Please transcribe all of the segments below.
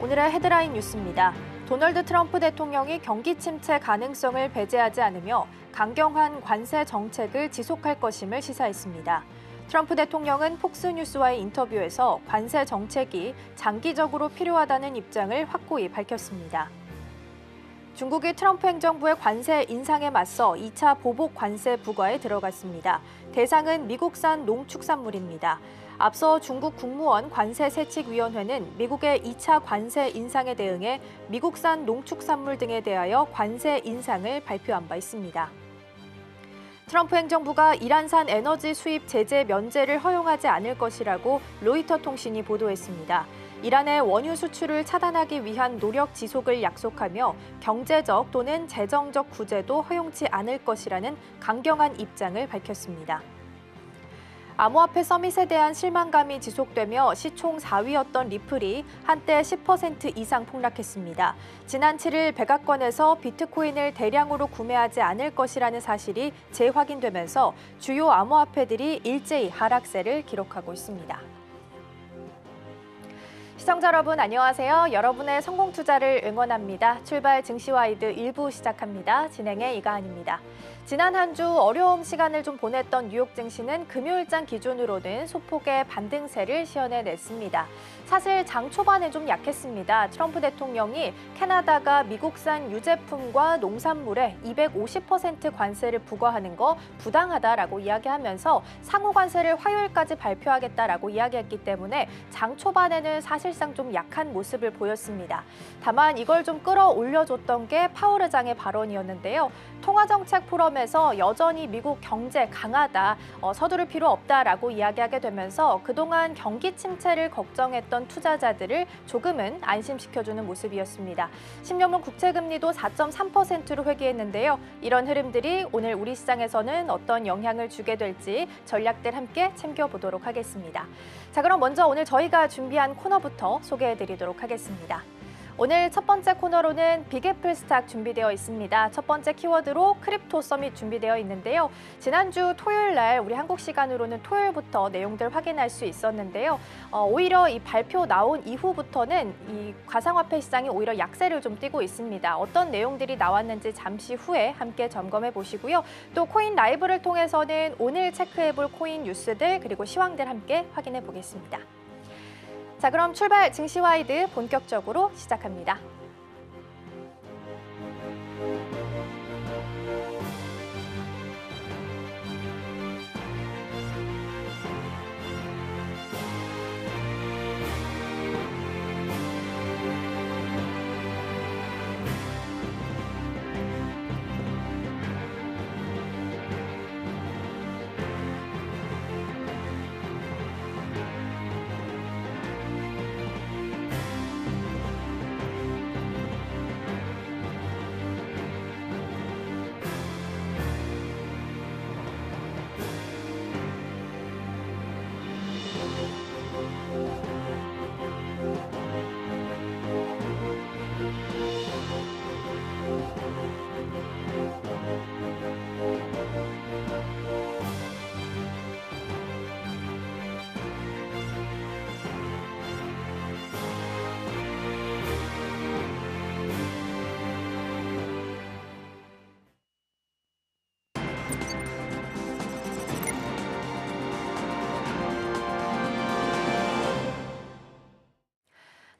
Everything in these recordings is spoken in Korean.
오늘의 헤드라인 뉴스입니다. 도널드 트럼프 대통령이 경기 침체 가능성을 배제하지 않으며 강경한 관세 정책을 지속할 것임을 시사했습니다. 트럼프 대통령은 폭스뉴스와의 인터뷰에서 관세 정책이 장기적으로 필요하다는 입장을 확고히 밝혔습니다. 중국이 트럼프 행정부의 관세 인상에 맞서 2차 보복 관세 부과에 들어갔습니다. 대상은 미국산 농축산물입니다. 앞서 중국 국무원 관세세칙위원회는 미국의 2차 관세 인상에 대응해 미국산 농축산물 등에 대하여 관세 인상을 발표한 바 있습니다. 트럼프 행정부가 이란산 에너지 수입 제재 면제를 허용하지 않을 것이라고 로이터 통신이 보도했습니다. 이란의 원유 수출을 차단하기 위한 노력 지속을 약속하며 경제적 또는 재정적 구제도 허용치 않을 것이라는 강경한 입장을 밝혔습니다. 암호화폐 서밋에 대한 실망감이 지속되며 시총 4위였던 리플이 한때 10% 이상 폭락했습니다. 지난 7일 백악관에서 비트코인을 대량으로 구매하지 않을 것이라는 사실이 재확인되면서 주요 암호화폐들이 일제히 하락세를 기록하고 있습니다. 시청자 여러분 안녕하세요. 여러분의 성공 투자를 응원합니다. 출발 증시와이드 1부 시작합니다. 진행의 이가은입니다. 지난 한 주 어려운 시간을 좀 보냈던 뉴욕 증시는 금요일장 기준으로는 소폭의 반등세를 시현해냈습니다. 사실 장 초반에 좀 약했습니다. 트럼프 대통령이 캐나다가 미국산 유제품과 농산물에 250% 관세를 부과하는 거 부당하다라고 이야기하면서 상호 관세를 화요일까지 발표하겠다라고 이야기했기 때문에 장 초반에는 사실상 좀 약한 모습을 보였습니다. 다만 이걸 좀 끌어올려줬던 게 파월 의장의 발언이었는데요. 통화정책 포럼에서 여전히 미국 경제 강하다, 서두를 필요 없다라고 이야기하게 되면서 그동안 경기 침체를 걱정했던 투자자들을 조금은 안심시켜주는 모습이었습니다. 10년물 국채금리도 4.3%로 회귀했는데요. 이런 흐름들이 오늘 우리 시장에서는 어떤 영향을 주게 될지 전략들 함께 챙겨보도록 하겠습니다. 자, 그럼 먼저 오늘 저희가 준비한 코너부터 소개해드리도록 하겠습니다. 오늘 첫 번째 코너로는 빅애플 스탁 준비되어 있습니다. 첫 번째 키워드로 크립토 서밋 준비되어 있는데요. 지난주 토요일 날 우리 한국 시간으로는 토요일부터 내용들 확인할 수 있었는데요. 오히려 이 발표 나온 이후부터는 이 가상화폐 시장이 오히려 약세를 좀 띠고 있습니다. 어떤 내용들이 나왔는지 잠시 후에 함께 점검해 보시고요. 또 코인 라이브를 통해서는 오늘 체크해볼 코인 뉴스들 그리고 시황들 함께 확인해 보겠습니다. 자, 그럼 출발 증시와이드 본격적으로 시작합니다.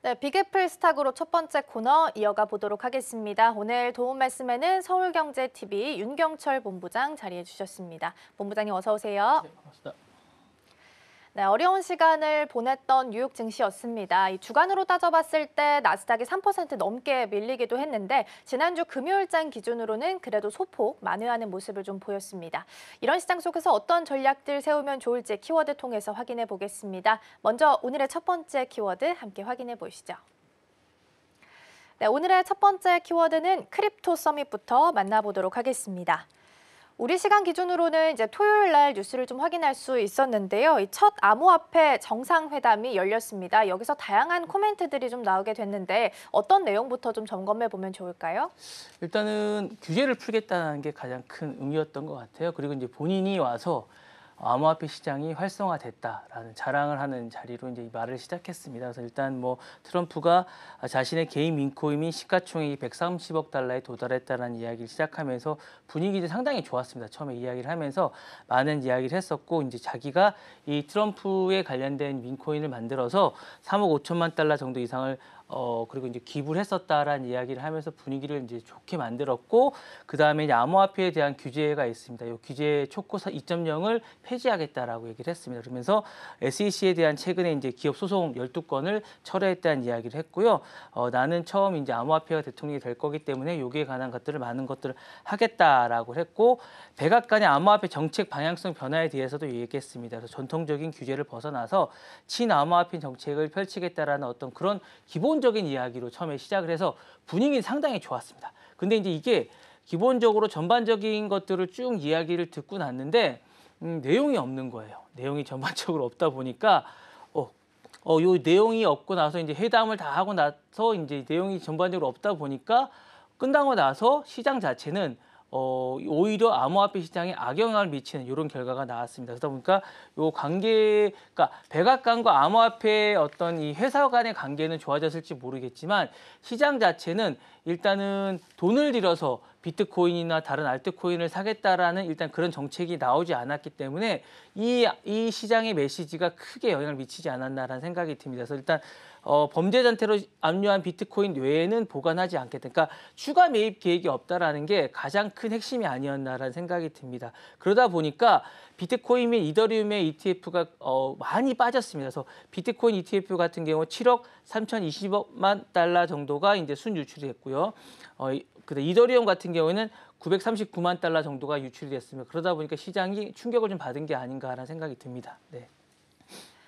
네, 빅애플 스탁으로 첫 번째 코너 이어가 보도록 하겠습니다. 오늘 도움 말씀에는 서울경제TV 윤경철 본부장 자리해 주셨습니다. 본부장님 어서 오세요. 네, 반갑습니다. 네, 어려운 시간을 보냈던 뉴욕 증시였습니다. 이 주간으로 따져봤을 때 나스닥이 3% 넘게 밀리기도 했는데 지난주 금요일장 기준으로는 그래도 소폭 만회하는 모습을 좀 보였습니다. 이런 시장 속에서 어떤 전략들 세우면 좋을지 키워드 통해서 확인해 보겠습니다. 먼저 오늘의 첫 번째 키워드 함께 확인해 보시죠. 네, 오늘의 첫 번째 키워드는 크립토 서밋부터 만나보도록 하겠습니다. 우리 시간 기준으로는 이제 토요일 날 뉴스를 좀 확인할 수 있었는데요. 이 첫 암호화폐 정상회담이 열렸습니다. 여기서 다양한 코멘트들이 좀 나오게 됐는데 어떤 내용부터 좀 점검해 보면 좋을까요? 일단은 규제를 풀겠다는 게 가장 큰 의미였던 것 같아요. 그리고 이제 본인이 와서 암호화폐 시장이 활성화됐다라는 자랑을 하는 자리로 이제 이 말을 시작했습니다. 그래서 일단 뭐 트럼프가 자신의 개인 민코인이 시가총액이 130억 달러에 도달했다는 이야기를 시작하면서 분위기도 상당히 좋았습니다. 처음에 이야기를 하면서 많은 이야기를 했었고 이제 자기가 이 트럼프에 관련된 민코인을 만들어서 3억 5천만 달러 정도 이상을 그리고 이제 기부를 했었다라는 이야기를 하면서 분위기를 이제 좋게 만들었고, 그 다음에 이제 암호화폐에 대한 규제가 있습니다. 이 규제 초코 2.0을 폐지하겠다라고 얘기를 했습니다. 그러면서 SEC에 대한 최근에 이제 기업 소송 12건을 철회했다는 이야기를 했고요. 나는 처음 이제 암호화폐가 대통령이 될 거기 때문에 여기에 관한 것들을 많은 것들을 하겠다라고 했고, 백악관의 암호화폐 정책 방향성 변화에 대해서도 얘기했습니다. 그래서 전통적인 규제를 벗어나서 친암호화폐 정책을 펼치겠다라는 어떤 그런 기본적인 이야기로 처음에 시작을 해서 분위기는 상당히 좋았습니다. 근데 이제 이게 기본적으로 전반적인 것들을 쭉 이야기를 듣고 났는데 내용이 없는 거예요. 내용이 전반적으로 없다 보니까 요 내용이 없고 나서 이제 회담을 다 하고 나서 이제 내용이 전반적으로 없다 보니까 끝나고 나서 시장 자체는 오히려 암호화폐 시장에 악영향을 미치는 이런 결과가 나왔습니다. 그러다 보니까 요 관계, 그러니까 백악관과 암호화폐의 어떤 이 회사 간의 관계는 좋아졌을지 모르겠지만 시장 자체는 일단은 돈을 들여서 비트코인이나 다른 알트코인을 사겠다라는 일단 그런 정책이 나오지 않았기 때문에 이 시장의 메시지가 크게 영향을 미치지 않았나라는 생각이 듭니다. 그래서 일단 범죄 단체로 압류한 비트코인 외에는 보관하지 않겠다. 그러니까 추가 매입 계획이 없다라는 게 가장 큰 핵심이 아니었나라는 생각이 듭니다. 그러다 보니까 비트코인 및 이더리움의 ETF가 많이 빠졌습니다. 그래서 비트코인 ETF 같은 경우 7억 3,020만 달러 정도가 이제 순유출이 됐고요. 그다음 이더리움 같은 경우에는 939만 달러 정도가 유출이 됐습니다. 그러다 보니까 시장이 충격을 좀 받은 게 아닌가라는 생각이 듭니다. 네.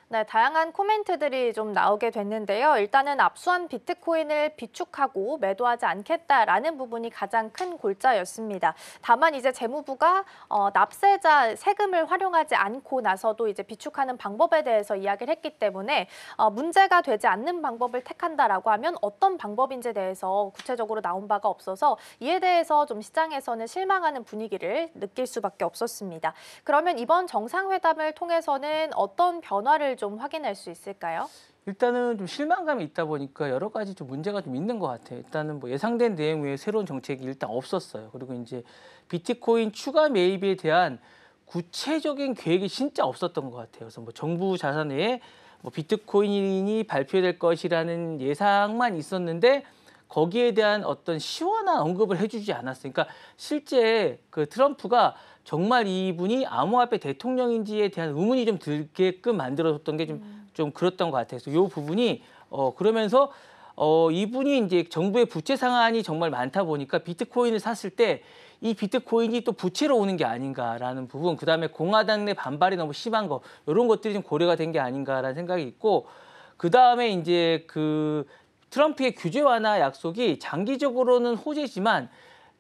네, 다양한 코멘트들이 좀 나오게 됐는데요. 일단은 압수한 비트코인을 비축하고 매도하지 않겠다라는 부분이 가장 큰 골자였습니다. 다만 이제 재무부가 납세자 세금을 활용하지 않고 나서도 이제 비축하는 방법에 대해서 이야기를 했기 때문에 문제가 되지 않는 방법을 택한다라고 하면 어떤 방법인지에 대해서 구체적으로 나온 바가 없어서 이에 대해서 좀 시장에서는 실망하는 분위기를 느낄 수밖에 없었습니다. 그러면 이번 정상회담을 통해서는 어떤 변화를 좀 확인할 수 있을까요? 일단은 좀 실망감이 있다 보니까 여러 가지 좀 문제가 좀 있는 것 같아요. 일단은 뭐 예상된 내용 외에 새로운 정책이 일단 없었어요. 그리고 이제 비트코인 추가 매입에 대한 구체적인 계획이 진짜 없었던 것 같아요. 그래서 뭐 정부 자산에 뭐 비트코인이 발표될 것이라는 예상만 있었는데 거기에 대한 어떤 시원한 언급을 해주지 않았어요. 그러니까 실제 그 트럼프가 정말 이분이 암호화폐 대통령인지에 대한 의문이 좀 들게끔 만들어줬던 게 좀 그랬던 것 같아요. 그래서 이 부분이 그러면서 이분이 이제 정부의 부채 상한이 정말 많다 보니까 비트코인을 샀을 때 이 비트코인이 또 부채로 오는 게 아닌가라는 부분, 그다음에 공화당 내 반발이 너무 심한 거, 이런 것들이 좀 고려가 된 게 아닌가라는 생각이 있고, 그다음에 이제 그 트럼프의 규제 완화 약속이 장기적으로는 호재지만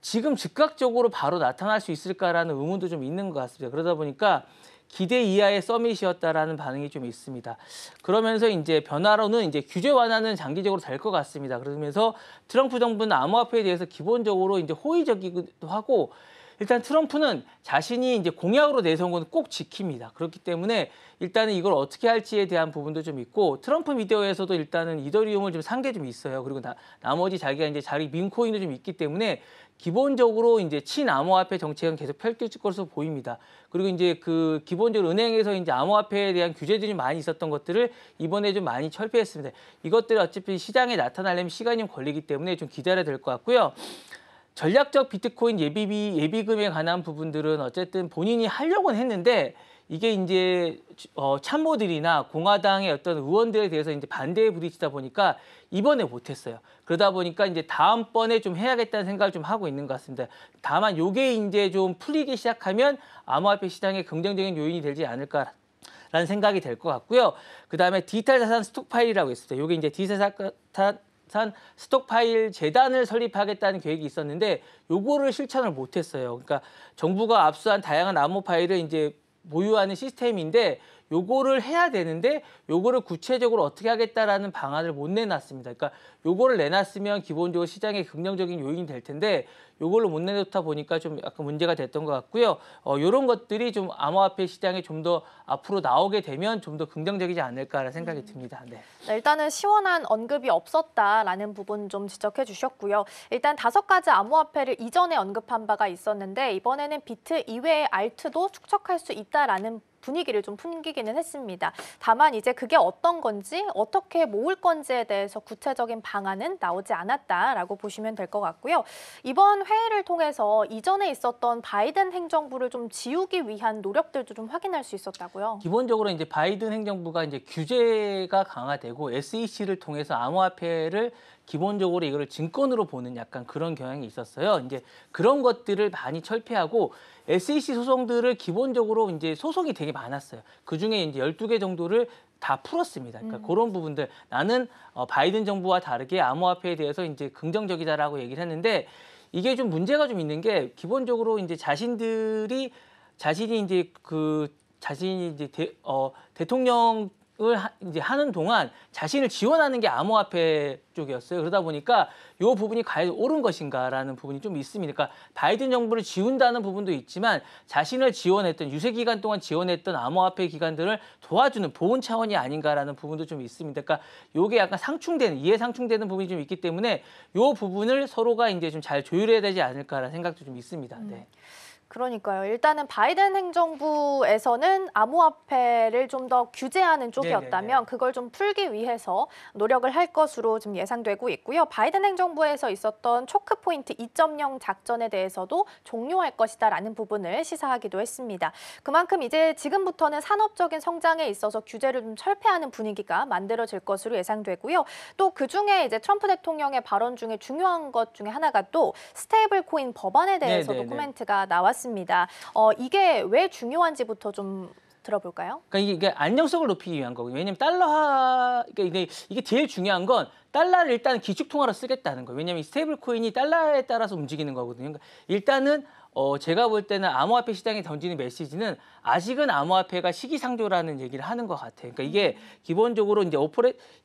지금 즉각적으로 바로 나타날 수 있을까라는 의문도 좀 있는 것 같습니다. 그러다 보니까 기대 이하의 서밋이었다라는 반응이 좀 있습니다. 그러면서 이제 변화로는 이제 규제 완화는 장기적으로 될 것 같습니다. 그러면서 트럼프 정부는 암호화폐에 대해서 기본적으로 이제 호의적이기도 하고, 일단 트럼프는 자신이 이제 공약으로 내세운 건 꼭 지킵니다. 그렇기 때문에 일단은 이걸 어떻게 할지에 대한 부분도 좀 있고, 트럼프 미디어에서도 일단은 이더리움을 좀 산 게 좀 있어요. 그리고 나머지 자기가 이제 자기 민코인도 좀 있기 때문에 기본적으로 이제 친암호화폐 정책은 계속 펼칠 것으로 보입니다. 그리고 이제 그 기본적으로 은행에서 이제 암호화폐에 대한 규제들이 많이 있었던 것들을 이번에 좀 많이 철폐했습니다. 이것들이 어차피 시장에 나타나려면 시간이 좀 걸리기 때문에 좀 기다려야 될 것 같고요. 전략적 비트코인 예비금에 관한 부분들은 어쨌든 본인이 하려고는 했는데 이게 이제 참모들이나 공화당의 어떤 의원들에 대해서 이제 반대에 부딪히다 보니까 이번에 못했어요. 그러다 보니까 이제 다음번에 좀 해야겠다는 생각을 좀 하고 있는 것 같습니다. 다만 이게 이제 좀 풀리기 시작하면 암호화폐 시장에 긍정적인 요인이 되지 않을까라는 생각이 될 것 같고요. 그 다음에 디지털 자산 스톡파일이라고 있습니다. 이게 이제 디지털 자산 스톡파일 재단을 설립하겠다는 계획이 있었는데 요거를 실천을 못했어요. 그러니까 정부가 압수한 다양한 암호 파일을 이제 보유하는 시스템인데 요거를 해야 되는데 요거를 구체적으로 어떻게 하겠다라는 방안을 못 내놨습니다. 그러니까 요거를 내놨으면 기본적으로 시장에 긍정적인 요인이 될 텐데 요걸로 못 내놓다 보니까 좀 약간 문제가 됐던 것 같고요. 요런 것들이 좀 암호화폐 시장에 좀 더 앞으로 나오게 되면 좀 더 긍정적이지 않을까라는 생각이 듭니다. 네. 네, 일단은 시원한 언급이 없었다라는 부분 좀 지적해 주셨고요. 일단 5가지 암호화폐를 이전에 언급한 바가 있었는데 이번에는 비트 이외의 알트도 축적할 수 있다라는 분위기를 좀 풍기기는 했습니다. 다만 이제 그게 어떤 건지 어떻게 모을 건지에 대해서 구체적인 방안은 나오지 않았다라고 보시면 될 것 같고요. 이번 회의를 통해서 이전에 있었던 바이든 행정부를 좀 지우기 위한 노력들도 좀 확인할 수 있었다고요. 기본적으로 이제 바이든 행정부가 이제 규제가 강화되고 SEC를 통해서 암호화폐를 기본적으로 이거를 증권으로 보는 약간 그런 경향이 있었어요. 이제 그런 것들을 많이 철폐하고 SEC 소송들을 기본적으로 이제 소송이 되게 많았어요. 그 중에 이제 12개 정도를 다 풀었습니다. 그러니까 그런 부분들 나는 바이든 정부와 다르게 암호화폐에 대해서 이제 긍정적이다라고 얘기를 했는데 이게 좀 문제가 좀 있는 게 기본적으로 이제 자신이 이제 대통령을 이제 하는 동안 자신을 지원하는 게 암호화폐 쪽이었어요. 그러다 보니까 이 부분이 과연 옳은 것인가라는 부분이 좀 있습니다. 그러니까 바이든 정부를 지운다는 부분도 있지만 자신을 지원했던 유세 기간 동안 지원했던 암호화폐 기관들을 도와주는 보훈 차원이 아닌가라는 부분도 좀 있습니다. 그러니까 이게 약간 이해 상충되는 부분이 좀 있기 때문에 이 부분을 서로가 이제 좀 잘 조율해야 되지 않을까라는 생각도 좀 있습니다. 네. 그러니까요. 일단은 바이든 행정부에서는 암호화폐를 좀 더 규제하는 쪽이었다면 네네네. 그걸 좀 풀기 위해서 노력을 할 것으로 좀 예상되고 있고요. 바이든 행정부에서 있었던 초크포인트 2.0 작전에 대해서도 종료할 것이다라는 부분을 시사하기도 했습니다. 그만큼 이제 지금부터는 산업적인 성장에 있어서 규제를 좀 철폐하는 분위기가 만들어질 것으로 예상되고요. 또 그중에 이제 트럼프 대통령의 발언 중에 중요한 것 중에 하나가 또 스테이블 코인 법안에 대해서도 네네네. 코멘트가 나왔습니다. 이게 왜 중요한지부터 좀 들어볼까요? 그러니까 이게 안정성을 높이기 위한 거거든요. 왜냐하면 달러화, 그러니까 이게 제일 중요한 건 달러를 일단 기축통화로 쓰겠다는 거예요. 왜냐하면 이 스테이블 코인이 달러에 따라서 움직이는 거거든요. 그러니까 일단은 제가 볼 때는 암호화폐 시장에 던지는 메시지는 아직은 암호화폐가 시기상조라는 얘기를 하는 것 같아요. 그러니까 이게 기본적으로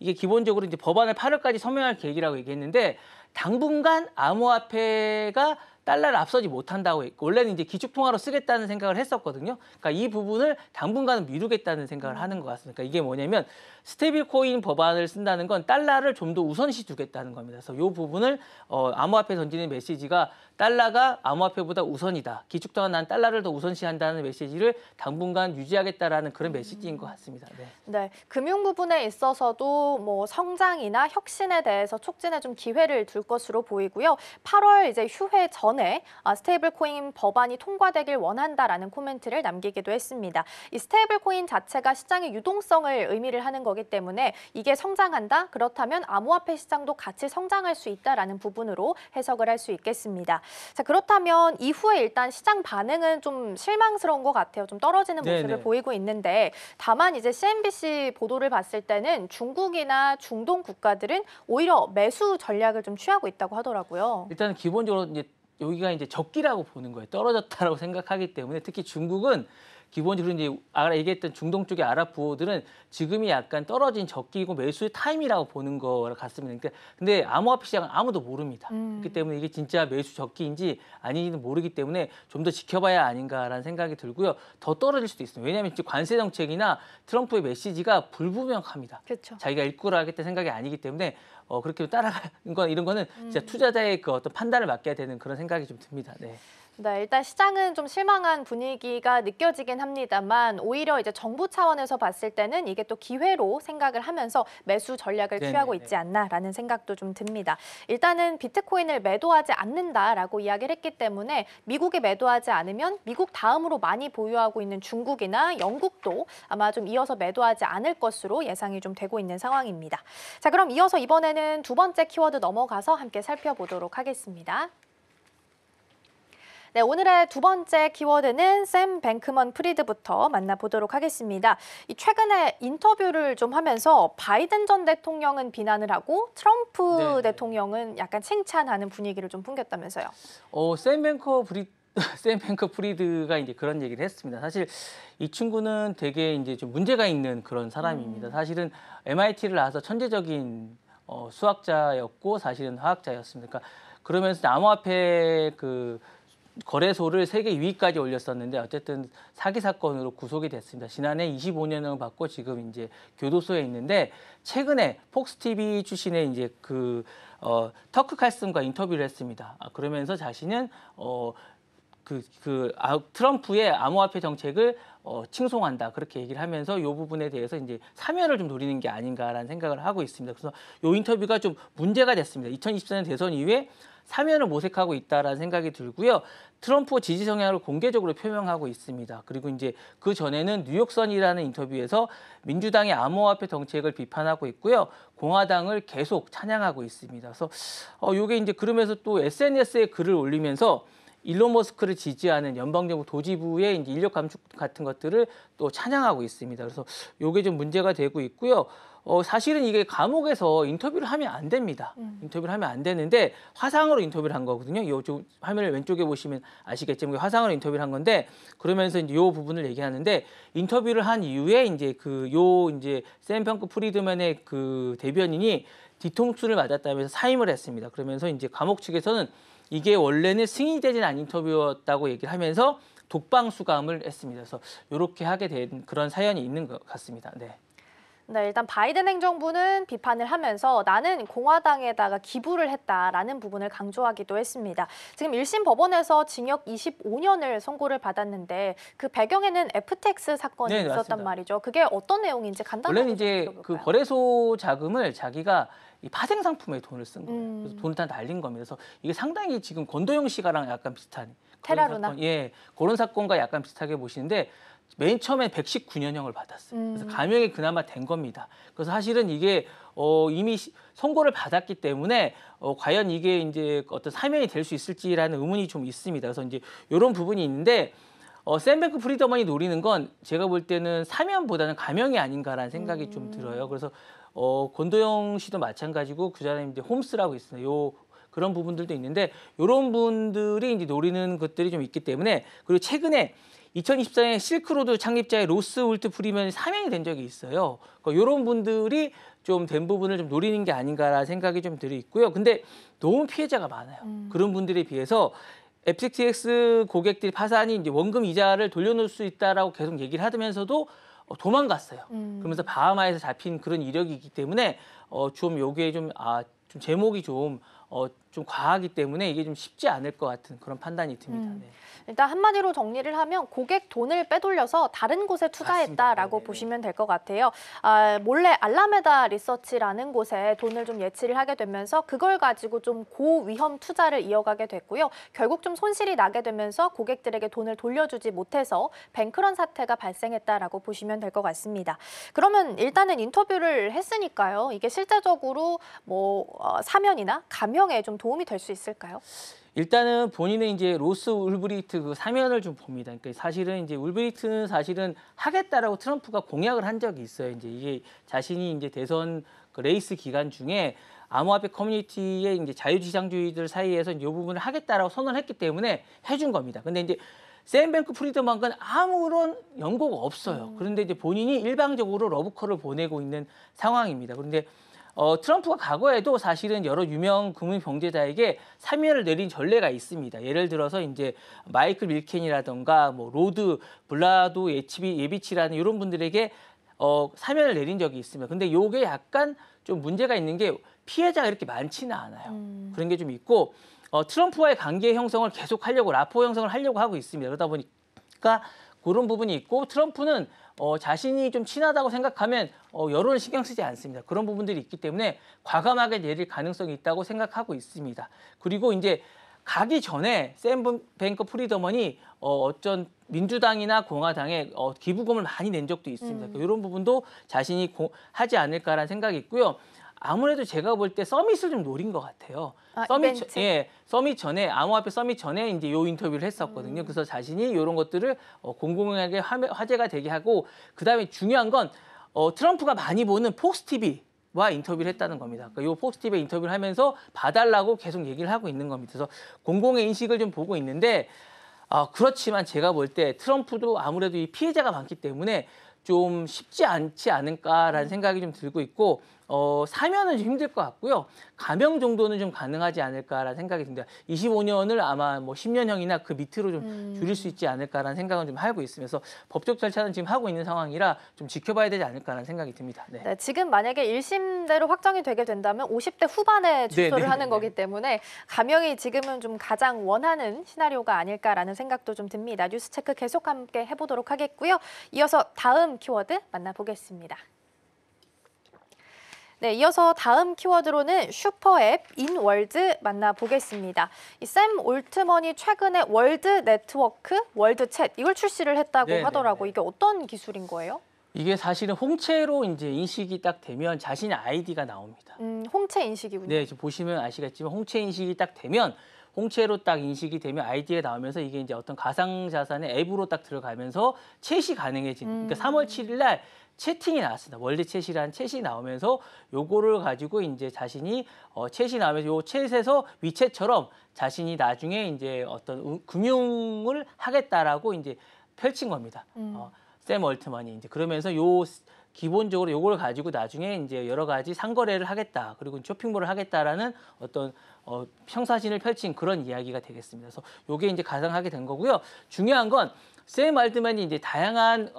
이게 기본적으로 이제 법안을 8월까지 서명할 계획이라고 얘기했는데 당분간 암호화폐가 달러를 앞서지 못한다고 했고 원래는 이제 기축통화로 쓰겠다는 생각을 했었거든요. 그러니까 이 부분을 당분간은 미루겠다는 생각을 하는 것 같습니다. 그러니까 이게 뭐냐면 스테이블 코인 법안을 쓴다는 건 달러를 좀 더 우선시 두겠다는 겁니다. 그래서 이 부분을 암호화폐에 던지는 메시지가 달러가 암호화폐보다 우선이다. 기축통화 난 달러를 더 우선시한다는 메시지를 당분간 유지하겠다라는 그런 메시지인 것 같습니다. 네. 네, 금융 부분에 있어서도 뭐 성장이나 혁신에 대해서 촉진에 좀 기회를 둘 것으로 보이고요. 8월 이제 휴회 전에 스테이블 코인 법안이 통과되길 원한다라는 코멘트를 남기기도 했습니다. 이 스테이블 코인 자체가 시장의 유동성을 의미를 하는 거기 때문에 이게 성장한다? 그렇다면 암호화폐 시장도 같이 성장할 수 있다라는 부분으로 해석을 할 수 있겠습니다. 자, 그렇다면 이후에 일단 시장 반응은 좀 실망스러운 것 같아요. 좀 떨어지는 모습을 네네. 보이고 있는데 다만 이제 CNBC 보도를 봤을 때는 중국이나 중동 국가들은 오히려 매수 전략을 좀 취하고 있다고 하더라고요. 일단 기본적으로 이제 여기가 이제 적기라고 보는 거예요. 떨어졌다라고 생각하기 때문에 특히 중국은 기본적으로 이제 아까 얘기했던 중동 쪽의 아랍 부호들은 지금이 약간 떨어진 적기이고 매수의 타임이라고 보는 거 같습니다. 근데 암호화폐 시장은 아무도 모릅니다. 그렇기 때문에 이게 진짜 매수 적기인지 아닌지는 모르기 때문에 좀 더 지켜봐야 아닌가라는 생각이 들고요. 더 떨어질 수도 있어요. 왜냐하면 지금 관세 정책이나 트럼프의 메시지가 불분명합니다. 그렇죠. 자기가 일구를 하겠다는 생각이 아니기 때문에 그렇게 따라가는 건 이런 거는 진짜 투자자의 그 어떤 판단을 맡겨야 되는 그런 생각이 좀 듭니다. 네. 네, 일단 시장은 좀 실망한 분위기가 느껴지긴 합니다만 오히려 이제 정부 차원에서 봤을 때는 이게 또 기회로 생각을 하면서 매수 전략을 취하고 네네네. 있지 않나라는 생각도 좀 듭니다. 일단은 비트코인을 매도하지 않는다라고 이야기를 했기 때문에 미국이 매도하지 않으면 미국 다음으로 많이 보유하고 있는 중국이나 영국도 아마 좀 이어서 매도하지 않을 것으로 예상이 좀 되고 있는 상황입니다. 자, 그럼 이어서 이번에는 두 번째 키워드 넘어가서 함께 살펴보도록 하겠습니다. 네, 오늘의 두 번째 키워드는 샘 뱅크먼 프리드부터 만나보도록 하겠습니다. 최근에 인터뷰를 좀 하면서 바이든 전 대통령은 비난을 하고 트럼프 네네. 대통령은 약간 칭찬하는 분위기를 좀 풍겼다면서요. 샘 뱅커 샘 뱅크프리드가 이제 그런 얘기를 했습니다. 사실 이 친구는 되게 이제 좀 문제가 있는 그런 사람입니다. 사실은 MIT를 나와서 천재적인 수학자였고 사실은 화학자였습니다. 그러니까 그러면서 암호화폐 그 거래소를 세계 2위까지 올렸었는데 어쨌든 사기 사건으로 구속이 됐습니다. 지난해 25년을 받고 지금 이제 교도소에 있는데 최근에 폭스 TV 출신의 이제 터크 칼슨과 인터뷰를 했습니다. 그러면서 자신은 트럼프의 암호화폐 정책을 칭송한다 그렇게 얘기를 하면서 이 부분에 대해서 이제 사면을 좀 노리는 게 아닌가라는 생각을 하고 있습니다. 그래서 이 인터뷰가 좀 문제가 됐습니다. 2024년 대선 이후에 사면을 모색하고 있다라는 생각이 들고요. 트럼프 지지 성향을 공개적으로 표명하고 있습니다. 그리고 이제 그 전에는 뉴욕선이라는 인터뷰에서 민주당의 암호화폐 정책을 비판하고 있고요. 공화당을 계속 찬양하고 있습니다. 그래서 이게 이제 그러면서 또 SNS에 글을 올리면서 일론 머스크를 지지하는 연방정부 도지부의 이제 인력 감축 같은 것들을 또 찬양하고 있습니다. 그래서 이게 좀 문제가 되고 있고요. 사실은 이게 감옥에서 인터뷰를 하면 안 됩니다. 인터뷰를 하면 안 되는데 화상으로 인터뷰를 한 거거든요. 요 화면을 왼쪽에 보시면 아시겠지만 화상으로 인터뷰를 한 건데 그러면서 이제 요 부분을 얘기하는데 인터뷰를 한 이후에 이제 이제 샘 뱅크프리드먼의 그 대변인이 뒤통수를 맞았다면서 사임을 했습니다. 그러면서 이제 감옥 측에서는 이게 원래는 승인되진 않은 인터뷰였다고 얘기를 하면서 독방 수감을 했습니다. 그래서 이렇게 하게 된 그런 사연이 있는 것 같습니다. 네. 네, 일단 바이든 행정부는 비판을 하면서 나는 공화당에다가 기부를 했다라는 부분을 강조하기도 했습니다. 지금 1심 법원에서 징역 25년을 선고를 받았는데 그 배경에는 FTX 사건이 네, 있었단 맞습니다. 말이죠. 그게 어떤 내용인지 간단하게 원래는 이제 좀 그 여쭤볼까요? 거래소 자금을 자기가 이 파생 상품에 돈을 쓴 거예요. 그래서 음. 돈을 다 날린 겁니다. 그래서 이게 상당히 지금 권도영 씨가랑 약간 비슷한 그런 테라루나? 사건, 예, 그런 사건과 약간 비슷하게 보시는데 맨 처음에 119년형을 받았어요. 그래서 감형이 그나마 된 겁니다. 그래서 사실은 이게 이미 선고를 받았기 때문에 과연 이게 이제 어떤 사면이 될 수 있을지라는 의문이 좀 있습니다. 그래서 이제 이런 부분이 있는데 샘 뱅크프리드먼이 노리는 건 제가 볼 때는 사면보다는 감형이 아닌가라는 생각이 좀 들어요. 그래서 권도영 씨도 마찬가지고 그 전에 이제 홈스라고 있습니다. 그런 부분들도 있는데 이런 분들이 이제 노리는 것들이 좀 있기 때문에 그리고 최근에 2024년 실크로드 창립자의 로스 울트 프리먼이 사면이 된 적이 있어요. 그러니까 이런 분들이 좀 된 부분을 좀 노리는 게 아닌가라는 생각이 좀 들어 있고요. 근데 너무 피해자가 많아요. 그런 분들에 비해서 FTX 고객들이 파산이 이제 원금 이자를 돌려놓을 수 있다라고 계속 얘기를 하면서도 도망갔어요. 그러면서 바하마에서 잡힌 그런 이력이 있기 때문에 좀 요게 좀 제목이 좀 과하기 때문에 이게 좀 쉽지 않을 것 같은 그런 판단이 듭니다. 네. 일단 한마디로 정리를 하면 고객 돈을 빼돌려서 다른 곳에 투자했다라고 맞습니다. 보시면 될 것 같아요. 몰래 알라메다 리서치라는 곳에 돈을 좀 예치를 하게 되면서 그걸 가지고 좀 고위험 투자를 이어가게 됐고요. 결국 좀 손실이 나게 되면서 고객들에게 돈을 돌려주지 못해서 뱅크런 사태가 발생했다라고 보시면 될 것 같습니다. 그러면 일단은 인터뷰를 했으니까요. 이게 실제적으로 사면이나 감형에 좀 도움이 될 수 있을까요? 일단은 본인은 이제 로스 울브리트 그 사면을 좀 봅니다. 그러니까 사실은 이제 울브리트는 사실은 하겠다라고 트럼프가 공약을 한 적이 있어요. 이제 이게 자신이 이제 대선 그 레이스 기간 중에 암호화폐 커뮤니티의 이제 자유지상주의들 사이에서 이 부분을 하겠다라고 선언했기 때문에 해준 겁니다. 근데 이제 샘 뱅크프리드먼과는 아무런 연고가 없어요. 그런데 이제 본인이 일방적으로 러브콜을 보내고 있는 상황입니다. 그런데 트럼프가 과거에도 사실은 여러 유명 금융 경제자에게 사면을 내린 전례가 있습니다. 예를 들어서 이제 마이클 밀켄이라던가 로드 블라도 예비치라는 이런 분들에게 사면을 내린 적이 있습니다. 근데 이게 약간 좀 문제가 있는 게 피해자가 이렇게 많지는 않아요. 그런 게 좀 있고 트럼프와의 관계 형성을 계속하려고 라포 형성을 하려고 하고 있습니다. 그러다 보니까 그런 부분이 있고 트럼프는 자신이 좀 친하다고 생각하면 여론을 신경 쓰지 않습니다. 그런 부분들이 있기 때문에 과감하게 내릴 가능성이 있다고 생각하고 있습니다. 그리고 이제 가기 전에 샘 뱅크프리드먼이 어쩐 민주당이나 공화당에 기부금을 많이 낸 적도 있습니다. 이런 부분도 자신이 하지 않을까라는 생각이 있고요. 아무래도 제가 볼 때 서밋을 좀 노린 것 같아요. 서밋 전에 암호화폐 서밋 전에 이제 요 인터뷰를 했었거든요. 그래서 자신이 이런 것들을 공공연하게 화제가 되게 하고 그다음에 중요한 건 트럼프가 많이 보는 폭스 TV와 인터뷰를 했다는 겁니다. 그러니까 요 폭스 TV에 인터뷰를 하면서 봐달라고 계속 얘기를 하고 있는 겁니다. 그래서 공공의 인식을 좀 보고 있는데 그렇지만 제가 볼 때 트럼프도 아무래도 이 피해자가 많기 때문에 좀 쉽지 않지 않을까라는 생각이 좀 들고 있고 사면은 좀 힘들 것 같고요. 감형 정도는 좀 가능하지 않을까라는 생각이 듭니다. 25년을 아마 뭐 10년형이나 그 밑으로 좀 줄일 수 있지 않을까라는 생각은 좀 하고 있으면서 법적 절차는 지금 하고 있는 상황이라 좀 지켜봐야 되지 않을까라는 생각이 듭니다. 네. 네, 지금 만약에 1심대로 확정이 되게 된다면 50대 후반에 출소를 네, 하는 거기 때문에 감형이 지금은 좀 가장 원하는 시나리오가 아닐까라는 생각도 좀 듭니다. 뉴스 체크 계속 함께 해보도록 하겠고요. 이어서 다음 키워드 만나보겠습니다. 네, 이어서 다음 키워드로는 슈퍼앱 인월드 만나보겠습니다. 이 샘 올트먼이 최근에 월드 네트워크, 월드 챗 이걸 출시를 했다고 하더라고요. 이게 어떤 기술인 거예요? 이게 사실은 홍채로 이제 인식이 딱 되면 자신의 아이디가 나옵니다. 홍채 인식이군요. 네, 지금 보시면 아시겠지만 홍채 인식이 딱 되면 홍채로 딱 인식이 되면 아이디가 나오면서 이게 이제 어떤 가상 자산의 앱으로 딱 들어가면서 챗이 가능해지는. 그러니까 3월 7일 날 채팅이 나왔습니다. 월드 챗이라는 챗이 나오면서 요거를 가지고 이제 자신이 챗이 나오면서 요 챗에서 위챗처럼 자신이 나중에 이제 어떤 금융을 하겠다라고 이제 펼친 겁니다. 샘 얼트먼이 이제 그러면서 기본적으로 요걸 가지고 나중에 이제 여러 가지 상거래를 하겠다. 그리고 쇼핑몰을 하겠다라는 어떤 평사진을 펼친 그런 이야기가 되겠습니다. 그래서 요게 이제 가상하게 된 거고요. 중요한 건 샘 알트만이 이제 다양한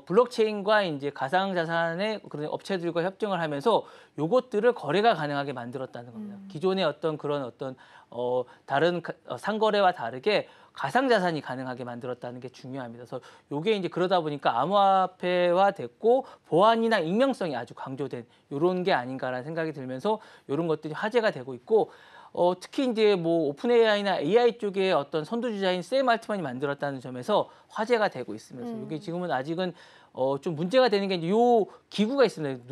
블록체인과 이제 가상자산의 그런 업체들과 협정을 하면서 요것들을 거래가 가능하게 만들었다는 겁니다. 기존의 어떤 그런 다른 상거래와 다르게 가상자산이 가능하게 만들었다는 게 중요합니다. 그래서 요게 이제 그러다 보니까 암호화폐화 됐고 보안이나 익명성이 아주 강조된 요런 게 아닌가라는 생각이 들면서 요런 것들이 화제가 되고 있고 특히 이제 뭐 오픈 AI나 AI 쪽에 어떤 선두주자인 샘 알트만이 만들었다는 점에서 화제가 되고 있으면서 이게 지금은 아직은 좀 문제가 되는 게 이제 요 기구가 있습니다.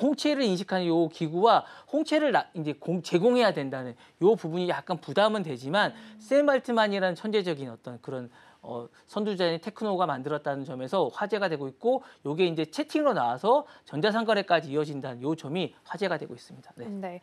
홍채를 인식하는 요 기구와 홍채를 이제 제공해야 된다는 요 부분이 약간 부담은 되지만 샘 알트만이라는 천재적인 어떤 그런 선두주자인 테크노가 만들었다는 점에서 화제가 되고 있고 요게 이제 채팅으로 나와서 전자상거래까지 이어진다는 요 점이 화제가 되고 있습니다. 네. 네.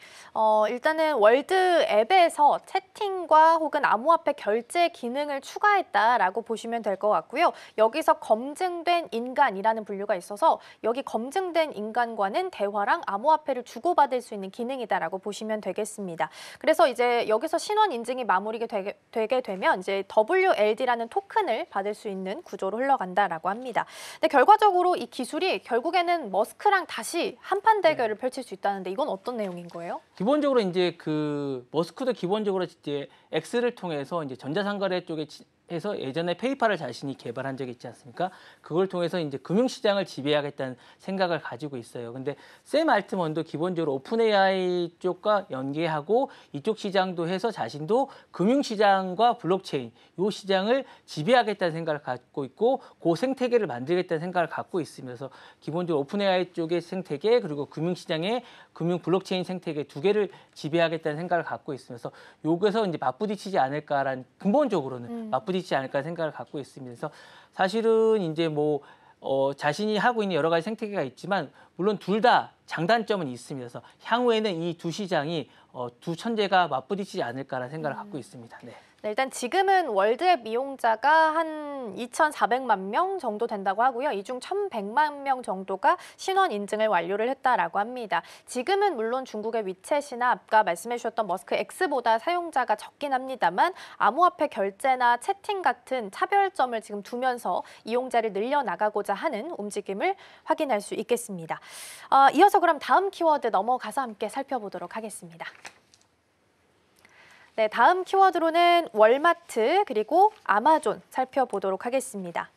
일단은 월드 앱에서 채팅과 혹은 암호화폐 결제 기능을 추가했다라고 보시면 될 것 같고요. 여기서 검증된 인간이라는 분류가 있어서 여기 검증된 인간과는 대화랑 암호화폐를 주고받을 수 있는 기능이다라고 보시면 되겠습니다. 그래서 이제 여기서 신원 인증이 마무리가 되게 되면 이제 WLD라는 토큰을 받을 수 있는 구조로 흘러간다라고 합니다. 근데 결과적으로 이 기술이 결국에는 머스크랑 다시 한판 대결을 펼칠 수 있다는데 이건 어떤 내용인 거예요? 기본적으로 이제 그 머스크도 기본적으로 이제 X를 통해서 이제 전자상거래 쪽에 해서 예전에 페이팔을 자신이 개발한 적이 있지 않습니까? 그걸 통해서 이제 금융시장을 지배하겠다는 생각을 가지고 있어요. 근데 샘 알트먼도 기본적으로 오픈 AI 쪽과 연계하고 이쪽 시장도 해서 자신도 금융시장과 블록체인 이 시장을 지배하겠다는 생각을 갖고 있고 그 생태계를 만들겠다는 생각을 갖고 있으면서 기본적으로 오픈 AI 쪽의 생태계 그리고 금융시장의 금융 블록체인 생태계 두 개를 지배하겠다는 생각을 갖고 있으면서 여기서 이제 맞부딪히지 않을까라는 근본적으로는 맞부딪히지 않을까 생각을 갖고 있습니다. 그래서 사실은 이제 뭐 자신이 하고 있는 여러 가지 생태계가 있지만 물론 둘 다 장단점은 있습니다. 그래서 향후에는 이 두 시장이 두 천재가 맞부딪히지 않을까라는 생각을 갖고 있습니다. 네. 네, 일단 지금은 월드앱 이용자가 한 2,400만 명 정도 된다고 하고요. 이 중 1,100만 명 정도가 신원 인증을 완료를 했다라고 합니다. 지금은 물론 중국의 위챗이나 아까 말씀해 주셨던 머스크 X보다 사용자가 적긴 합니다만 암호화폐 결제나 채팅 같은 차별점을 지금 두면서 이용자를 늘려나가고자 하는 움직임을 확인할 수 있겠습니다. 이어서 그럼 다음 키워드 넘어가서 함께 살펴보도록 하겠습니다. 네, 다음 키워드로는 월마트 그리고 아마존 살펴보도록 하겠습니다.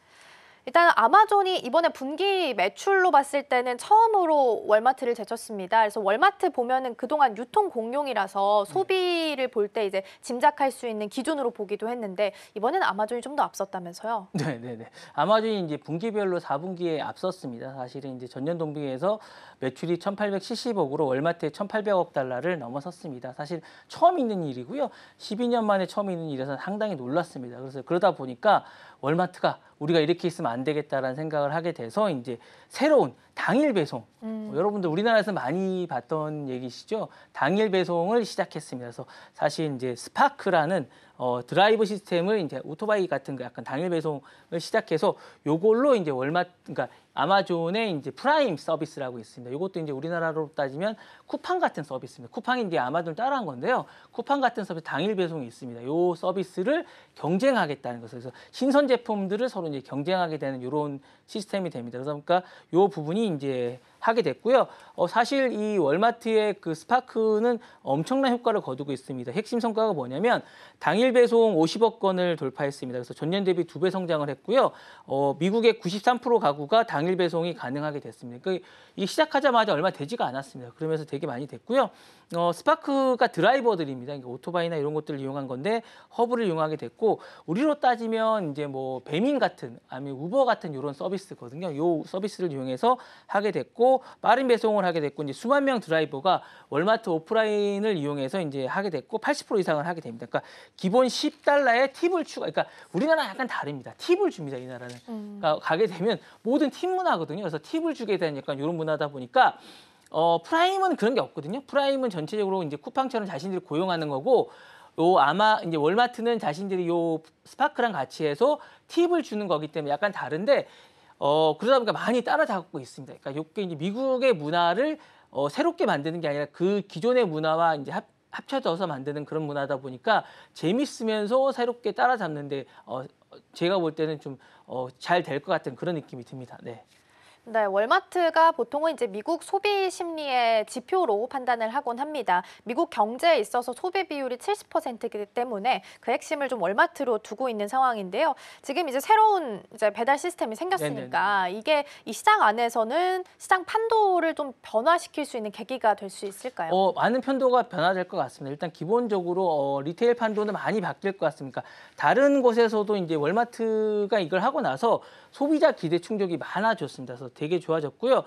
일단 아마존이 이번에 분기 매출로 봤을 때는 처음으로 월마트를 제쳤습니다. 그래서 월마트 보면은 그동안 유통 공룡이라서 소비를 볼 때 이제 짐작할 수 있는 기준으로 보기도 했는데 이번에는 아마존이 좀 더 앞섰다면서요? 네. 아마존이 이제 분기별로 4분기에 앞섰습니다. 사실은 이제 전년 동기에서 매출이 1,870억으로 월마트의 1,800억 달러를 넘어섰습니다. 사실 처음 있는 일이고요. 12년 만에 처음 있는 일이라서 상당히 놀랐습니다. 그래서 그러다 보니까 월마트가 우리가 이렇게 있으면 안 되겠다라는 생각을 하게 돼서 이제 새로운 당일 배송. 여러분들 우리나라에서 많이 봤던 얘기시죠. 당일 배송을 시작했습니다. 그래서 사실 이제 스파크라는 드라이브 시스템을 이제 오토바이 같은 거 약간 당일 배송을 시작해서 요걸로 이제 그러니까 아마존의 이제 프라임 서비스라고 있습니다. 이것도 이제 우리나라로 따지면 쿠팡 같은 서비스입니다. 쿠팡이 이제 아마존을 따라한 건데요. 쿠팡 같은 서비스 당일 배송이 있습니다. 요 서비스를 경쟁하겠다는 것을, 그래서 신선 제품들을 서로 이제 경쟁하게 되는 이런 시스템이 됩니다. 그러니까 요 부분이 이제 하게 됐고요. 사실 이 월마트의 그 스파크는 엄청난 효과를 거두고 있습니다. 핵심 성과가 뭐냐면 당일 배송 50억 건을 돌파했습니다. 그래서 전년 대비 2배 성장을 했고요. 미국의 93% 가구가 당일 배송이 가능하게 됐습니다. 이 시작하자마자 얼마 되지가 않았습니다. 그러면서 되게 많이 됐고요. 스파크가 드라이버들입니다. 그러니까 오토바이나 이런 것들을 이용한 건데 허브를 이용하게 됐고, 우리로 따지면 이제 뭐 배민 같은 아니면 우버 같은 이런 서비스거든요. 요 서비스를 이용해서 하게 됐고, 빠른 배송을 하게 됐고, 이제 수만 명 드라이버가 월마트 오프라인을 이용해서 이제 하게 됐고 80% 이상을 하게 됩니다. 그러니까 기본 $10의 팁을 그러니까 우리나라 약간 다릅니다. 팁을 줍니다, 이 나라는. 그러니까 가게 되면 모든 팁 문화거든요. 그래서 팁을 주게 되는 약간 이런 문화다 보니까 프라임은 그런 게 없거든요. 프라임은 전체적으로 이제 쿠팡처럼 자신들이 고용하는 거고, 아마 이제 월마트는 자신들이 요 스파크랑 같이 해서 팁을 주는 거기 때문에 약간 다른데, 그러다 보니까 많이 따라잡고 있습니다. 그러니까 이게 이제 미국의 문화를 새롭게 만드는 게 아니라 그 기존의 문화와 이제 합쳐져서 만드는 그런 문화다 보니까 재밌으면서 새롭게 따라잡는데 제가 볼 때는 좀 잘 될 것 같은 그런 느낌이 듭니다. 네. 네, 월마트가 보통은 이제 미국 소비 심리의 지표로 판단을 하곤 합니다. 미국 경제에 있어서 소비 비율이 70%이기 때문에 그 핵심을 좀 월마트로 두고 있는 상황인데요. 지금 이제 새로운 이제 배달 시스템이 생겼으니까 네네네. 이게 이 시장 안에서는 시장 판도를 좀 변화시킬 수 있는 계기가 될 수 있을까요? 많은 편도가 변화될 것 같습니다. 일단 기본적으로 리테일 판도는 많이 바뀔 것 같습니다. 다른 곳에서도 이제 월마트가 이걸 하고 나서 소비자 기대 충족이 많아졌습니다. 그래서 되게 좋아졌고요.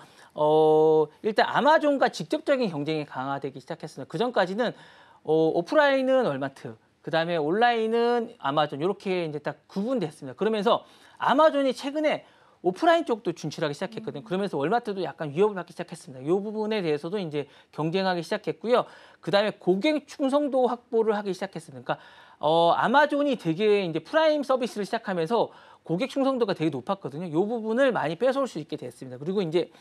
일단 아마존과 직접적인 경쟁이 강화되기 시작했습니다. 그 전까지는 오프라인은 월마트, 그다음에 온라인은 아마존, 이렇게 이제 딱 구분됐습니다. 그러면서 아마존이 최근에 오프라인 쪽도 진출하기 시작했거든요. 그러면서 월마트도 약간 위협을 받기 시작했습니다. 이 부분에 대해서도 이제 경쟁하기 시작했고요. 그다음에 고객 충성도 확보를 하기 시작했습니다. 그러니까 아마존이 되게 이제 프라임 서비스를 시작하면서 고객 충성도가 되게 높았거든요. 이 부분을 많이 뺏어올 수 있게 됐습니다. 그리고 이제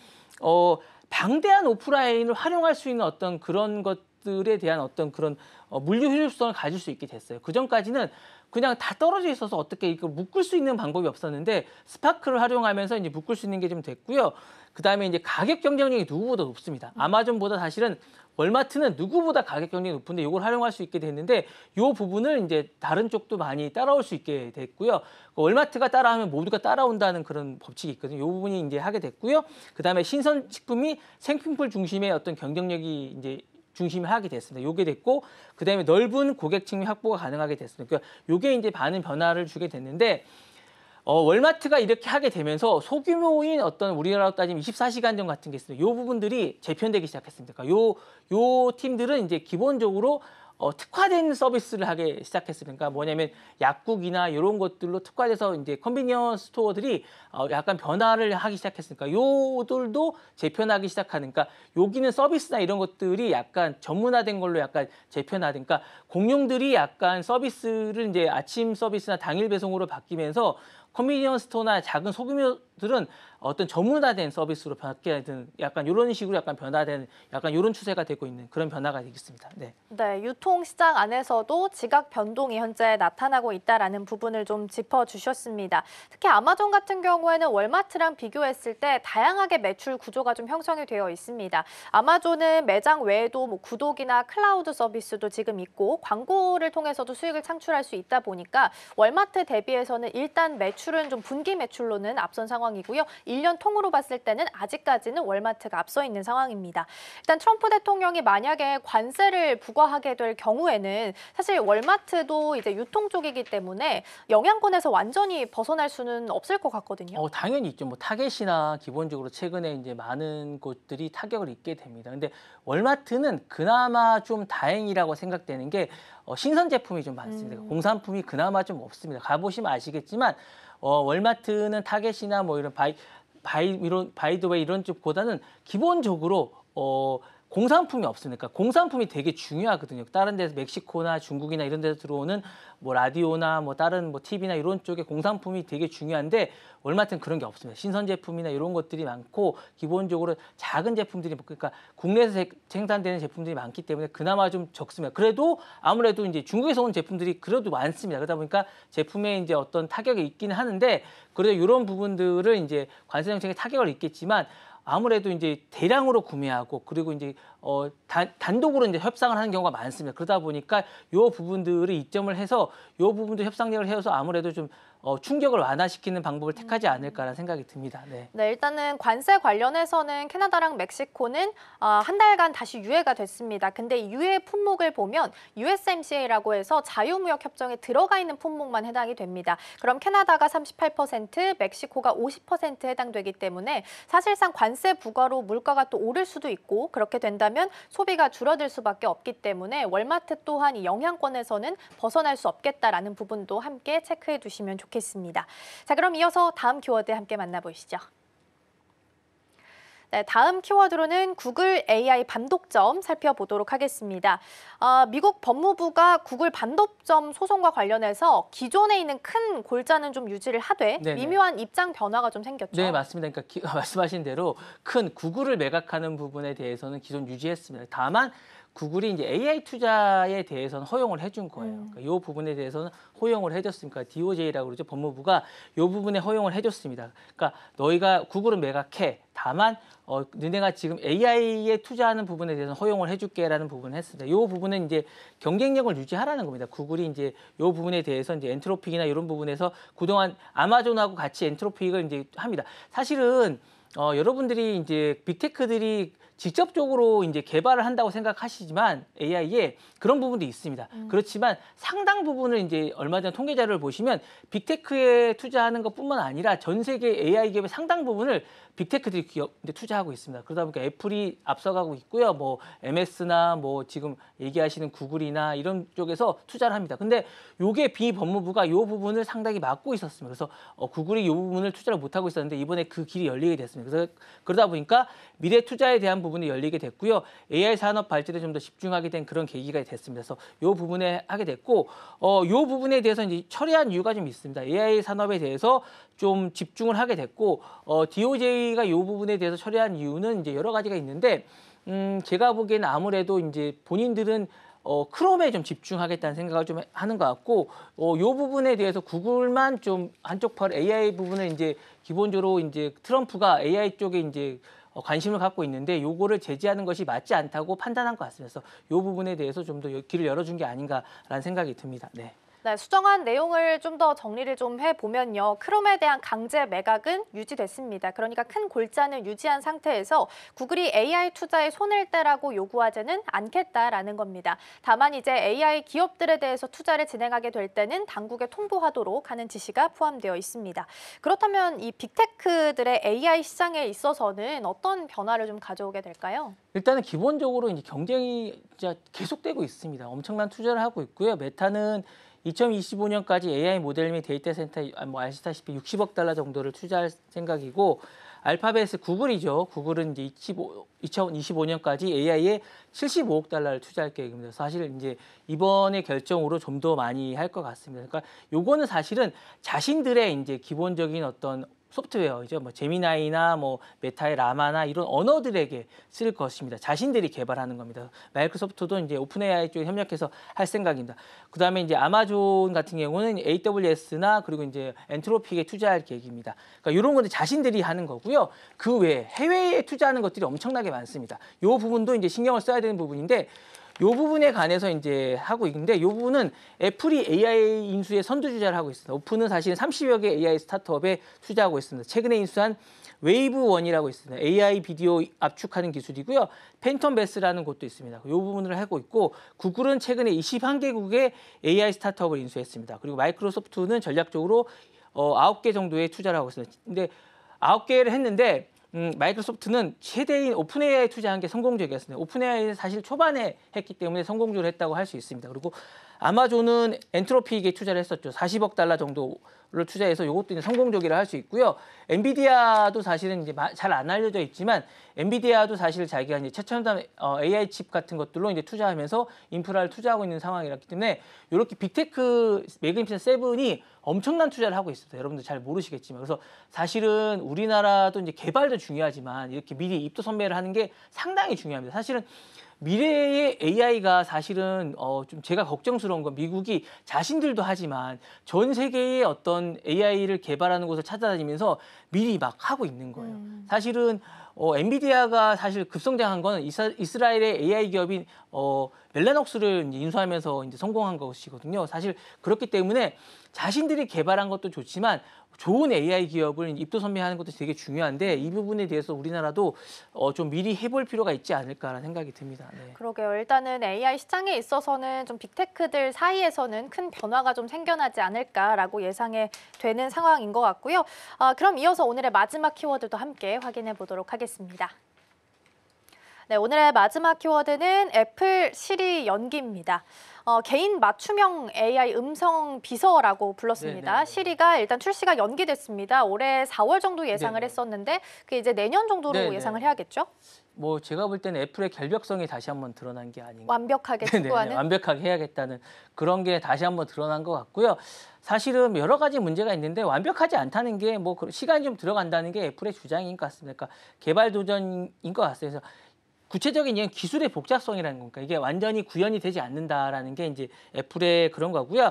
방대한 오프라인을 활용할 수 있는 어떤 그런 것들에 대한 어떤 그런 물류 효율성을 가질 수 있게 됐어요. 그 전까지는 그냥 다 떨어져 있어서 어떻게 이거 묶을 수 있는 방법이 없었는데 스파크를 활용하면서 이제 묶을 수 있는 게 좀 됐고요. 그다음에 이제 가격 경쟁력이 누구보다 높습니다. 아마존보다 사실은 월마트는 누구보다 가격 경쟁이 높은데 이걸 활용할 수 있게 됐는데, 이 부분을 이제 다른 쪽도 많이 따라올 수 있게 됐고요. 월마트가 따라하면 모두가 따라온다는 그런 법칙이 있거든요. 이 부분이 이제 하게 됐고요. 그다음에 신선식품이 생필품 중심의 어떤 경쟁력이 이제 중심을 하게 됐습니다. 요게 됐고, 그다음에 넓은 고객층 확보가 가능하게 됐습니다. 그러니까 요게 이제 많은 변화를 주게 됐는데, 월마트가 이렇게 하게 되면서 소규모인 어떤 우리나라로 따지면 24시간점 같은 게 있어요. 요 부분들이 재편되기 시작했습니다. 그러니까 요 팀들은 이제 기본적으로 특화된 서비스를 하기 시작했습니다. 그러니까 뭐냐면 약국이나 이런 것들로 특화돼서 이제 컨비니언스 스토어들이 약간 변화를 하기 시작했으니까 요들도 재편하기 시작하니까, 여기는 서비스나 이런 것들이 약간 전문화된 걸로 약간 재편화된, 그러니까 공룡들이 약간 서비스를 이제 아침 서비스나 당일 배송으로 바뀌면서 컨비니언스 스토어나 작은 소규모들은 어떤 전문화된 서비스로 바뀌게 되는 약간 이런 식으로 약간 변화되는 약간 이런 추세가 되고 있는 그런 변화가 되겠습니다. 네. 네, 유통시장 안에서도 지각 변동이 현재 나타나고 있다라는 부분을 좀 짚어주셨습니다. 특히 아마존 같은 경우에는 월마트랑 비교했을 때 다양하게 매출 구조가 좀 형성이 되어 있습니다. 아마존은 매장 외에도 뭐 구독이나 클라우드 서비스도 지금 있고 광고를 통해서도 수익을 창출할 수 있다 보니까 월마트 대비해서는 일단 매출은 좀 분기 매출로는 앞선 상황이고요. 1년 통으로 봤을 때는 아직까지는 월마트가 앞서 있는 상황입니다. 일단 트럼프 대통령이 만약에 관세를 부과하게 될 경우에는 사실 월마트도 이제 유통 쪽이기 때문에 영향권에서 완전히 벗어날 수는 없을 것 같거든요. 당연히 있죠. 뭐 타겟이나 기본적으로 최근에 이제 많은 곳들이 타격을 입게 됩니다. 근데 월마트는 그나마 좀 다행이라고 생각되는 게 신선 제품이 좀 많습니다. 공산품이 그나마 좀 없습니다. 가보시면 아시겠지만 월마트는 타겟이나 뭐 이런 바이더웨이 이런 쪽보다는 기본적으로 공산품이 없으니까 공산품이 되게 중요하거든요. 다른 데서 멕시코나 중국이나 이런 데서 들어오는 뭐 라디오나 뭐 다른 뭐 TV나 이런 쪽에 공산품이 되게 중요한데 월마트는 그런 게 없습니다. 신선 제품이나 이런 것들이 많고 기본적으로 작은 제품들이 그러니까 국내에서 생산되는 제품들이 많기 때문에 그나마 좀 적습니다. 그래도 아무래도 이제 중국에서 온 제품들이 그래도 많습니다. 그러다 보니까 제품에 이제 어떤 타격이 있기는 하는데 그래도 이런 부분들을 이제 관세 정책에 타격을 입겠지만 아무래도 이제 대량으로 구매하고 그리고 이제 단독으로 이제 협상을 하는 경우가 많습니다. 그러다 보니까 요 부분들을 이점을 해서 요 부분도 협상력을 해서 아무래도 좀 충격을 완화시키는 방법을 택하지 않을까라는 생각이 듭니다. 네. 네, 일단은 관세 관련해서는 캐나다랑 멕시코는 한 달간 다시 유예가 됐습니다. 근데 이 유예 품목을 보면 USMCA라고 해서 자유무역 협정에 들어가 있는 품목만 해당이 됩니다. 그럼 캐나다가 38%, 멕시코가 50% 해당되기 때문에 사실상 관세 부과로 물가가 또 오를 수도 있고 그렇게 된다면 소비가 줄어들 수밖에 없기 때문에 월마트 또한 이 영향권에서는 벗어날 수 없겠다라는 부분도 함께 체크해 두시면 좋겠습니다. 자, 그럼 이어서 다음 키워드 함께 만나보시죠. 네, 다음 키워드로는 구글 AI 반독점 살펴보도록 하겠습니다. 미국 법무부가 구글 반독점 소송과 관련해서 기존에 있는 큰 골자는 좀 유지를 하되 네네. 미묘한 입장 변화가 좀 생겼죠. 네, 맞습니다. 그러니까 말씀하신 대로 큰 구글을 매각하는 부분에 대해서는 기존 유지했습니다. 다만 구글이 이제 AI 투자에 대해서는 허용을 해준 거예요. 그러니까 이 부분에 대해서는 허용을 해줬으니까 DOJ라고 그러죠. 법무부가 이 부분에 허용을 해줬습니다. 그러니까 너희가 구글은 매각해. 다만 너네가 지금 AI에 투자하는 부분에 대해서는 허용을 해줄게라는 부분을 했습니다. 이 부분은 이제 경쟁력을 유지하라는 겁니다. 구글이 이제 이 부분에 대해서 이제 엔트로픽이나 이런 부분에서 그동안 아마존하고 같이 엔트로픽을 이제 합니다. 사실은 여러분들이 이제 빅테크들이 직접적으로 이제 개발을 한다고 생각하시지만 AI에 그런 부분도 있습니다. 그렇지만 상당 부분을 이제 얼마 전 통계 자료를 보시면 빅테크에 투자하는 것뿐만 아니라 전 세계 AI 기업의 상당 부분을 빅테크들이 투자하고 있습니다. 그러다 보니까 애플이 앞서가고 있고요. 뭐 MS나 뭐 지금 얘기하시는 구글이나 이런 쪽에서 투자를 합니다. 근데 요게 비법무부가 요 부분을 상당히 막고 있었습니다. 그래서 구글이 요 부분을 투자를 못하고 있었는데 이번에 그 길이 열리게 됐습니다. 그래서 그러다 보니까 미래 투자에 대한 부분이 열리게 됐고요. AI 산업 발전에 좀 더 집중하게 된 그런 계기가 됐습니다. 그래서 요 부분에 하게 됐고 요 부분에 대해서 이제 처리한 이유가 좀 있습니다. AI 산업에 대해서 좀 집중을 하게 됐고 DOJ가 요 부분에 대해서 처리한 이유는 이제 여러 가지가 있는데 제가 보기에는 아무래도 이제 본인들은 크롬에 좀 집중하겠다는 생각을 좀 하는 것 같고 요 부분에 대해서 구글만 좀 한쪽 팔 AI 부분을 이제 기본적으로 이제 트럼프가 AI 쪽에 이제 관심을 갖고 있는데 요거를 제지하는 것이 맞지 않다고 판단한 것 같습니다. 그래서 요 부분에 대해서 좀 더 길을 열어준 게 아닌가라는 생각이 듭니다. 네. 네, 수정한 내용을 좀 더 정리를 좀 해보면요. 크롬에 대한 강제 매각은 유지됐습니다. 그러니까 큰 골자는 유지한 상태에서 구글이 AI 투자에 손을 떼라고 요구하지는 않겠다라는 겁니다. 다만 이제 AI 기업들에 대해서 투자를 진행하게 될 때는 당국에 통보하도록 하는 지시가 포함되어 있습니다. 그렇다면 이 빅테크들의 AI 시장에 있어서는 어떤 변화를 좀 가져오게 될까요? 일단은 기본적으로 이제 경쟁이 진짜 계속되고 있습니다. 엄청난 투자를 하고 있고요. 메타는 2025년까지 AI 모델 및 데이터 센터 뭐 아시다시피 60억 달러 정도를 투자할 생각이고 알파벳의 구글이죠. 구글은 이제 2025년까지 AI에 75억 달러를 투자할 계획입니다. 사실 이제 이번의 결정으로 좀 더 많이 할 것 같습니다. 그러니까 요거는 사실은 자신들의 이제 기본적인 어떤 소프트웨어이죠. 뭐 제미나이나 뭐 메타의 라마나 이런 언어들에게 쓸 것입니다. 자신들이 개발하는 겁니다. 마이크로소프트도 이제 오픈 AI 쪽에 협력해서 할 생각입니다. 그다음에 이제 아마존 같은 경우는 AWS나 그리고 이제 엔트로픽에 투자할 계획입니다. 그러니까 이런 것들 자신들이 하는 거고요. 그 외에 해외에 투자하는 것들이 엄청나게 많습니다. 이 부분도 이제 신경을 써야 되는 부분인데 이 부분에 관해서 이제 하고 있는데 이 부분은 애플이 AI 인수에 선두주자를 하고 있습니다. 오픈은 사실 30여 개 AI 스타트업에 투자하고 있습니다. 최근에 인수한 웨이브1이라고 있습니다. AI 비디오 압축하는 기술이고요. 팬텀 베스라는 곳도 있습니다. 이 부분을 하고 있고 구글은 최근에 21개국의 AI 스타트업을 인수했습니다. 그리고 마이크로소프트는 전략적으로 9개 정도의 투자를 하고 있습니다. 근데 9개를 했는데 마이크로소프트는 최대인 오픈 AI 투자한 게 성공적이었습니다. 오픈 AI는 사실 초반에 했기 때문에 성공적으로 했다고 할 수 있습니다. 그리고 아마존은 엔트로피익에 투자를 했었죠. 40억 달러 정도를 투자해서 이것도 이제 성공적이라 할 수 있고요. 엔비디아도 사실은 이제 잘 안 알려져 있지만 엔비디아도 사실 자기가 이제 최첨단 AI 칩 같은 것들로 이제 투자하면서 인프라를 투자하고 있는 상황이기 때문에 이렇게 빅테크 매그니피센트 세븐이 엄청난 투자를 하고 있습니다. 여러분들 잘 모르시겠지만 그래서 사실은 우리나라도 이제 개발도 중요하지만 이렇게 미리 입도 선배를 하는 게 상당히 중요합니다. 사실은 미래의 AI가 사실은 좀 제가 걱정스러운 건 미국이 자신들도 하지만 전 세계의 어떤 AI를 개발하는 곳을 찾아다니면서 미리 막 하고 있는 거예요. 사실은 엔비디아가 사실 급성장한 건 이스라엘의 AI 기업인 멜라녹스를 이제 인수하면서 이제 성공한 것이거든요. 사실 그렇기 때문에 자신들이 개발한 것도 좋지만 좋은 AI 기업을 입도 선배하는 것도 되게 중요한데 이 부분에 대해서 우리나라도 좀 미리 해볼 필요가 있지 않을까라는 생각이 듭니다. 네. 그러게요. 일단은 AI 시장에 있어서는 좀 빅테크들 사이에서는 큰 변화가 좀 생겨나지 않을까라고 예상이 되는 상황인 것 같고요. 그럼 이어서 오늘의 마지막 키워드도 함께 확인해 보도록 하겠습니다. 네, 오늘의 마지막 키워드는 애플 시리 연기입니다. 개인 맞춤형 AI 음성 비서라고 불렀습니다. 네네. 시리가 일단 출시가 연기됐습니다. 올해 4월 정도 예상을 네네. 했었는데 그게 이제 내년 정도로 네네. 예상을 해야겠죠? 뭐 제가 볼 때는 애플의 결벽성이 다시 한번 드러난 게 아닌가. 완벽하게 네네, 추구하는? 완벽하게 해야겠다는 그런 게 다시 한번 드러난 것 같고요. 사실은 여러 가지 문제가 있는데 완벽하지 않다는 게 뭐 시간이 좀 들어간다는 게 애플의 주장인 것 같습니다. 그러니까 개발 도전인 것 같아요. 그래서 구체적인 이유는 기술의 복잡성이라는 겁니까? 이게 완전히 구현이 되지 않는다라는 게 이제 애플의 그런 거고요.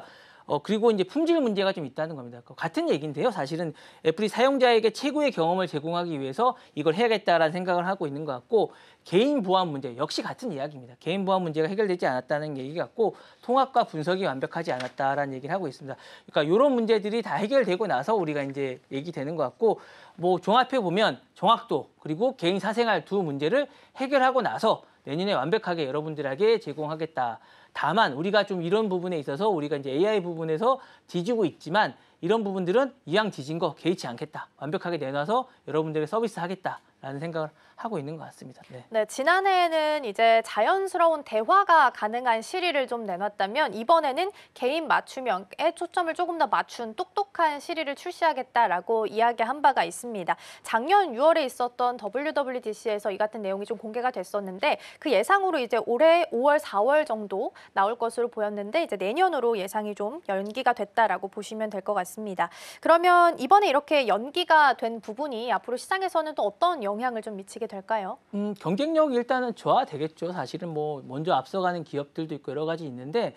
그리고 이제 품질 문제가 좀 있다는 겁니다. 같은 얘기인데요. 사실은 애플이 사용자에게 최고의 경험을 제공하기 위해서 이걸 해야겠다라는 생각을 하고 있는 것 같고 개인 보안 문제 역시 같은 이야기입니다. 개인 보안 문제가 해결되지 않았다는 얘기 같고 통합과 분석이 완벽하지 않았다라는 얘기를 하고 있습니다. 그러니까 이런 문제들이 다 해결되고 나서 우리가 이제 얘기되는 것 같고 뭐 종합해 보면 정확도 그리고 개인 사생활 두 문제를 해결하고 나서 내년에 완벽하게 여러분들에게 제공하겠다. 다만 우리가 좀 이런 부분에 있어서 우리가 이제 AI 부분에서 뒤지고 있지만 이런 부분들은 이왕 뒤진 거 개의치 않겠다. 완벽하게 내놔서 여러분들에게 서비스하겠다라는 생각을 하고 있는 것 같습니다. 네. 네, 지난해에는 이제 자연스러운 대화가 가능한 시리를 좀 내놨다면 이번에는 개인 맞춤형에 초점을 조금 더 맞춘 똑똑한 시리를 출시하겠다라고 이야기한 바가 있습니다. 작년 6월에 있었던 WWDC에서 이 같은 내용이 좀 공개가 됐었는데 그 예상으로 이제 올해 5월, 4월 정도 나올 것으로 보였는데 이제 내년으로 예상이 좀 연기가 됐다라고 보시면 될 것 같습니다. 그러면 이번에 이렇게 연기가 된 부분이 앞으로 시장에서는 또 어떤 영향을 좀 미치게 될까요? 경쟁력이 일단은 좋아되겠죠. 사실은 뭐 먼저 앞서가는 기업들도 있고 여러 가지 있는데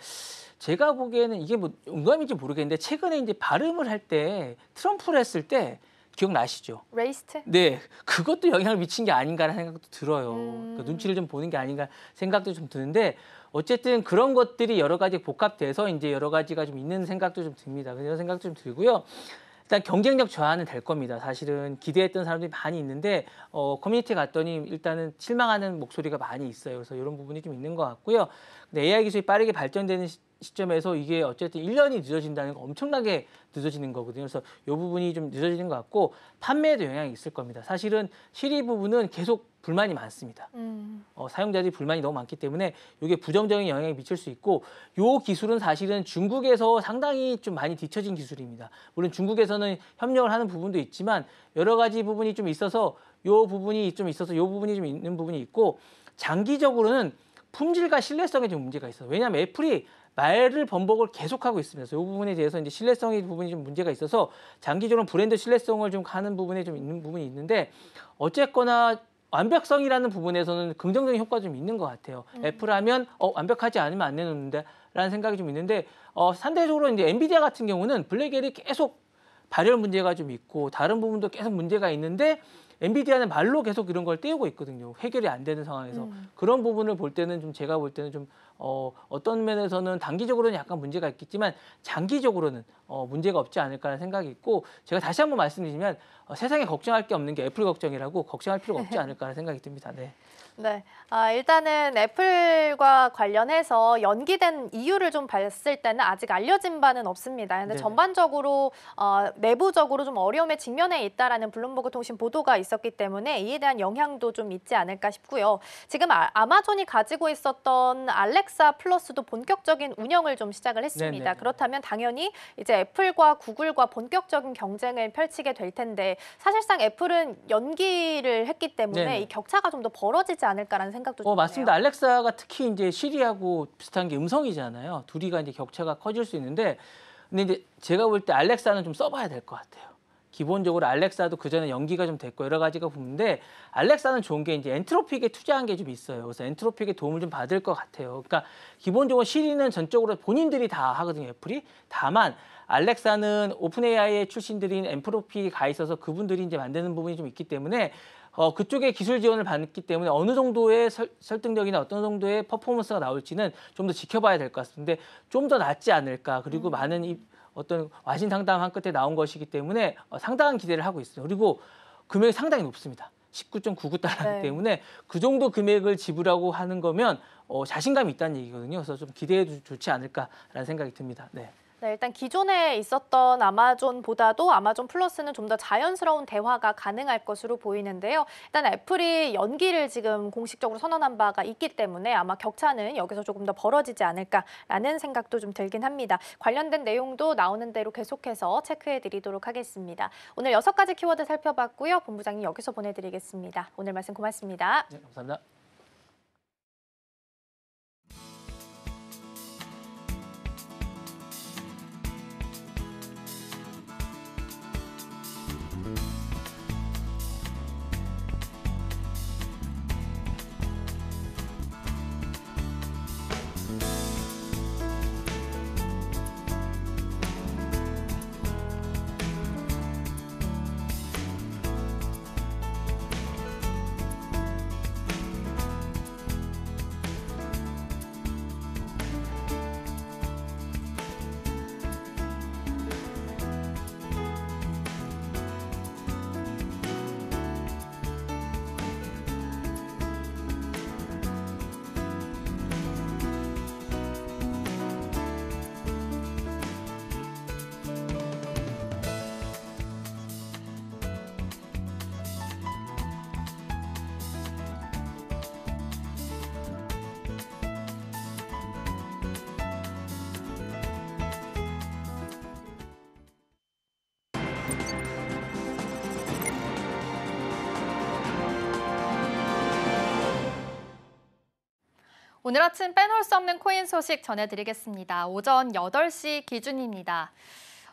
제가 보기에는 이게 뭐 용감인지 모르겠는데 최근에 이제 발음을 할 때 트럼프를 했을 때 기억나시죠? 레이스트? 네, 그것도 영향을 미친 게 아닌가라는 생각도 들어요. 그러니까 눈치를 좀 보는 게 아닌가 생각도 좀 드는데 어쨌든 그런 것들이 여러 가지 복합돼서 이제 여러 가지가 좀 있는 생각도 좀 듭니다. 그런 생각도 좀 들고요. 일단 경쟁력 저하는 될 겁니다. 사실은 기대했던 사람들이 많이 있는데 커뮤니티 갔더니 일단은 실망하는 목소리가 많이 있어요. 그래서 이런 부분이 좀 있는 것 같고요. 근데 AI 기술이 빠르게 발전되는 시점에서 이게 어쨌든 1년이 늦어진다는 건 엄청나게 늦어지는 거거든요. 그래서 이 부분이 좀 늦어지는 것 같고 판매에도 영향이 있을 겁니다. 사실은 시리 부분은 계속 불만이 많습니다. 사용자들이 불만이 너무 많기 때문에 이게 부정적인 영향이 미칠 수 있고 이 기술은 사실은 중국에서 상당히 좀 많이 뒤처진 기술입니다. 물론 중국에서는 협력을 하는 부분도 있지만 여러 가지 부분이 좀 있어서 이 부분이 좀 있어서 이 부분이 좀 있는 부분이 있고 장기적으로는 품질과 신뢰성에 좀 문제가 있어요. 왜냐하면 애플이 말을 번복을 계속하고 있습니다. 그래서 이 부분에 대해서 이제 신뢰성의 부분이 좀 문제가 있어서 장기적으로 브랜드 신뢰성을 좀 가는 부분에 좀 있는 부분이 있는데 어쨌거나 완벽성이라는 부분에서는 긍정적인 효과가 좀 있는 것 같아요. 애플 하면 완벽하지 않으면 안 내놓는데 라는 생각이 좀 있는데 상대적으로 이제 엔비디아 같은 경우는 블랙엘이 계속 발열 문제가 좀 있고 다른 부분도 계속 문제가 있는데 엔비디아는 말로 계속 이런 걸 띄우고 있거든요. 해결이 안 되는 상황에서. 그런 부분을 볼 때는 좀 제가 볼 때는 좀 어떤 면에서는 단기적으로는 약간 문제가 있겠지만 장기적으로는 문제가 없지 않을까라는 생각이 있고 제가 다시 한번 말씀드리면 세상에 걱정할 게 없는 게 애플 걱정이라고 걱정할 필요가 없지 않을까라는 생각이 듭니다. 네. 네. 일단은 애플과 관련해서 연기된 이유를 좀 봤을 때는 아직 알려진 바는 없습니다. 근데 네네. 전반적으로 내부적으로 좀 어려움에 직면해 있다라는 블룸버그 통신 보도가 있었기 때문에 이에 대한 영향도 좀 있지 않을까 싶고요. 지금 아마존이 가지고 있었던 알렉사 플러스도 본격적인 운영을 좀 시작을 했습니다. 네네. 그렇다면 당연히 이제 애플과 구글과 본격적인 경쟁을 펼치게 될 텐데 사실상 애플은 연기를 했기 때문에 네네. 이 격차가 좀 더 벌어지지 않을까라는 생각도 좀 맞습니다. 드네요. 알렉사가 특히 이제 시리하고 비슷한 게 음성이잖아요. 둘이가 이제 격차가 커질 수 있는데, 근데 이제 제가 볼 때 알렉사는 좀 써봐야 될 것 같아요. 기본적으로 알렉사도 그 전에 연기가 좀 됐고 여러 가지가 보는데, 알렉사는 좋은 게 이제 엔트로픽에 투자한 게 좀 있어요. 그래서 엔트로픽의 도움을 좀 받을 것 같아요. 그러니까 기본적으로 시리는 전적으로 본인들이 다 하거든요, 애플이. 다만 알렉사는 오픈 AI의 출신들인 엔트로픽이 가 있어서 그분들이 이제 만드는 부분이 좀 있기 때문에 그쪽에 기술 지원을 받기 때문에 어느 정도의 설득력이나 어떤 정도의 퍼포먼스가 나올지는 좀 더 지켜봐야 될 것 같은데, 좀 더 낫지 않을까. 그리고 많은 어떤 와신상담한 끝에 나온 것이기 때문에 상당한 기대를 하고 있어요. 그리고 금액이 상당히 높습니다. 19.99달러이기 네. 때문에 그 정도 금액을 지불하고 하는 거면 자신감이 있다는 얘기거든요. 그래서 좀 기대해도 좋지 않을까라는 생각이 듭니다. 네. 네, 일단 기존에 있었던 아마존보다도 아마존 플러스는 좀 더 자연스러운 대화가 가능할 것으로 보이는데요. 일단 애플이 연기를 지금 공식적으로 선언한 바가 있기 때문에 아마 격차는 여기서 조금 더 벌어지지 않을까라는 생각도 좀 들긴 합니다. 관련된 내용도 나오는 대로 계속해서 체크해 드리도록 하겠습니다. 오늘 6가지 키워드 살펴봤고요. 본부장님 여기서 보내드리겠습니다. 오늘 말씀 고맙습니다. 네, 감사합니다. 오늘 아침 빼놓을 수 없는 코인 소식 전해드리겠습니다. 오전 8시 기준입니다.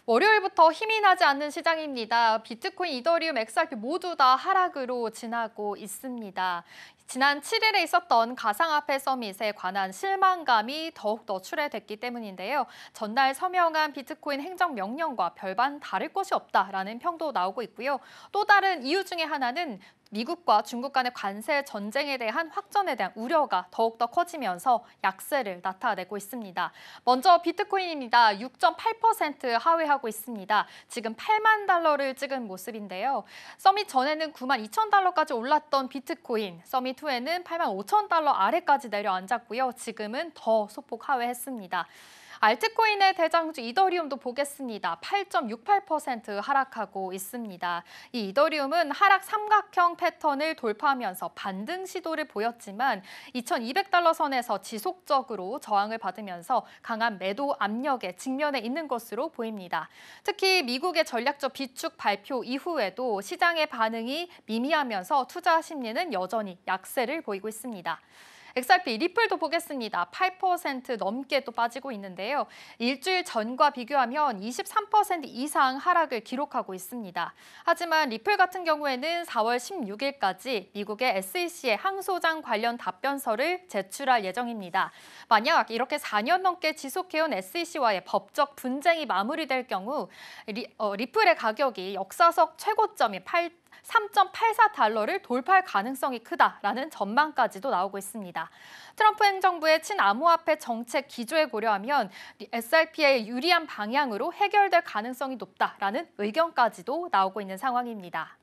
월요일부터 힘이 나지 않는 시장입니다. 비트코인, 이더리움, XRP 모두 다 하락으로 지나고 있습니다. 지난 7일에 있었던 가상화폐 서밋에 관한 실망감이 더욱 노출됐기 때문인데요. 전날 서명한 비트코인 행정명령과 별반 다를 것이 없다라는 평도 나오고 있고요. 또 다른 이유 중에 하나는 미국과 중국 간의 관세 전쟁에 대한 확전에 대한 우려가 더욱더 커지면서 약세를 나타내고 있습니다. 먼저 비트코인입니다. 6.8% 하회하고 있습니다. 지금 8만 달러를 찍은 모습인데요. 서밋 전에는 9만 2천 달러까지 올랐던 비트코인, 서밋 후에는 8만 5천 달러 아래까지 내려앉았고요. 지금은 더 소폭 하회했습니다. 알트코인의 대장주 이더리움도 보겠습니다. 8.68% 하락하고 있습니다. 이 이더리움은 하락 삼각형 패턴을 돌파하면서 반등 시도를 보였지만 2,200달러 선에서 지속적으로 저항을 받으면서 강한 매도 압력에 직면해 있는 것으로 보입니다. 특히 미국의 전략적 비축 발표 이후에도 시장의 반응이 미미하면서 투자 심리는 여전히 약세를 보이고 있습니다. XRP 리플도 보겠습니다. 8% 넘게 또 빠지고 있는데요. 일주일 전과 비교하면 23% 이상 하락을 기록하고 있습니다. 하지만 리플 같은 경우에는 4월 16일까지 미국의 SEC의 항소장 관련 답변서를 제출할 예정입니다. 만약 이렇게 4년 넘게 지속해온 SEC와의 법적 분쟁이 마무리될 경우 리플의 가격이 역사적 최고점인 3.84달러를 돌파할 가능성이 크다라는 전망까지도 나오고 있습니다. 트럼프 행정부의 친암호화폐 정책 기조에 고려하면 SRP의 유리한 방향으로 해결될 가능성이 높다라는 의견까지도 나오고 있는 상황입니다.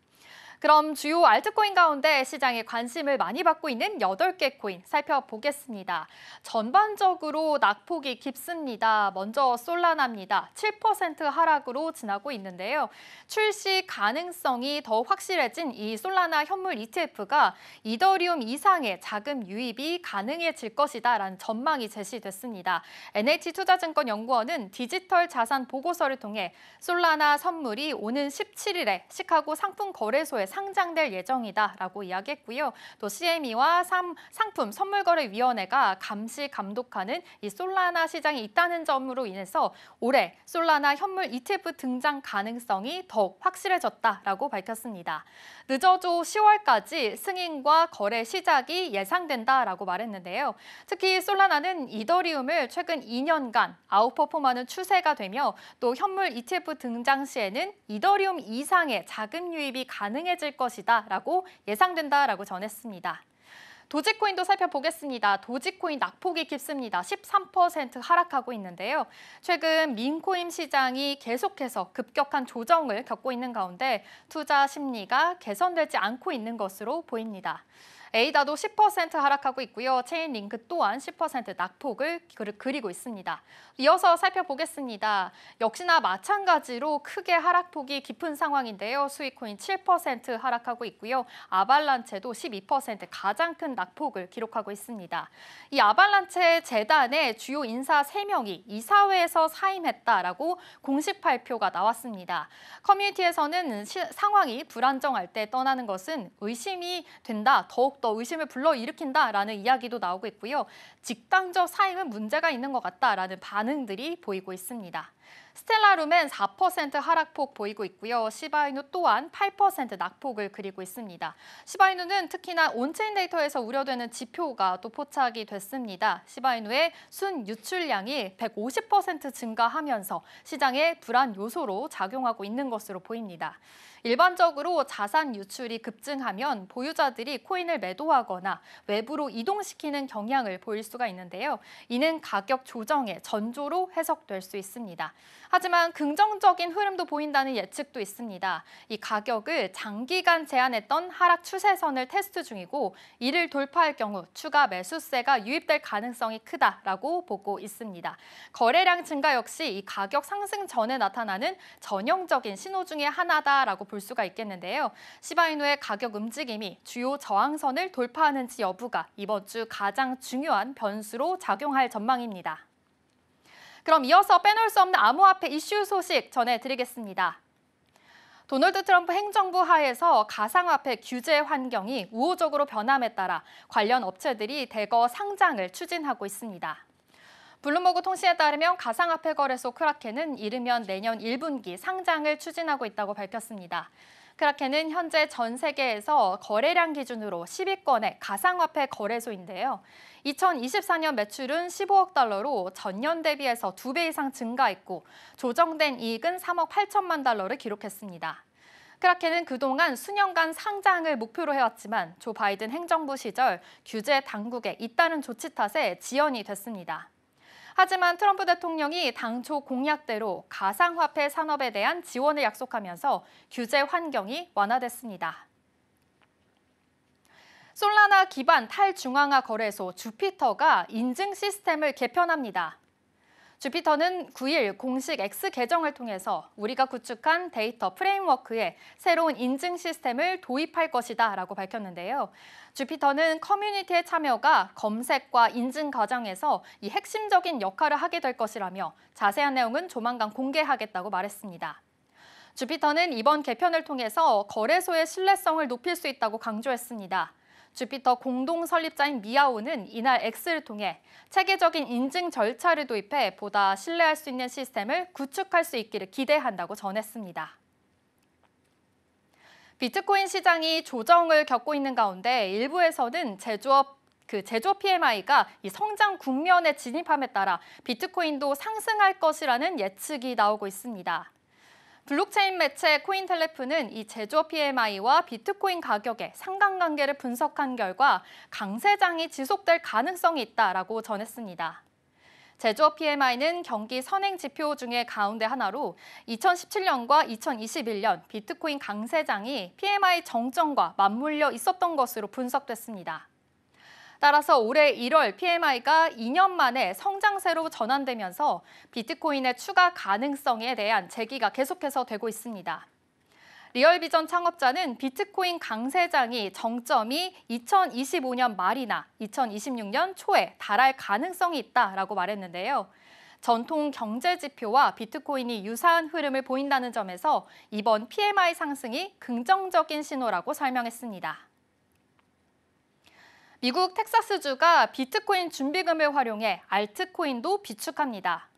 그럼 주요 알트코인 가운데 시장에 관심을 많이 받고 있는 8개 코인 살펴보겠습니다. 전반적으로 낙폭이 깊습니다. 먼저 솔라나입니다. 7% 하락으로 지나고 있는데요. 출시 가능성이 더 확실해진 이 솔라나 현물 ETF가 이더리움 이상의 자금 유입이 가능해질 것이다라는 전망이 제시됐습니다. NH투자증권 연구원은 디지털 자산 보고서를 통해 솔라나 선물이 오는 17일에 시카고 상품 거래소에 상장될 예정이다라고 이야기했고요. 또 CME와 상품 선물거래위원회가 감시 감독하는 이 솔라나 시장이 있다는 점으로 인해서 올해 솔라나 현물 ETF 등장 가능성이 더욱 확실해졌다라고 밝혔습니다. 늦어도 10월까지 승인과 거래 시작이 예상된다라고 말했는데요. 특히 솔라나는 이더리움을 최근 2년간 아웃퍼폼하는 추세가 되며 또 현물 ETF 등장 시에는 이더리움 이상의 자금 유입이 가능해질 것이다라고 예상된다라고 전했습니다. 도지코인도 살펴보겠습니다. 도지코인 낙폭이 깊습니다. 13% 하락하고 있는데요. 최근 민코인 시장이 계속해서 급격한 조정을 겪고 있는 가운데 투자 심리가 개선되지 않고 있는 것으로 보입니다. 에이다도 10% 하락하고 있고요. 체인링크 또한 10% 낙폭을 그리고 있습니다. 이어서 살펴보겠습니다. 역시나 마찬가지로 크게 하락폭이 깊은 상황인데요. 스위코인 7% 하락하고 있고요. 아발란체도 12% 가장 큰 낙폭을 기록하고 있습니다. 이 아발란체 재단의 주요 인사 3명이 이사회에서 사임했다라고 공식 발표가 나왔습니다. 커뮤니티에서는 상황이 불안정할 때 떠나는 것은 의심이 된다, 더욱더 의심을 불러일으킨다라는 이야기도 나오고 있고요. 직당적 사임은 문제가 있는 것 같다라는 반응들이 보이고 있습니다. 스텔라룸은 4% 하락폭 보이고 있고요. 시바이누 또한 8% 낙폭을 그리고 있습니다. 시바이누는 특히나 온체인 데이터에서 우려되는 지표가 또 포착이 됐습니다. 시바이누의 순 유출량이 150% 증가하면서 시장의 불안 요소로 작용하고 있는 것으로 보입니다. 일반적으로 자산 유출이 급증하면 보유자들이 코인을 매도하거나 외부로 이동시키는 경향을 보일 수가 있는데요. 이는 가격 조정의 전조로 해석될 수 있습니다. 하지만 긍정적인 흐름도 보인다는 예측도 있습니다. 이 가격을 장기간 제한했던 하락 추세선을 테스트 중이고 이를 돌파할 경우 추가 매수세가 유입될 가능성이 크다라고 보고 있습니다. 거래량 증가 역시 이 가격 상승 전에 나타나는 전형적인 신호 중에 하나다라고 볼 수가 있겠는데요. 시바이누의 가격 움직임이 주요 저항선을 돌파하는지 여부가 이번 주 가장 중요한 변수로 작용할 전망입니다. 그럼 이어서 빼놓을 수 없는 암호화폐 이슈 소식 전해드리겠습니다. 도널드 트럼프 행정부 하에서 가상화폐 규제 환경이 우호적으로 변함에 따라 관련 업체들이 대거 상장을 추진하고 있습니다. 블룸버그 통신에 따르면 가상화폐 거래소 크라켄은 이르면 내년 1분기 상장을 추진하고 있다고 밝혔습니다. 크라켄은 현재 전 세계에서 거래량 기준으로 10위권의 가상화폐 거래소인데요. 2024년 매출은 15억 달러로 전년 대비해서 2배 이상 증가했고 조정된 이익은 3억 8천만 달러를 기록했습니다. 크라켄은 그동안 수년간 상장을 목표로 해왔지만 조 바이든 행정부 시절 규제 당국의 잇따른 조치 탓에 지연이 됐습니다. 하지만 트럼프 대통령이 당초 공약대로 가상화폐 산업에 대한 지원을 약속하면서 규제 환경이 완화됐습니다. 솔라나 기반 탈중앙화 거래소 주피터가 인증 시스템을 개편합니다. 주피터는 9일 공식 X 계정을 통해서 우리가 구축한 데이터 프레임워크에 새로운 인증 시스템을 도입할 것이다라고 밝혔는데요. 주피터는 커뮤니티의 참여가 검색과 인증 과정에서 이 핵심적인 역할을 하게 될 것이라며 자세한 내용은 조만간 공개하겠다고 말했습니다. 주피터는 이번 개편을 통해서 거래소의 신뢰성을 높일 수 있다고 강조했습니다. 주피터 공동 설립자인 미아오는 이날 X를 통해 체계적인 인증 절차를 도입해 보다 신뢰할 수 있는 시스템을 구축할 수 있기를 기대한다고 전했습니다. 비트코인 시장이 조정을 겪고 있는 가운데 일부에서는 제조업 PMI가 이 성장 국면에 진입함에 따라 비트코인도 상승할 것이라는 예측이 나오고 있습니다. 블록체인 매체 코인텔레프는 이 제조업 PMI와 비트코인 가격의 상관관계를 분석한 결과 강세장이 지속될 가능성이 있다라고 전했습니다. 제조업 PMI는 경기 선행 지표 중에 가운데 하나로 2017년과 2021년 비트코인 강세장이 PMI 정점과 맞물려 있었던 것으로 분석됐습니다. 따라서 올해 1월 PMI가 2년 만에 성장세로 전환되면서 비트코인의 추가 가능성에 대한 제기가 계속해서 되고 있습니다. 리얼비전 창업자는 비트코인 강세장이 정점이 2025년 말이나 2026년 초에 달할 가능성이 있다라고 말했는데요. 전통 경제 지표와 비트코인이 유사한 흐름을 보인다는 점에서 이번 PMI 상승이 긍정적인 신호라고 설명했습니다. 미국 텍사스주가 비트코인 준비금을 활용해 알트코인도 비축합니다.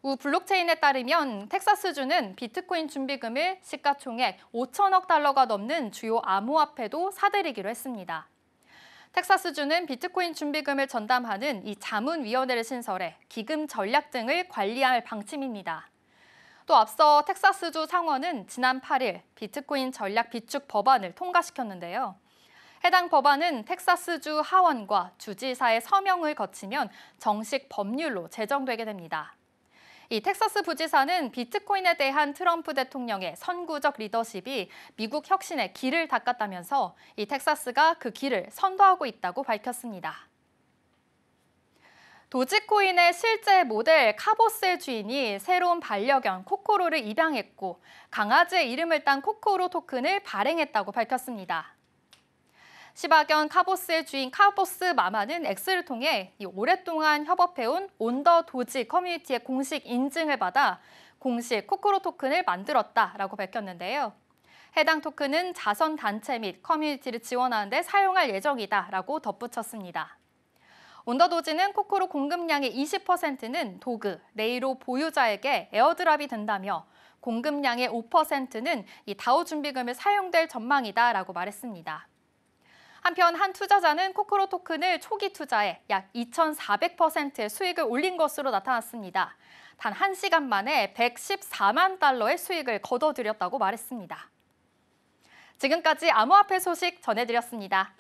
우 블록체인에 따르면 텍사스주는 비트코인 준비금을 시가총액 5천억 달러가 넘는 주요 암호화폐도 사들이기로 했습니다. 텍사스주는 비트코인 준비금을 전담하는 이 자문위원회를 신설해 기금 전략 등을 관리할 방침입니다. 또 앞서 텍사스주 상원은 지난 8일 비트코인 전략 비축 법안을 통과시켰는데요. 해당 법안은 텍사스주 하원과 주지사의 서명을 거치면 정식 법률로 제정되게 됩니다. 이 텍사스 부지사는 비트코인에 대한 트럼프 대통령의 선구적 리더십이 미국 혁신의 길을 닦았다면서 이 텍사스가 그 길을 선도하고 있다고 밝혔습니다. 도지코인의 실제 모델 카보스의 주인이 새로운 반려견 코코로를 입양했고 강아지의 이름을 딴 코코로 토큰을 발행했다고 밝혔습니다. 시바견 카보스의 주인 카보스 마마는 X를 통해 오랫동안 협업해온 온더 도지 커뮤니티의 공식 인증을 받아 공식 코코로 토큰을 만들었다라고 밝혔는데요. 해당 토큰은 자선 단체 및 커뮤니티를 지원하는 데 사용할 예정이다라고 덧붙였습니다. 온더 도지는 코코로 공급량의 20%는 도그, 네이로 보유자에게 에어드랍이 된다며 공급량의 5%는 이 다오 준비금을 사용될 전망이다라고 말했습니다. 한편 한 투자자는 코코로 토큰을 초기 투자에 약 2,400%의 수익을 올린 것으로 나타났습니다. 단 1시간 만에 114만 달러의 수익을 거둬들였다고 말했습니다. 지금까지 암호화폐 소식 전해드렸습니다.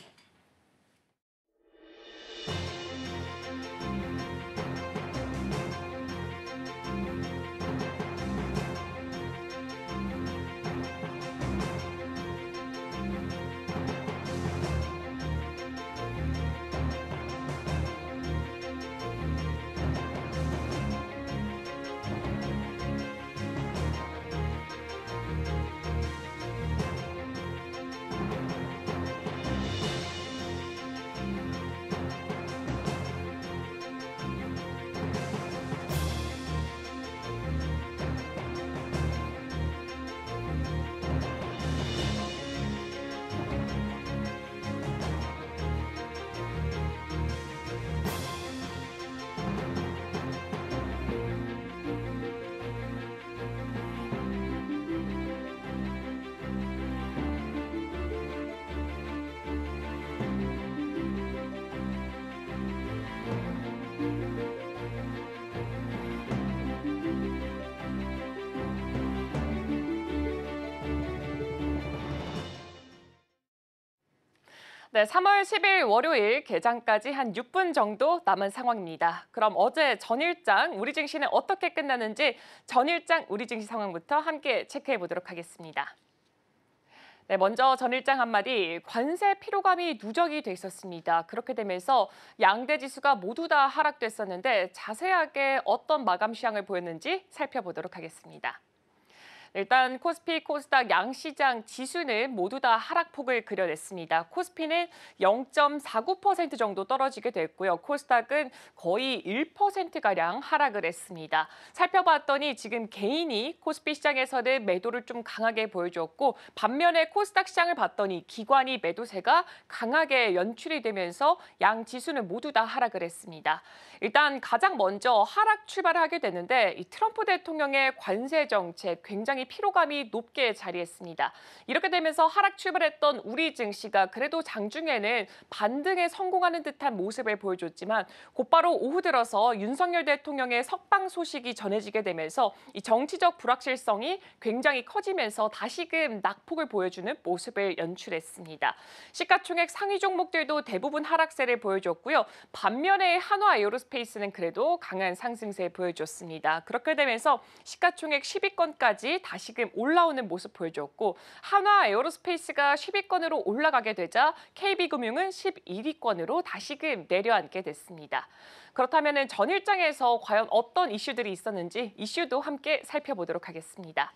네, 3월 10일 월요일 개장까지 한 6분 정도 남은 상황입니다. 그럼 어제 전일장 우리 증시는 어떻게 끝났는지 전일장 우리 증시 상황부터 함께 체크해 보도록 하겠습니다. 네, 먼저 전일장 한마디, 관세 피로감이 누적이 돼 있었습니다. 그렇게 되면서 양대 지수가 모두 다 하락됐었는데 자세하게 어떤 마감 시향을 보였는지 살펴보도록 하겠습니다. 일단 코스피, 코스닥 양시장 지수는 모두 다 하락폭을 그려냈습니다. 코스피는 0.49% 정도 떨어지게 됐고요. 코스닥은 거의 1%가량 하락을 했습니다. 살펴봤더니 지금 개인이 코스피 시장에서는 매도를 좀 강하게 보여줬고 반면에 코스닥 시장을 봤더니 기관이 매도세가 강하게 연출이 되면서 양 지수는 모두 다 하락을 했습니다. 일단 가장 먼저 하락 출발을 하게 됐는데 이 트럼프 대통령의 관세 정책 굉장히 시장의 피로감이 높게 자리했습니다. 이렇게 되면서 하락 출발했던 우리 증시가 그래도 장중에는 반등에 성공하는 듯한 모습을 보여줬지만 곧바로 오후 들어서 윤석열 대통령의 석방 소식이 전해지게 되면서 이 정치적 불확실성이 굉장히 커지면서 다시금 낙폭을 보여주는 모습을 연출했습니다. 시가총액 상위 종목들도 대부분 하락세를 보여줬고요. 반면에 한화 에어로스페이스는 그래도 강한 상승세 보여줬습니다. 그렇게 되면서 시가총액 10위권까지 다시금 올라오는 모습 보여줬고 한화 에어로스페이스가 10위권으로 올라가게 되자 KB금융은 11위권으로 다시금 내려앉게 됐습니다. 그렇다면 전일장에서 과연 어떤 이슈들이 있었는지 이슈도 함께 살펴보도록 하겠습니다.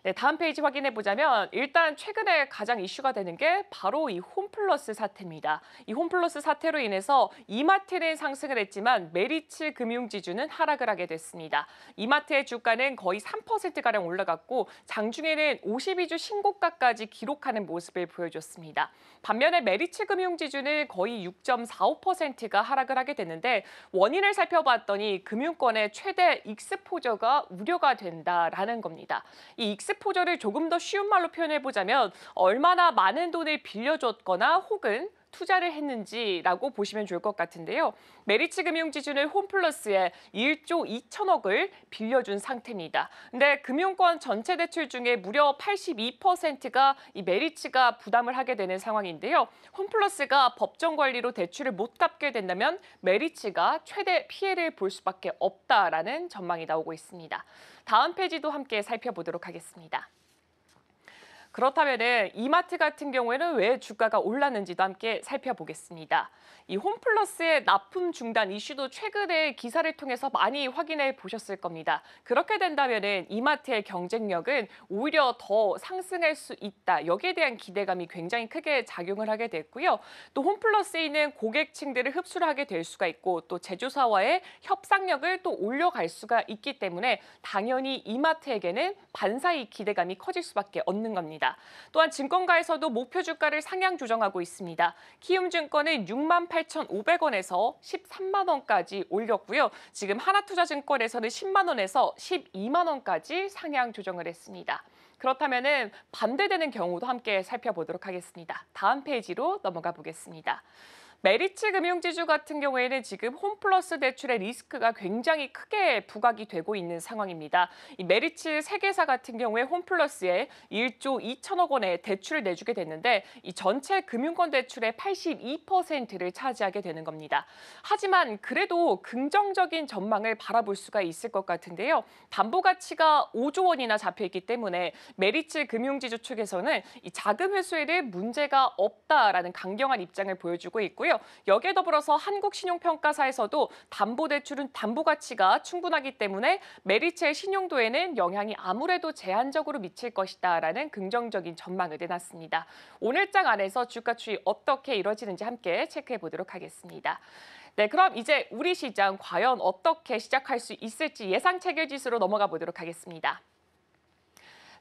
네, 다음 페이지 확인해 보자면 일단 최근에 가장 이슈가 되는 게 바로 이 홈플러스 사태입니다. 이 홈플러스 사태로 인해서 이마트는 상승을 했지만 메리츠 금융지주는 하락을 하게 됐습니다. 이마트의 주가는 거의 3%가량 올라갔고 장중에는 52주 신고가까지 기록하는 모습을 보여줬습니다. 반면에 메리츠 금융지주는 거의 6.45%가 하락을 하게 됐는데 원인을 살펴봤더니 금융권의 최대 익스포저가 우려가 된다라는 겁니다. 이 익스포저를 조금 더 쉬운 말로 표현해보자면 얼마나 많은 돈을 빌려줬거나 혹은 투자를 했는지라고 보시면 좋을 것 같은데요. 메리츠 금융지주는 홈플러스에 1조 2천억을 빌려준 상태입니다. 근데 금융권 전체 대출 중에 무려 82%가 이 메리츠가 부담을 하게 되는 상황인데요. 홈플러스가 법정 관리로 대출을 못 갚게 된다면 메리츠가 최대 피해를 볼 수밖에 없다라는 전망이 나오고 있습니다. 다음 페이지도 함께 살펴보도록 하겠습니다. 그렇다면 이마트 같은 경우에는 왜 주가가 올랐는지도 함께 살펴보겠습니다. 이 홈플러스의 납품 중단 이슈도 최근에 기사를 통해서 많이 확인해 보셨을 겁니다. 그렇게 된다면 이마트의 경쟁력은 오히려 더 상승할 수 있다. 여기에 대한 기대감이 굉장히 크게 작용을 하게 됐고요. 또 홈플러스에 있는 고객층들을 흡수를 하게 될 수가 있고 또 제조사와의 협상력을 또 올려갈 수가 있기 때문에 당연히 이마트에게는 반사의 기대감이 커질 수밖에 없는 겁니다. 또한 증권가에서도 목표 주가를 상향 조정하고 있습니다. 키움증권은 68,500원에서 13만 원까지 올렸고요. 지금 하나투자증권에서는 10만 원에서 12만 원까지 상향 조정을 했습니다. 그렇다면 반대되는 경우도 함께 살펴보도록 하겠습니다. 다음 페이지로 넘어가 보겠습니다. 메리츠 금융지주 같은 경우에는 지금 홈플러스 대출의 리스크가 굉장히 크게 부각이 되고 있는 상황입니다. 이 메리츠 세계사 같은 경우에 홈플러스에 1조 2천억 원의 대출을 내주게 됐는데 이 전체 금융권 대출의 82%를 차지하게 되는 겁니다. 하지만 그래도 긍정적인 전망을 바라볼 수가 있을 것 같은데요. 담보 가치가 5조 원이나 잡혀 있기 때문에 메리츠 금융지주 측에서는 이 자금 회수에는 문제가 없다라는 강경한 입장을 보여주고 있고요. 여기에 더불어서 한국신용평가사에서도 담보대출은 담보 가치가 충분하기 때문에 메리츠의 신용도에는 영향이 아무래도 제한적으로 미칠 것이다라는 긍정적인 전망을 내놨습니다. 오늘장 안에서 주가 추이 어떻게 이뤄지는지 함께 체크해 보도록 하겠습니다. 네, 그럼 이제 우리 시장 과연 어떻게 시작할 수 있을지 예상 체결 지수로 넘어가 보도록 하겠습니다.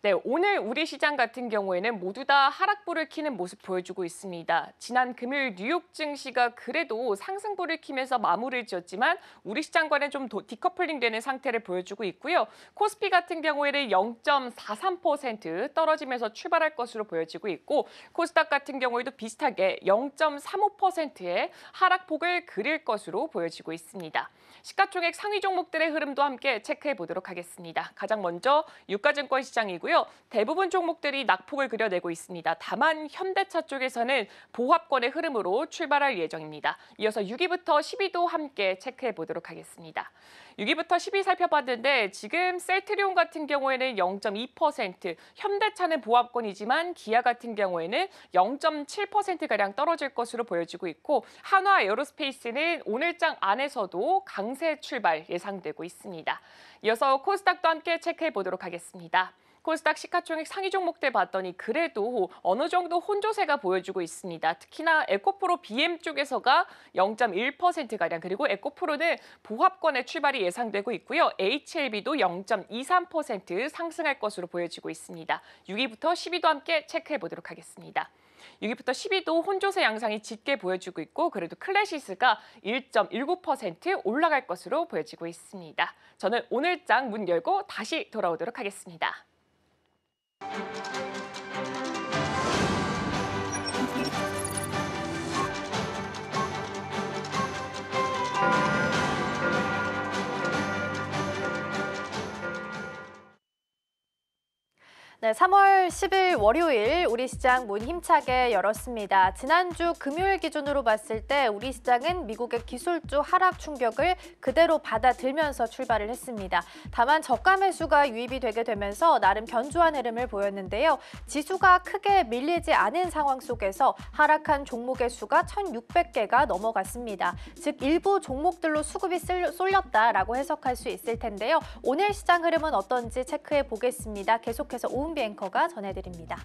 네, 오늘 우리 시장 같은 경우에는 모두 다 하락불을 켜는 모습 보여주고 있습니다. 지난 금요일 뉴욕 증시가 그래도 상승불을 켜면서 마무리를 지었지만 우리 시장과는 좀 디커플링 되는 상태를 보여주고 있고요. 코스피 같은 경우에는 0.43% 떨어지면서 출발할 것으로 보여지고 있고 코스닥 같은 경우에도 비슷하게 0.35%의 하락폭을 그릴 것으로 보여지고 있습니다. 시가총액 상위 종목들의 흐름도 함께 체크해 보도록 하겠습니다. 가장 먼저 유가증권 시장이고요. 대부분 종목들이 낙폭을 그려내고 있습니다. 다만 현대차 쪽에서는 보합권의 흐름으로 출발할 예정입니다. 이어서 6위부터 10위도 함께 체크해 보도록 하겠습니다. 6위부터 10위 살펴봤는데 지금 셀트리온 같은 경우에는 0.2%, 현대차는 보합권이지만 기아 같은 경우에는 0.7%가량 떨어질 것으로 보여지고 있고 한화 에어로스페이스는 오늘장 안에서도 강세 출발 예상되고 있습니다. 이어서 코스닥도 함께 체크해 보도록 하겠습니다. 코스닥 시가총액 상위 종목들 봤더니 그래도 어느 정도 혼조세가 보여주고 있습니다. 특히나 에코프로 BM 쪽에서가 0.1%가량 그리고 에코프로는 보합권의 출발이 예상되고 있고요. HLB도 0.23% 상승할 것으로 보여지고 있습니다. 6위부터 10위도 함께 체크해 보도록 하겠습니다. 6위부터 10위도 혼조세 양상이 짙게 보여주고 있고 그래도 클래시스가 1.19% 올라갈 것으로 보여지고 있습니다. 저는 오늘장 문 열고 다시 돌아오도록 하겠습니다. 네, 3월 10일 월요일 우리 시장 문 힘차게 열었습니다. 지난주 금요일 기준으로 봤을 때 우리 시장은 미국의 기술주 하락 충격을 그대로 받아들면서 출발을 했습니다. 다만 저가 매수가 유입이 되게 되면서 나름 견조한 흐름을 보였는데요. 지수가 크게 밀리지 않은 상황 속에서 하락한 종목의 수가 1,600개가 넘어갔습니다. 즉 일부 종목들로 수급이 쏠렸다라고 해석할 수 있을 텐데요. 오늘 시장 흐름은 어떤지 체크해 보겠습니다. 계속해서 오은비 앵커가 전해드립니다.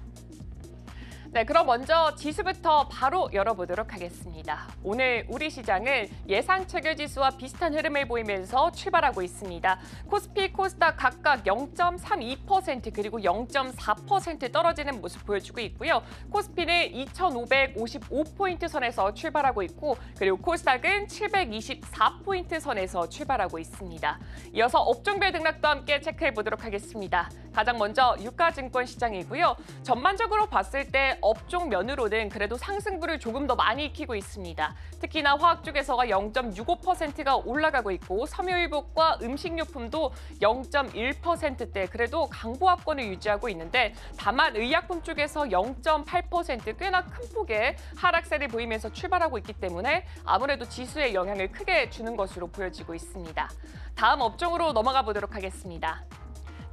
네, 그럼 먼저 지수부터 바로 열어보도록 하겠습니다. 오늘 우리 시장은 예상 체결지수와 비슷한 흐름을 보이면서 출발하고 있습니다. 코스피, 코스닥 각각 0.32% 그리고 0.4% 떨어지는 모습 보여주고 있고요. 코스피는 2,555포인트 선에서 출발하고 있고 그리고 코스닥은 724포인트 선에서 출발하고 있습니다. 이어서 업종별 등락도 함께 체크해보도록 하겠습니다. 가장 먼저 유가증권 시장이고요. 전반적으로 봤을 때 업종 면으로는 그래도 상승분을 조금 더 많이 익히고 있습니다. 특히나 화학 쪽에서가 0.65%가 올라가고 있고 섬유유복과 음식료품도 0.1%대 그래도 강보합권을 유지하고 있는데 다만 의약품 쪽에서 0.8% 꽤나 큰 폭의 하락세를 보이면서 출발하고 있기 때문에 아무래도 지수에 영향을 크게 주는 것으로 보여지고 있습니다. 다음 업종으로 넘어가 보도록 하겠습니다.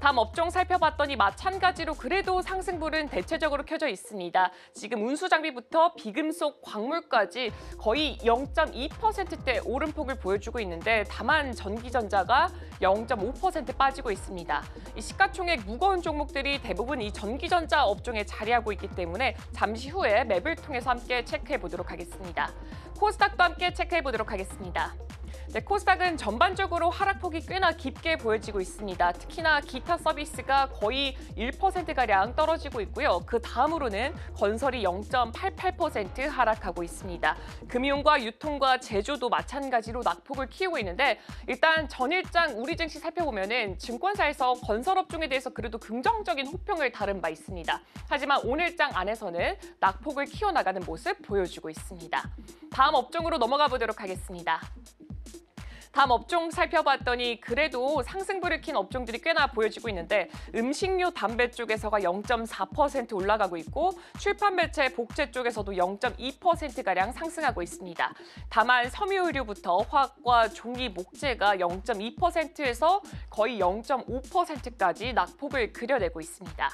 다음 업종 살펴봤더니 마찬가지로 그래도 상승불은 대체적으로 켜져 있습니다. 지금 운수장비부터 비금속, 광물까지 거의 0.2%대 오름폭을 보여주고 있는데 다만 전기전자가 0.5% 빠지고 있습니다. 이 시가총액 무거운 종목들이 대부분 이 전기전자 업종에 자리하고 있기 때문에 잠시 후에 맵을 통해서 함께 체크해 보도록 하겠습니다. 코스닥도 함께 체크해 보도록 하겠습니다. 네, 코스닥은 전반적으로 하락폭이 꽤나 깊게 보여지고 있습니다. 특히나 기타 서비스가 거의 1%가량 떨어지고 있고요. 그 다음으로는 건설이 0.88% 하락하고 있습니다. 금융과 유통과 제조도 마찬가지로 낙폭을 키우고 있는데 일단 전일장 우리 증시 살펴보면은 증권사에서 건설업종에 대해서 그래도 긍정적인 호평을 다룬 바 있습니다. 하지만 오늘장 안에서는 낙폭을 키워나가는 모습 보여주고 있습니다. 다음 업종으로 넘어가 보도록 하겠습니다. 다음 업종 살펴봤더니 그래도 상승불을 킨 업종들이 꽤나 보여지고 있는데 음식료, 담배 쪽에서가 0.4% 올라가고 있고 출판, 매체, 복제 쪽에서도 0.2%가량 상승하고 있습니다. 다만 섬유의료부터 화학과 종이, 목재가 0.2%에서 거의 0.5%까지 낙폭을 그려내고 있습니다.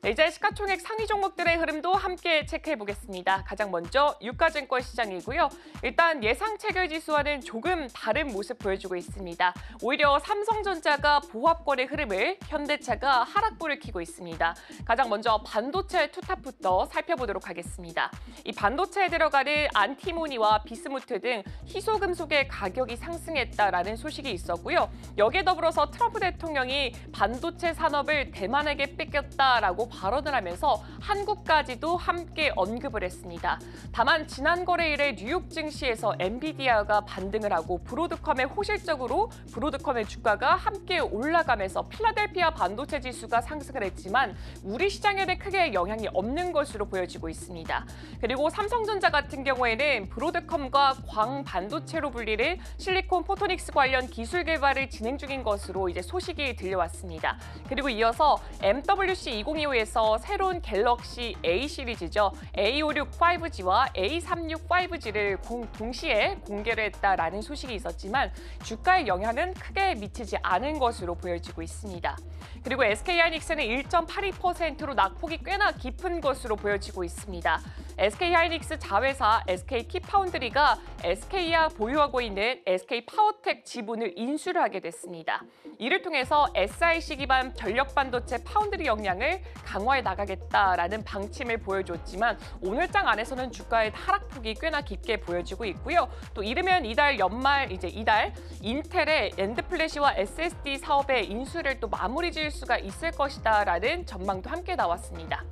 네, 이제 시가총액 상위 종목들의 흐름도 함께 체크해 보겠습니다. 가장 먼저 유가증권 시장이고요. 일단 예상 체결지수와는 조금 다른 모습 보여주고 있습니다. 오히려 삼성전자가 보합권의 흐름을, 현대차가 하락불을 켜고 있습니다. 가장 먼저 반도체 투탑부터 살펴보도록 하겠습니다. 이 반도체에 들어가는 안티모니와 비스무트 등 희소금속의 가격이 상승했다라는 소식이 있었고요. 여기에 더불어서 트럼프 대통령이 반도체 산업을 대만에게 뺏겼다라고 발언을 하면서 한국까지도 함께 언급을 했습니다. 다만 지난 거래일에 뉴욕 증시에서 엔비디아가 반등을 하고 브로드컴의 호실적으로 브로드컴의 주가가 함께 올라가면서 필라델피아 반도체 지수가 상승을 했지만 우리 시장에는 크게 영향이 없는 것으로 보여지고 있습니다. 그리고 삼성전자 같은 경우에는 브로드컴과 광 반도체로 불리는 실리콘 포토닉스 관련 기술 개발을 진행 중인 것으로 이제 소식이 들려왔습니다. 그리고 이어서 MWC2025에서 새로운 갤럭시 A 시리즈죠. A56 5G와 A36 5G를 동시에 공개를 했다라는 소식이 있었지만 주가의 영향은 크게 미치지 않은 것으로 보여지고 있습니다. 그리고 SK하이닉스는 1.82%로 낙폭이 꽤나 깊은 것으로 보여지고 있습니다. SK하이닉스 자회사 SK키파운드리가 SK가 보유하고 있는 SK파워텍 지분을 인수를 하게 됐습니다. 이를 통해서 SiC 기반 전력 반도체 파운드리 역량을 강화해 나가겠다라는 방침을 보여줬지만 오늘장 안에서는 주가의 하락폭이 꽤나 깊게 보여지고 있고요. 또 이르면 이달 연말 이달 인텔의 엔드플래시와 SSD 사업의 인수를 또 마무리 지을 수가 있을 것이다라는 전망도 함께 나왔습니다.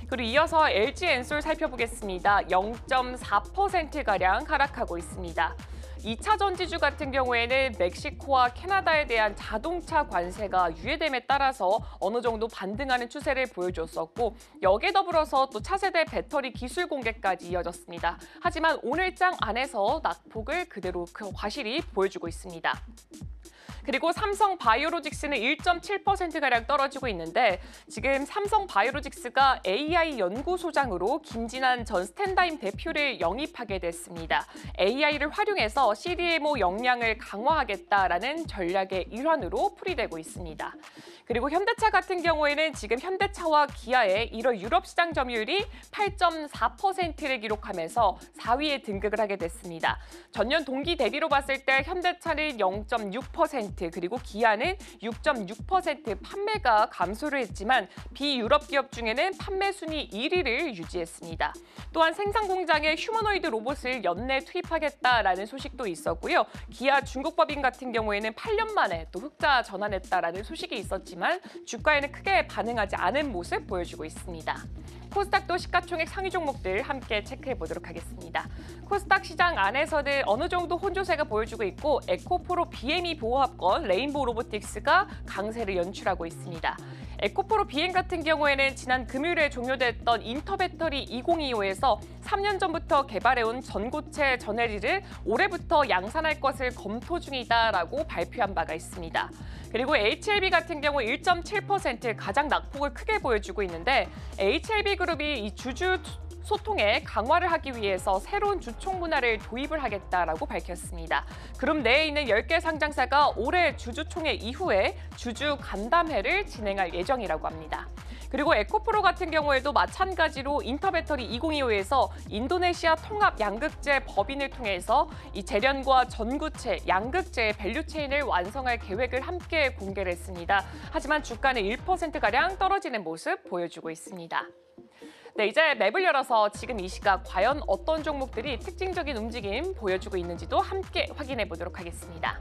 그리고 이어서 LG엔솔 살펴보겠습니다. 0.4%가량 하락하고 있습니다. 2차 전지주 같은 경우에는 멕시코와 캐나다에 대한 자동차 관세가 유예됨에 따라서 어느 정도 반등하는 추세를 보여줬었고 여기에 더불어서 또 차세대 배터리 기술 공개까지 이어졌습니다. 하지만 오늘 장 안에서 낙폭을 그대로 과실이 보여주고 있습니다. 그리고 삼성 바이오로직스는 1.7%가량 떨어지고 있는데 지금 삼성 바이오로직스가 AI 연구소장으로 김진한 전 스탠다임 대표를 영입하게 됐습니다. AI를 활용해서 CDMO 역량을 강화하겠다라는 전략의 일환으로 풀이되고 있습니다. 그리고 현대차 같은 경우에는 지금 현대차와 기아의 1월 유럽 시장 점유율이 8.4%를 기록하면서 4위에 등극을 하게 됐습니다. 전년 동기 대비로 봤을 때 현대차는 0.6%, 그리고 기아는 6.6% 판매가 감소를 했지만 비유럽 기업 중에는 판매 순위 1위를 유지했습니다. 또한 생산 공장에 휴머노이드 로봇을 연내 투입하겠다라는 소식도 있었고요. 기아 중국법인 같은 경우에는 8년 만에 또 흑자 전환했다라는 소식이 있었지만 주가에는 크게 반응하지 않은 모습 보여주고 있습니다. 코스닥도 시가총액 상위 종목들 함께 체크해 보도록 하겠습니다. 코스닥 시장 안에서는 어느 정도 혼조세가 보여주고 있고 에코프로 BME 보호합권 레인보우 로보틱스가 강세를 연출하고 있습니다. 에코프로 BM 같은 경우에는 지난 금요일에 종료됐던 인터배터리 2025에서 3년 전부터 개발해온 전고체 전해리를 올해부터 양산할 것을 검토 중이다라고 발표한 바가 있습니다. 그리고 HLB 같은 경우 1.7% 가장 낙폭을 크게 보여주고 있는데 HLB 그룹이 이 주주 소통에 강화를 하기 위해서 새로운 주총 문화를 도입을 하겠다라고 밝혔습니다. 그룹 내에 있는 10개 상장사가 올해 주주총회 이후에 주주 간담회를 진행할 예정이라고 합니다. 그리고 에코프로 같은 경우에도 마찬가지로 인터배터리 2025에서 인도네시아 통합 양극재 법인을 통해서 이 재련과 전구체, 양극재의 밸류체인을 완성할 계획을 함께 공개를 했습니다. 하지만 주가는 1%가량 떨어지는 모습 보여주고 있습니다. 네, 이제 맵을 열어서 지금 이 시각 과연 어떤 종목들이 특징적인 움직임 보여주고 있는지도 함께 확인해 보도록 하겠습니다.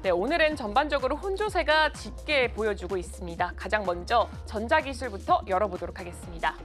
네, 오늘은 전반적으로 혼조세가 짙게 보여주고 있습니다. 가장 먼저 전자기술부터 열어보도록 하겠습니다.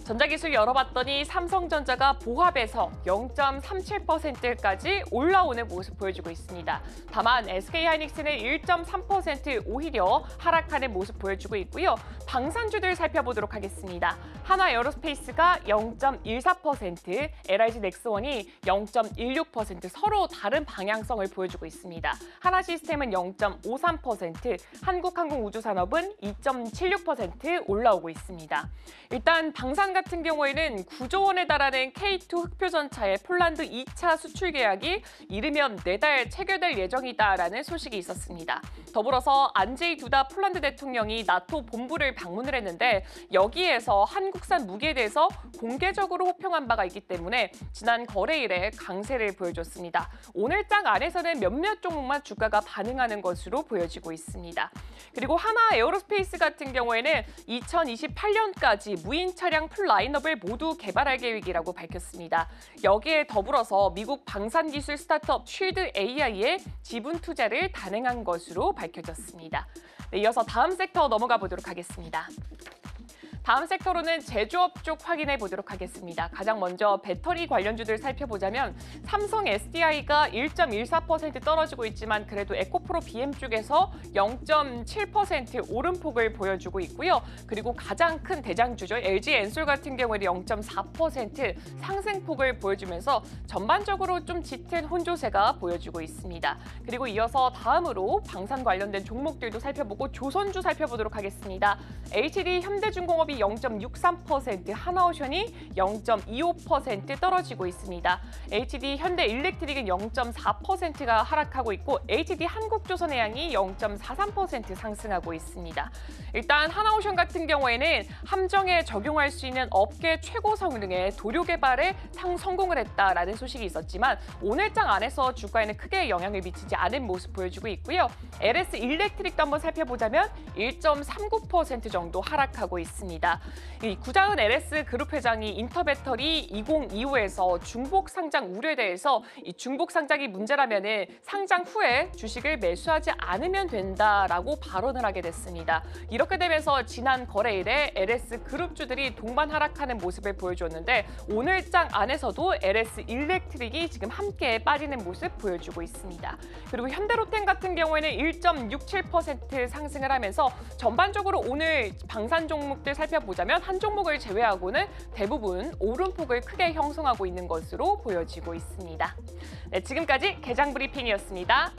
전자기술 열어봤더니 삼성전자가 보합에서 0.37%까지 올라오는 모습 보여주고 있습니다. 다만 SK하이닉스는 1.3% 오히려 하락하는 모습 보여주고 있고요. 방산주들 살펴보도록 하겠습니다. 하나에어로스페이스가 0.14%, LIG 넥스원이 0.16% 서로 다른 방향성을 보여주고 있습니다. 하나시스템은 0.53%, 한국항공우주산업은 2.76% 올라오고 있습니다. 일단 방산 같은 경우에는 9조 원에 달하는 K2 흑표전차의 폴란드 2차 수출 계약이 이르면 4달 체결될 예정이다라는 소식이 있었습니다. 더불어서 안제이 두다 폴란드 대통령이 나토 본부를 방문을 했는데 여기에서 한국산 무기에 대해서 공개적으로 호평한 바가 있기 때문에 지난 거래일에 강세를 보여줬습니다. 오늘 장 안에서는 몇몇 종목만 주가가 반응하는 것으로 보여지고 있습니다. 그리고 하나에어로스페이스 같은 경우에는 2028년까지 무인 차량 풀 라인업을 모두 개발할 계획이라고 밝혔습니다. 여기에 더불어서 미국 방산기술 스타트업 쉴드 AI에 지분 투자를 단행한 것으로 밝혀졌습니다. 네, 이어서 다음 섹터 넘어가 보도록 하겠습니다. 다음 섹터로는 제조업 쪽 확인해 보도록 하겠습니다. 가장 먼저 배터리 관련주들 살펴보자면 삼성 SDI가 1.14% 떨어지고 있지만 그래도 에코프로 BM 쪽에서 0.7% 오름폭을 보여주고 있고요. 그리고 가장 큰 대장주죠. LG 엔솔 같은 경우에는 0.4% 상승폭을 보여주면서 전반적으로 좀 짙은 혼조세가 보여주고 있습니다. 그리고 이어서 다음으로 방산 관련된 종목들도 살펴보고 조선주 살펴보도록 하겠습니다. HD 현대중공업이 0.63%, 하나오션이 0.25% 떨어지고 있습니다. HD 현대일렉트릭은 0.4%가 하락하고 있고 HD 한국조선해양이 0.43% 상승하고 있습니다. 일단 하나오션 같은 경우에는 함정에 적용할 수 있는 업계 최고 성능의 도료 개발에 성공을 했다라는 소식이 있었지만 오늘 장 안에서 주가에는 크게 영향을 미치지 않은 모습 보여주고 있고요. LS 일렉트릭도 한번 살펴보자면 1.39% 정도 하락하고 있습니다. 있습니다. 이 구자은 LS 그룹 회장이 인터배터리 2025에서 중복 상장 우려에 대해서 이 중복 상장이 문제라면은 상장 후에 주식을 매수하지 않으면 된다라고 발언을 하게 됐습니다. 이렇게 되면서 지난 거래일에 LS 그룹주들이 동반 하락하는 모습을 보여줬는데 오늘장 안에서도 LS 일렉트릭이 지금 함께 빠지는 모습 보여주고 있습니다. 그리고 현대로템 같은 경우에는 1.67% 상승을 하면서 전반적으로 오늘 방산 종목들 살펴보자면 한 종목을 제외하고는 대부분 오름폭을 크게 형성하고 있는 것으로 보여지고 있습니다. 네, 지금까지 개장 브리핑이었습니다.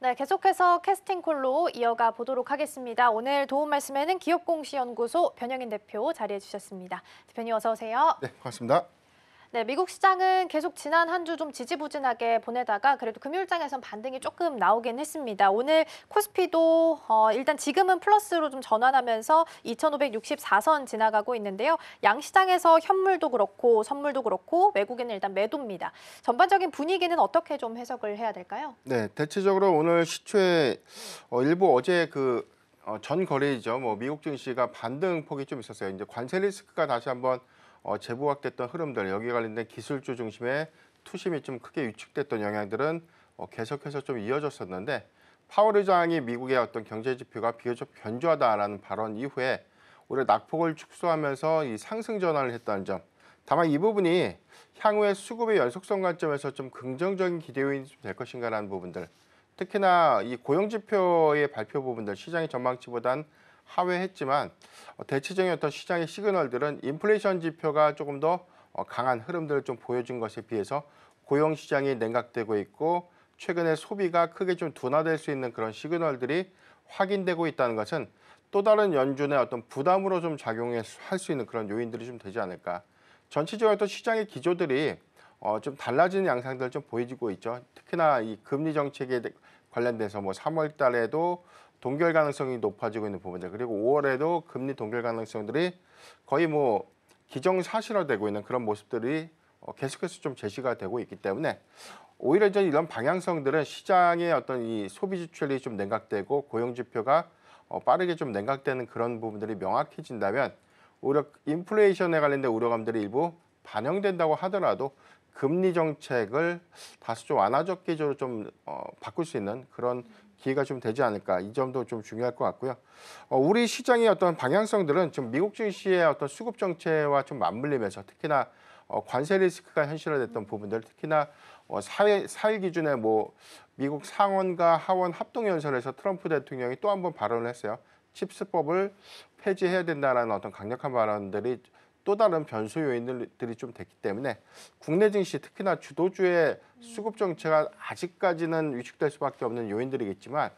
네, 계속해서 캐스팅콜로 이어가 보도록 하겠습니다. 오늘 도움 말씀에는 기업공시연구소 변영인 대표 자리해 주셨습니다. 대표님 어서 오세요. 네, 반갑습니다. 네, 미국 시장은 계속 지난 한 주 좀 지지부진하게 보내다가 그래도 금요일장에선 반등이 조금 나오긴 했습니다. 오늘 코스피도 일단 지금은 플러스로 좀 전환하면서 2,564선 지나가고 있는데요. 양시장에서 현물도 그렇고 선물도 그렇고 외국인은 일단 매도입니다. 전반적인 분위기는 어떻게 좀 해석을 해야 될까요? 네, 대체적으로 오늘 시초에 일부 어제 전 거래이죠. 미국 증시가 반등폭이 좀 있었어요. 이제 관세 리스크가 다시 한번 재부각됐던 흐름들, 여기에 관련된 기술주 중심의 투심이 좀 크게 위축됐던 영향들은 계속해서 좀 이어졌었는데 파월 의장이 미국의 어떤 경제 지표가 비교적 견조하다라는 발언 이후에 오히려 낙폭을 축소하면서 이 상승 전환을 했다는 점. 다만 이 부분이 향후의 수급의 연속성 관점에서 좀 긍정적인 기대 요인이 될 것인가라는 부분들. 특히나 이 고용 지표의 발표 부분들 시장의 전망치보단 하회했지만 대체적인 어떤 시장의 시그널들은 인플레이션 지표가 조금 더 강한 흐름들을 좀 보여준 것에 비해서 고용 시장이 냉각되고 있고 최근에 소비가 크게 좀 둔화될 수 있는 그런 시그널들이 확인되고 있다는 것은 또 다른 연준의 어떤 부담으로 좀 작용할 수 있는 그런 요인들이 좀 되지 않을까. 전체적으로 또 시장의 기조들이 좀 달라지는 양상들을 좀 보여주고 있죠. 특히나 이 금리 정책에 관련돼서 3월 달에도 동결 가능성이 높아지고 있는 부분들, 그리고 5월에도 금리 동결 가능성들이 거의 기정사실화되고 있는 그런 모습들이 계속해서 좀 제시가 되고 있기 때문에 오히려 이제 이런 방향성들은 시장의 어떤 이 소비 지출이 좀 냉각되고 고용 지표가 빠르게 좀 냉각되는 그런 부분들이 명확해진다면 오히려 인플레이션에 관련된 우려감들이 일부 반영된다고 하더라도 금리 정책을 다소 좀 완화적 기조로 좀 바꿀 수 있는 그런 기회가 좀 되지 않을까, 이 점도 좀 중요할 것 같고요. 우리 시장의 어떤 방향성들은 좀 미국 증시의 어떤 수급 정체와 좀 맞물리면서 특히나 관세 리스크가 현실화됐던 부분들, 특히나 4일 기준에 미국 상원과 하원 합동연설에서 트럼프 대통령이 또 한 번 발언을 했어요. 칩스법을 폐지해야 된다라는 어떤 강력한 발언들이 또 다른 변수 요인들이 좀 됐기 때문에 국내 증시 특히나 주도주의 수급 정체가 아직까지는 위축될 수밖에 없는 요인들이겠지만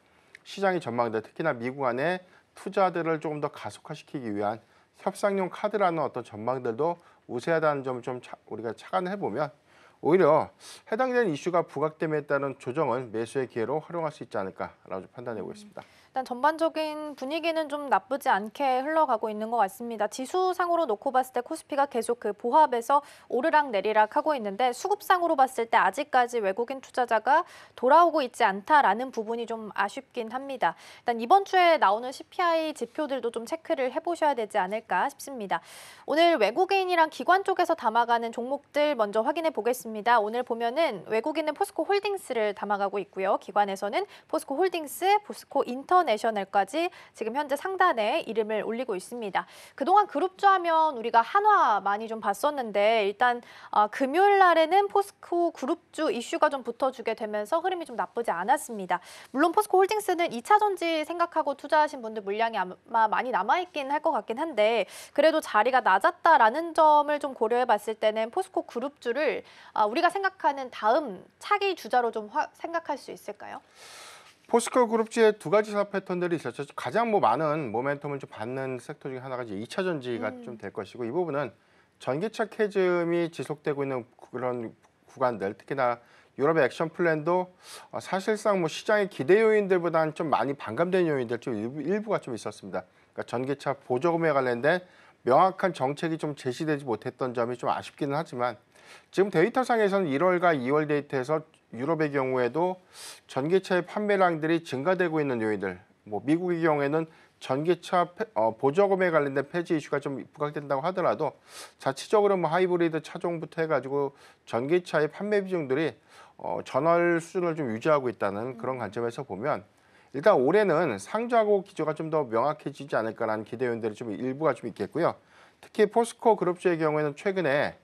시장의 전망들, 특히나 미국 안에 투자들을 조금 더 가속화시키기 위한 협상용 카드라는 어떤 전망들도 우세하다는 점을 좀 우리가 착안해 보면 오히려 해당되는 이슈가 부각됨에 따른 조정을 매수의 기회로 활용할 수 있지 않을까라고 판단해 보겠습니다. 일단 전반적인 분위기는 좀 나쁘지 않게 흘러가고 있는 것 같습니다. 지수상으로 놓고 봤을 때 코스피가 계속 그 보합에서 오르락 내리락 하고 있는데 수급상으로 봤을 때 아직까지 외국인 투자자가 돌아오고 있지 않다라는 부분이 좀 아쉽긴 합니다. 일단 이번 주에 나오는 CPI 지표들도 좀 체크를 해보셔야 되지 않을까 싶습니다. 오늘 외국인이랑 기관 쪽에서 담아가는 종목들 먼저 확인해 보겠습니다. 오늘 보면은 외국인은 포스코 홀딩스를 담아가고 있고요. 기관에서는 포스코 홀딩스, 포스코 인터내셔널까지 지금 현재 상단에 이름을 올리고 있습니다. 그동안 그룹주 하면 우리가 한화 많이 좀 봤었는데 일단 금요일 날에는 포스코 그룹주 이슈가 좀 붙어주게 되면서 흐름이 좀 나쁘지 않았습니다. 물론 포스코 홀딩스는 2차 전지 생각하고 투자하신 분들 물량이 아마 많이 남아있긴 할 것 같긴 한데 그래도 자리가 낮았다라는 점을 좀 고려해 봤을 때는 포스코 그룹주를 우리가 생각하는 다음 차기 주자로 좀 생각할 수 있을까요? 포스코 그룹주의 두 가지 사업 패턴들이 있었죠. 가장 많은 모멘텀을 좀 받는 섹터 중에 하나가 이제 2차 전지가 좀 될 것이고 이 부분은 전기차 캐즘이 지속되고 있는 그런 구간들, 특히나 유럽의 액션 플랜도 사실상 시장의 기대 요인들보다는 좀 많이 반감된 요인들 좀 일부가 좀 있었습니다. 그러니까 전기차 보조금에 관련된 명확한 정책이 좀 제시되지 못했던 점이 좀 아쉽기는 하지만 지금 데이터상에서는 1월과 2월 데이터에서 유럽의 경우에도 전기차의 판매량들이 증가되고 있는 요인들, 미국의 경우에는 전기차 보조금에 관련된 폐지 이슈가 좀 부각된다고 하더라도 자체적으로 하이브리드 차종부터 해가지고 전기차의 판매 비중들이 전월 수준을 좀 유지하고 있다는 그런 관점에서 보면 일단 올해는 상저하고 기조가 좀 더 명확해지지 않을까라는 기대 요인들이 좀 일부가 좀 있겠고요. 특히 포스코 그룹주의 경우에는 최근에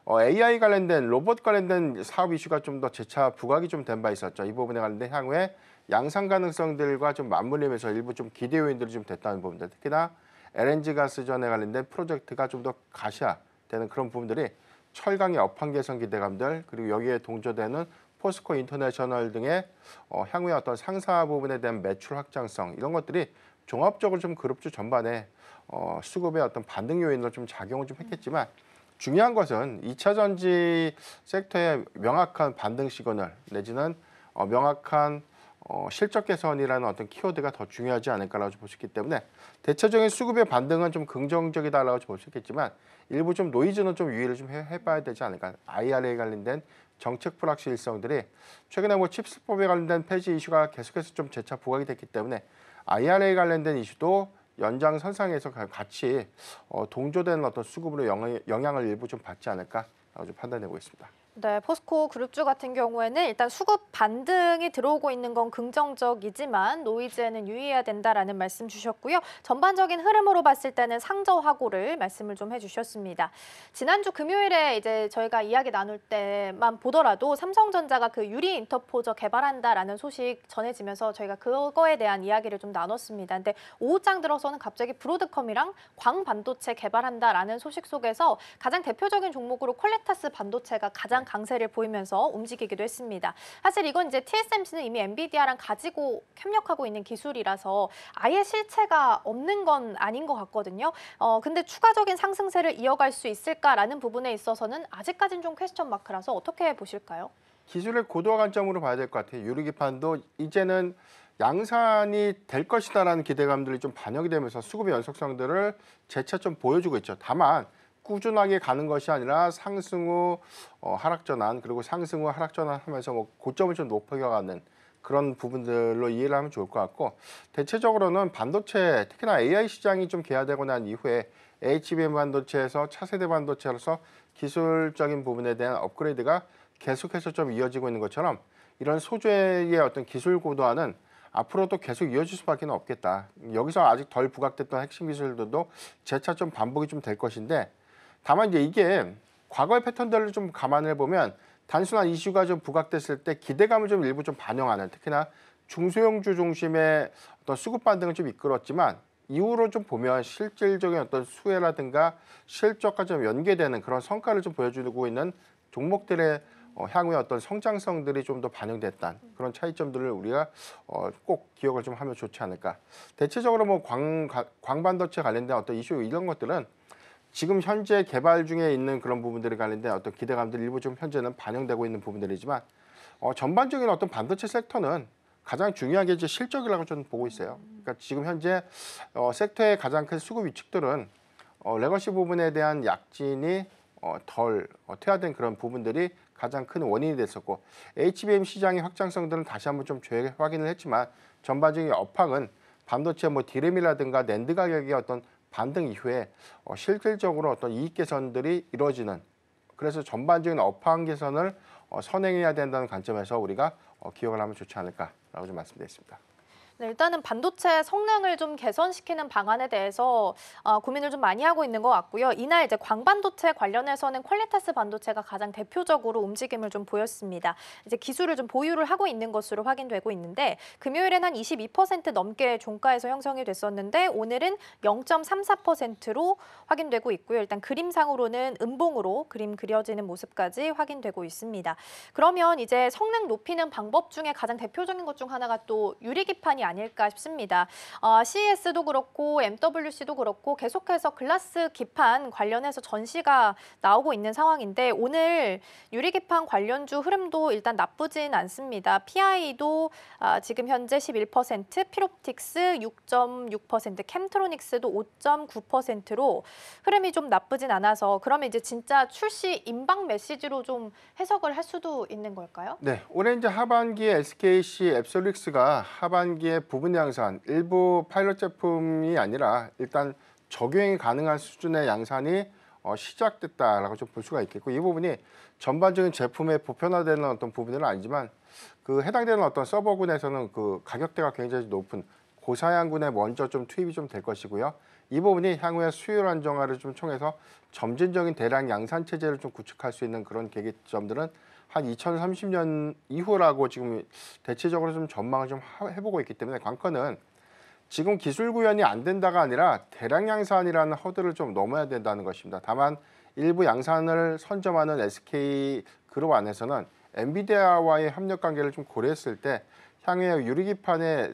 AI 관련된 로봇 관련된 사업 이슈가 좀 더 재차 부각이 좀 된 바 있었죠. 이 부분에 관련된 향후에 양상 가능성들과 좀 맞물리면서 일부 좀 기대 요인들이 좀 됐다는 부분들, 특히나 LNG 가스전에 관련된 프로젝트가 좀 더 가시화되는 그런 부분들이 철강의 업황 개선 기대감들 그리고 여기에 동조되는 포스코 인터내셔널 등의 향후의 어떤 상사 부분에 대한 매출 확장성 이런 것들이 종합적으로 좀 그룹주 전반에 수급의 어떤 반등 요인으로 좀 작용을 좀 했겠지만 중요한 것은 2차 전지 섹터의 명확한 반등 시그널 내지는 명확한 실적 개선이라는 어떤 키워드가 더 중요하지 않을까라고 볼 수 있기 때문에 대체적인 수급의 반등은 좀 긍정적이다라고 볼 수 있겠지만 일부 좀 노이즈는 좀 유의를 좀 해봐야 되지 않을까. IRA 관련된 정책 불확실성들이 최근에 칩스법에 관련된 폐지 이슈가 계속해서 좀 재차 부각이 됐기 때문에 IRA 관련된 이슈도 연장선상에서 같이 동조되는 어떤 수급으로 영향을 일부 좀 받지 않을까라고 좀 판단해 보겠습니다. 네, 포스코 그룹주 같은 경우에는 일단 수급 반등이 들어오고 있는 건 긍정적이지만 노이즈에는 유의해야 된다라는 말씀 주셨고요. 전반적인 흐름으로 봤을 때는 상저하고를 말씀을 좀 해주셨습니다. 지난주 금요일에 이제 저희가 이야기 나눌 때만 보더라도 삼성전자가 그 유리 인터포저 개발한다라는 소식 전해지면서 저희가 그거에 대한 이야기를 좀 나눴습니다. 근데 오후장 들어서는 갑자기 브로드컴이랑 광반도체 개발한다라는 소식 속에서 가장 대표적인 종목으로 퀄리타스 반도체가 가장 강세를 보이면서 움직이기도 했습니다. 사실 이건 이제 TSMC는 이미 엔비디아랑 가지고 협력하고 있는 기술이라서 아예 실체가 없는 건 아닌 것 같거든요. 근데 추가적인 상승세를 이어갈 수 있을까라는 부분에 있어서는 아직까지는 좀 퀘스천 마크라서 어떻게 보실까요? 기술의 고도화 관점으로 봐야 될 것 같아요. 유리기판도 이제는 양산이 될 것이다라는 기대감들이 좀 반영이 되면서 수급의 연속성들을 재차 좀 보여주고 있죠. 다만 꾸준하게 가는 것이 아니라 상승 후 하락 전환 그리고 상승 후 하락 전환하면서 고점을 좀 높여가는 그런 부분들로 이해를 하면 좋을 것 같고 대체적으로는 반도체 특히나 AI 시장이 좀 개화되고 난 이후에 HBM 반도체에서 차세대 반도체로서 기술적인 부분에 대한 업그레이드가 계속해서 좀 이어지고 있는 것처럼 이런 소재의 어떤 기술 고도화는 앞으로도 계속 이어질 수밖에 없겠다. 여기서 아직 덜 부각됐던 핵심 기술들도 재차 좀 반복이 좀 될 것인데 다만 이제 이게 과거의 패턴들을 좀 감안해 보면 단순한 이슈가 좀 부각됐을 때 기대감을 좀 일부 좀 반영하는 특히나 중소형주 중심의 어떤 수급 반등을 좀 이끌었지만 이후로 좀 보면 실질적인 어떤 수혜라든가 실적과 좀 연계되는 그런 성과를 좀 보여주고 있는 종목들의 향후의 어떤 성장성들이 좀 더 반영됐다는 그런 차이점들을 우리가 꼭 기억을 좀 하면 좋지 않을까. 대체적으로 광반도체 관련된 어떤 이슈 이런 것들은 지금 현재 개발 중에 있는 그런 부분들에 관련된 어떤 기대감들이 일부 좀 현재는 반영되고 있는 부분들이지만 전반적인 어떤 반도체 섹터는 가장 중요한 게 이제 실적이라고 저는 보고 있어요. 그러니까 지금 현재 섹터의 가장 큰 수급 위축들은 레거시 부분에 대한 약진이 덜 퇴화된 그런 부분들이 가장 큰 원인이 됐었고 HBM 시장의 확장성들은 다시 한번 좀 재확인을 했지만 전반적인 업황은 반도체 뭐 디램이라든가 낸드 가격의 어떤 반등 이후에 실질적으로 어떤 이익 개선들이 이루어지는 그래서 전반적인 업황 개선을 선행해야 된다는 관점에서 우리가 기억을 하면 좋지 않을까라고 좀 말씀드리겠습니다. 네, 일단은 반도체 성능을 좀 개선시키는 방안에 대해서 고민을 좀 많이 하고 있는 것 같고요. 이날 이제 광반도체 관련해서는 퀄리타스 반도체가 가장 대표적으로 움직임을 좀 보였습니다. 이제 기술을 좀 보유를 하고 있는 것으로 확인되고 있는데 금요일엔 한 22% 넘게 종가에서 형성이 됐었는데 오늘은 0.34%로 확인되고 있고요. 일단 그림상으로는 음봉으로 그림 그려지는 모습까지 확인되고 있습니다. 그러면 이제 성능 높이는 방법 중에 가장 대표적인 것 중 하나가 또 유리기판이 아닐까 싶습니다. CES도 그렇고 MWC도 그렇고 계속해서 글라스 기판 관련해서 전시가 나오고 있는 상황인데 오늘 유리기판 관련주 흐름도 일단 나쁘진 않습니다. PI도 지금 현재 11%, 피롭틱스 6.6%, 캠트로닉스도 5.9%로 흐름이 좀 나쁘진 않아서 그러면 이제 진짜 출시 임박 메시지로 좀 해석을 할 수도 있는 걸까요? 네, 올해 이제 하반기에 SKC 앱솔릭스가 하반기에 부분 양산, 일부 파일럿 제품이 아니라 일단 적용이 가능한 수준의 양산이 시작됐다라고 좀 볼 수가 있겠고 이 부분이 전반적인 제품의 보편화되는 어떤 부분은 아니지만 그 해당되는 어떤 서버군에서는 그 가격대가 굉장히 높은 고사양군에 먼저 좀 투입이 좀 될 것이고요. 이 부분이 향후에 수요 안정화를 좀 통해서 점진적인 대량 양산 체제를 좀 구축할 수 있는 그런 계기점들은 한 2030년 이후라고 지금 대체적으로 좀 전망을 좀 해보고 있기 때문에 관건은 지금 기술 구현이 안 된다가 아니라 대량 양산이라는 허들을 좀 넘어야 된다는 것입니다. 다만 일부 양산을 선점하는 SK 그룹 안에서는 엔비디아와의 협력 관계를 좀 고려했을 때 향후에 유리기판의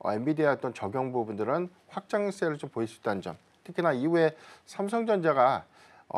엔비디아 어떤 적용 부분들은 확장세를 좀 보일 수 있다는 점. 특히나 이후에 삼성전자가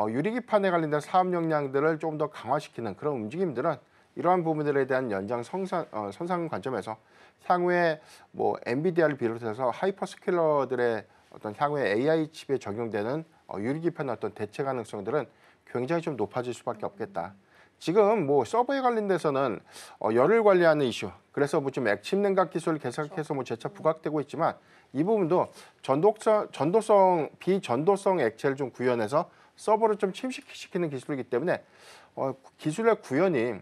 유리기판에 관련된 사업 역량들을 조금 더 강화시키는 그런 움직임들은 이러한 부분들에 대한 선상 관점에서 향후에 뭐 엔비디아를 비롯해서 하이퍼스케일러들의 어떤 향후에 AI 칩에 적용되는 유리기판의 어떤 대체 가능성들은 굉장히 좀 높아질 수밖에 없겠다. 지금 뭐 서버에 관련돼서는 열을 관리하는 이슈, 그래서 뭐 좀 액침 냉각 기술을 계속해서 뭐 재차 부각되고 있지만 이 부분도 비전도성 액체를 좀 구현해서 서버를 좀 침식시키는 기술이기 때문에 기술의 구현이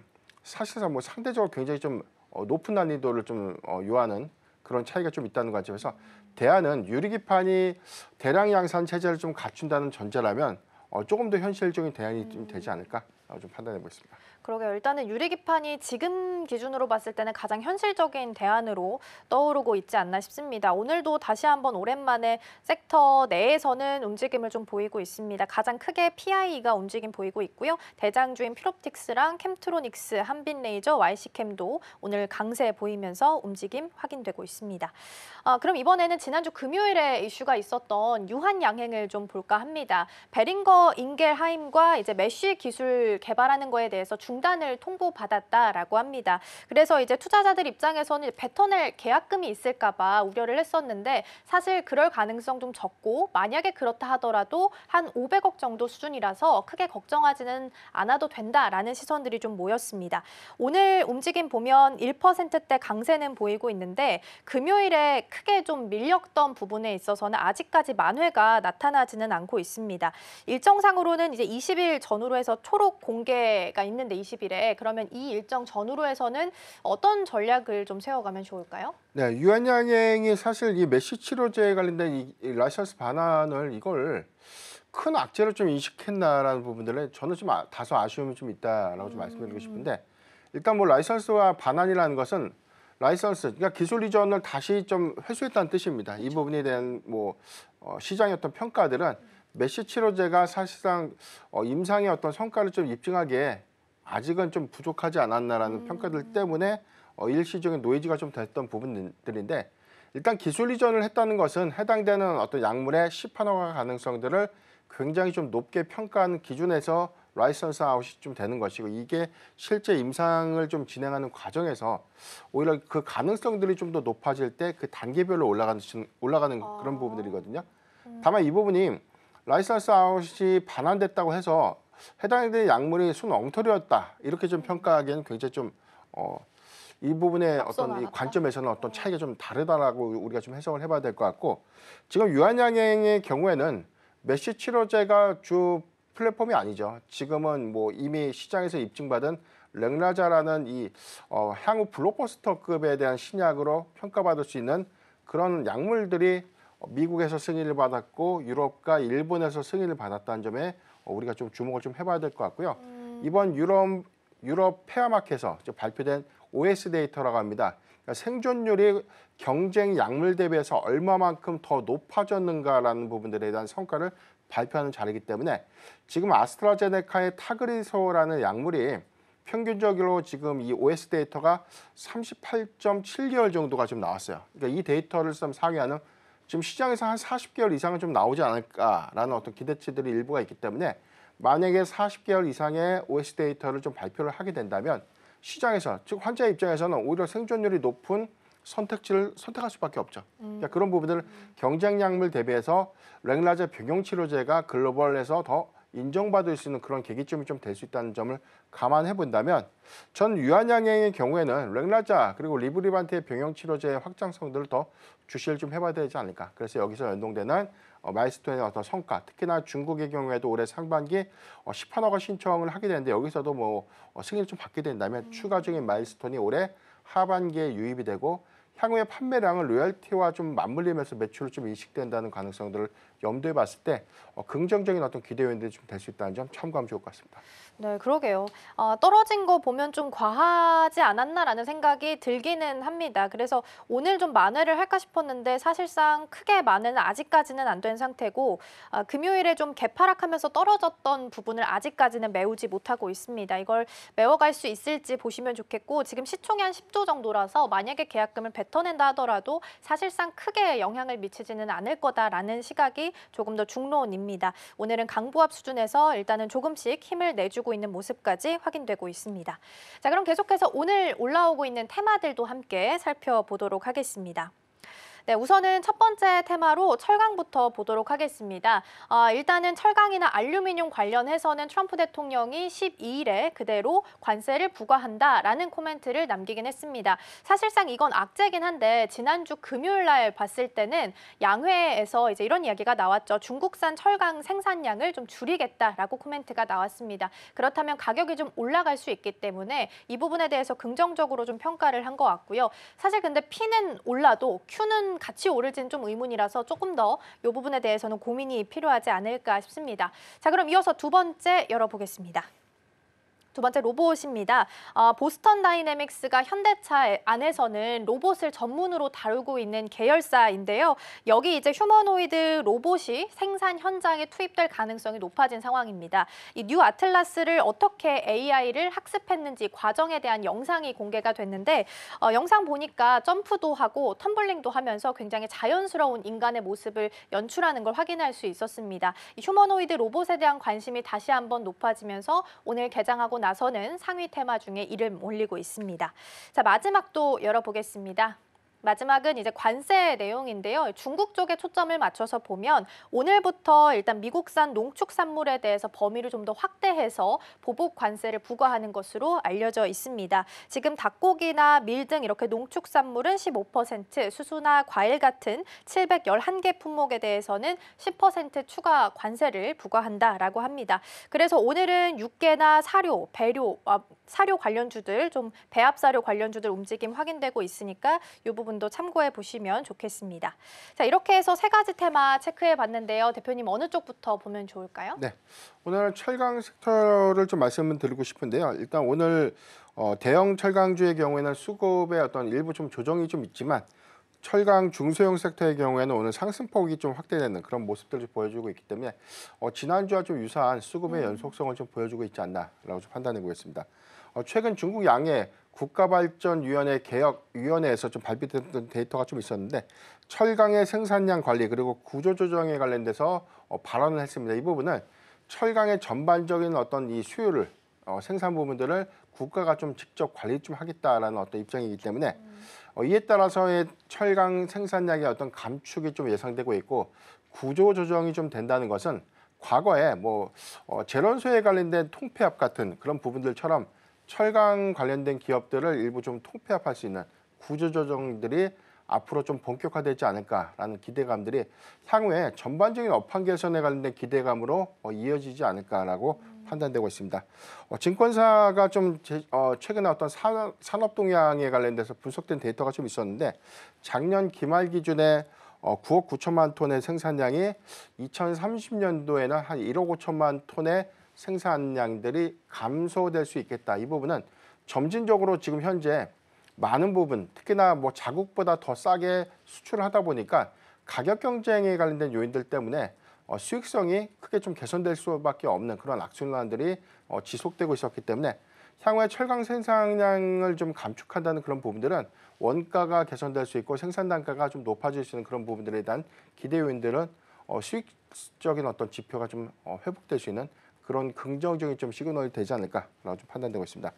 사실상 뭐 상대적으로 굉장히 좀 높은 난이도를 좀 요하는 그런 차이가 좀 있다는 관점에서 대안은 유리기판이 대량 양산 체제를 좀 갖춘다는 전제라면 조금 더 현실적인 대안이 좀 되지 않을까 좀 판단해 보겠습니다. 그러게요. 일단은 유리기판이 지금 기준으로 봤을 때는 가장 현실적인 대안으로 떠오르고 있지 않나 싶습니다. 오늘도 다시 한번 오랜만에 섹터 내에서는 움직임을 좀 보이고 있습니다. 가장 크게 PI가 움직임 보이고 있고요. 대장주인 피롭틱스랑 캠트로닉스, 한빛레이저, YC캠도 오늘 강세 보이면서 움직임 확인되고 있습니다. 그럼 이번에는 지난주 금요일에 이슈가 있었던 유한 양행을 좀 볼까 합니다. 베링거 인겔하임과 이제 메쉬 기술 개발하는 거에 대해서 중단을 통보받았다라고 합니다. 그래서 이제 투자자들 입장에서는 뱉어낼 계약금이 있을까 봐 우려를 했었는데 사실 그럴 가능성 좀 적고 만약에 그렇다 하더라도 한 500억 정도 수준이라서 크게 걱정하지는 않아도 된다라는 시선들이 좀 모였습니다. 오늘 움직임 보면 1%대 강세는 보이고 있는데 금요일에 크게 좀 밀렸던 부분에 있어서는 아직까지 만회가 나타나지는 않고 있습니다. 일정상으로는 이제 20일 전후로 해서 초록 공개가 있는데 20일에 그러면 이 일정 전후로 해서는 어떤 전략을 좀 세워가면 좋을까요? 네, 유한양행이 사실 이 메쉬 치료제에 관련된 이 라이선스 반환을 이걸 큰 악재로 좀 인식했나라는 부분들에 저는 좀 다소 아쉬움이 좀 있다라고 좀 말씀드리고 싶은데 일단 뭐 라이선스와 반환이라는 것은 라이선스, 그러니까 기술 이전을 다시 좀 회수했다는 뜻입니다. 이 부분에 대한 뭐 시장의 어떤 평가들은 메쉬 치료제가 사실상 임상의 어떤 성과를 좀 입증하기에 아직은 좀 부족하지 않았나라는 평가들 때문에 일시적인 노이즈가 좀 됐던 부분들인데 일단 기술 이전을 했다는 것은 해당되는 어떤 약물의 시판화 가능성들을 굉장히 좀 높게 평가하는 기준에서 라이선스 아웃이 좀 되는 것이고 이게 실제 임상을 좀 진행하는 과정에서 오히려 그 가능성들이 좀 더 높아질 때 그 단계별로 올라가는 그런 부분들이거든요. 다만 이 부분이 라이선스 아웃이 반환됐다고 해서 해당되는 약물이 순 엉터리였다 이렇게 좀 평가하기에는 굉장히 좀 이 부분의 어떤 이 관점에서는 어떤 차이가 좀 다르다라고 우리가 좀 해석을 해봐야 될 것 같고 지금 유한양행의 경우에는 메시 치료제가 주 플랫폼이 아니죠. 지금은 뭐 이미 시장에서 입증받은 렉라자라는 이 향후 블록버스터급에 대한 신약으로 평가받을 수 있는 그런 약물들이 미국에서 승인을 받았고 유럽과 일본에서 승인을 받았다는 점에 우리가 좀 주목을 좀 해봐야 될 것 같고요. 이번 유럽 폐암학회에서 발표된 OS 데이터라고 합니다. 그러니까 생존율이 경쟁 약물 대비해서 얼마만큼 더 높아졌는가라는 부분들에 대한 성과를 발표하는 자리이기 때문에 지금 아스트라제네카의 타그리소라는 약물이 평균적으로 지금 이 OS 데이터가 38.7개월 정도가 좀 나왔어요. 그러니까 이 데이터를 좀 상회하는 지금 시장에서 한 40개월 이상은 좀 나오지 않을까라는 어떤 기대치들이 일부가 있기 때문에 만약에 40개월 이상의 OS 데이터를 좀 발표를 하게 된다면 시장에서 즉 환자 입장에서는 오히려 생존율이 높은 선택지를 선택할 수밖에 없죠. 그러니까 그런 부분들을 경쟁 약물 대비해서 렉라자 병용 치료제가 글로벌에서 더 인정받을 수 있는 그런 계기점이 좀 될 수 있다는 점을 감안해 본다면 전 유한양행의 경우에는 렉라자 그리고 리브리반트의 병용 치료제의 확장성들을 더 주시를 좀 해봐야 되지 않을까. 그래서 여기서 연동되는 마일스톤의 어떤 성과, 특히나 중국의 경우에도 올해 상반기 10환허가 신청을 하게 되는데 여기서도 뭐 승인을 좀 받게 된다면 추가적인 마일스톤이 올해 하반기에 유입이 되고 향후의 판매량은 로열티와 좀 맞물리면서 매출을 좀 인식된다는 가능성들을 염두에 봤을 때 긍정적인 어떤 기대 요인들이 좀 될 수 있다는 점 참고하면 좋을 것 같습니다. 네, 그러게요. 떨어진 거 보면 좀 과하지 않았나라는 생각이 들기는 합니다. 그래서 오늘 좀 만회를 할까 싶었는데 사실상 크게 만회는 아직까지는 안 된 상태고 금요일에 좀 개파락하면서 떨어졌던 부분을 아직까지는 메우지 못하고 있습니다. 이걸 메워갈 수 있을지 보시면 좋겠고 지금 시총이 한 10조 정도라서 만약에 계약금을 뱉어낸다 하더라도 사실상 크게 영향을 미치지는 않을 거다라는 시각이 조금 더 중론입니다. 오늘은 강보합 수준에서 일단은 조금씩 힘을 내주고 있는 모습까지 확인되고 있습니다. 자, 그럼 계속해서 오늘 올라오고 있는 테마들도 함께 살펴보도록 하겠습니다. 네, 우선은 첫 번째 테마로 철강부터 보도록 하겠습니다. 일단은 철강이나 알루미늄 관련해서는 트럼프 대통령이 12일에 그대로 관세를 부과한다라는 코멘트를 남기긴 했습니다. 사실상 이건 악재긴 한데 지난주 금요일 날 봤을 때는 양회에서 이제 이런 이야기가 나왔죠. 중국산 철강 생산량을 좀 줄이겠다라고 코멘트가 나왔습니다. 그렇다면 가격이 좀 올라갈 수 있기 때문에 이 부분에 대해서 긍정적으로 좀 평가를 한 것 같고요. 사실 근데 P는 올라도 Q는 같이 오를지는 좀 의문이라서 조금 더 이 부분에 대해서는 고민이 필요하지 않을까 싶습니다. 자, 그럼 이어서 두 번째 열어보겠습니다. 두 번째 로봇입니다. 보스턴 다이내믹스가 현대차 안에서는 로봇을 전문으로 다루고 있는 계열사인데요. 여기 이제 휴머노이드 로봇이 생산 현장에 투입될 가능성이 높아진 상황입니다. 이 뉴 아틀라스를 어떻게 AI를 학습했는지 과정에 대한 영상이 공개가 됐는데 영상 보니까 점프도 하고 텀블링도 하면서 굉장히 자연스러운 인간의 모습을 연출하는 걸 확인할 수 있었습니다. 이 휴머노이드 로봇에 대한 관심이 다시 한번 높아지면서 오늘 개장하고 나서는 상위 테마 중에 이름 올리고 있습니다. 자, 마지막도 열어보겠습니다. 마지막은 이제 관세 내용인데요. 중국 쪽에 초점을 맞춰서 보면 오늘부터 일단 미국산 농축산물에 대해서 범위를 좀 더 확대해서 보복 관세를 부과하는 것으로 알려져 있습니다. 지금 닭고기나 밀 등 이렇게 농축산물은 15%, 수수나 과일 같은 711개 품목에 대해서는 10% 추가 관세를 부과한다라고 합니다. 그래서 오늘은 육개나 사료, 배료, 사료 관련주들, 좀 배합사료 관련주들 움직임 확인되고 있으니까 이 부분도 참고해 보시면 좋겠습니다. 자, 이렇게 해서 세 가지 테마 체크해 봤는데요. 대표님 어느 쪽부터 보면 좋을까요? 네, 오늘 철강 섹터를 좀 말씀을 드리고 싶은데요. 일단 오늘 대형 철강주의 경우에는 수급의 어떤 일부 좀 조정이 좀 있지만 철강 중소형 섹터의 경우에는 오늘 상승폭이 좀 확대되는 그런 모습들을 보여주고 있기 때문에 지난주와 좀 유사한 수급의 연속성을 좀 보여주고 있지 않나라고 좀 판단해 보겠습니다. 최근 중국 양해 국가발전위원회 개혁위원회에서 좀 발표됐던 데이터가 좀 있었는데 철강의 생산량 관리 그리고 구조 조정에 관련돼서 발언을 했습니다. 이 부분은 철강의 전반적인 어떤 이 수요를 생산 부분들을 국가가 좀 직접 관리 좀 하겠다라는 어떤 입장이기 때문에 이에 따라서의 철강 생산량의 어떤 감축이 좀 예상되고 있고 구조 조정이 좀 된다는 것은 과거에 제련소에 관련된 통폐합 같은 그런 부분들처럼 철강 관련된 기업들을 일부 좀 통폐합할 수 있는 구조 조정들이 앞으로 좀 본격화되지 않을까라는 기대감들이 향후에 전반적인 업황 개선에 관련된 기대감으로 이어지지 않을까라고 판단되고 있습니다. 증권사가 좀 최근에 어떤 산업 동향에 관련돼서 분석된 데이터가 좀 있었는데 작년 기말 기준에 9억 9천만 톤의 생산량이 2030년도에는 한 1억 5천만 톤의 생산량들이 감소될 수 있겠다. 이 부분은 점진적으로 지금 현재 많은 부분, 특히나 자국보다 더 싸게 수출을 하다 보니까 가격 경쟁에 관련된 요인들 때문에 수익성이 크게 좀 개선될 수밖에 없는 그런 악순환들이 지속되고 있었기 때문에 향후에 철강 생산량을 좀 감축한다는 그런 부분들은 원가가 개선될 수 있고 생산 단가가 좀 높아질 수 있는 그런 부분들에 대한 기대 요인들은 수익적인 어떤 지표가 좀 회복될 수 있는 그런 긍정적인 좀 시그널이 되지 않을까라고 좀 판단되고 있습니다.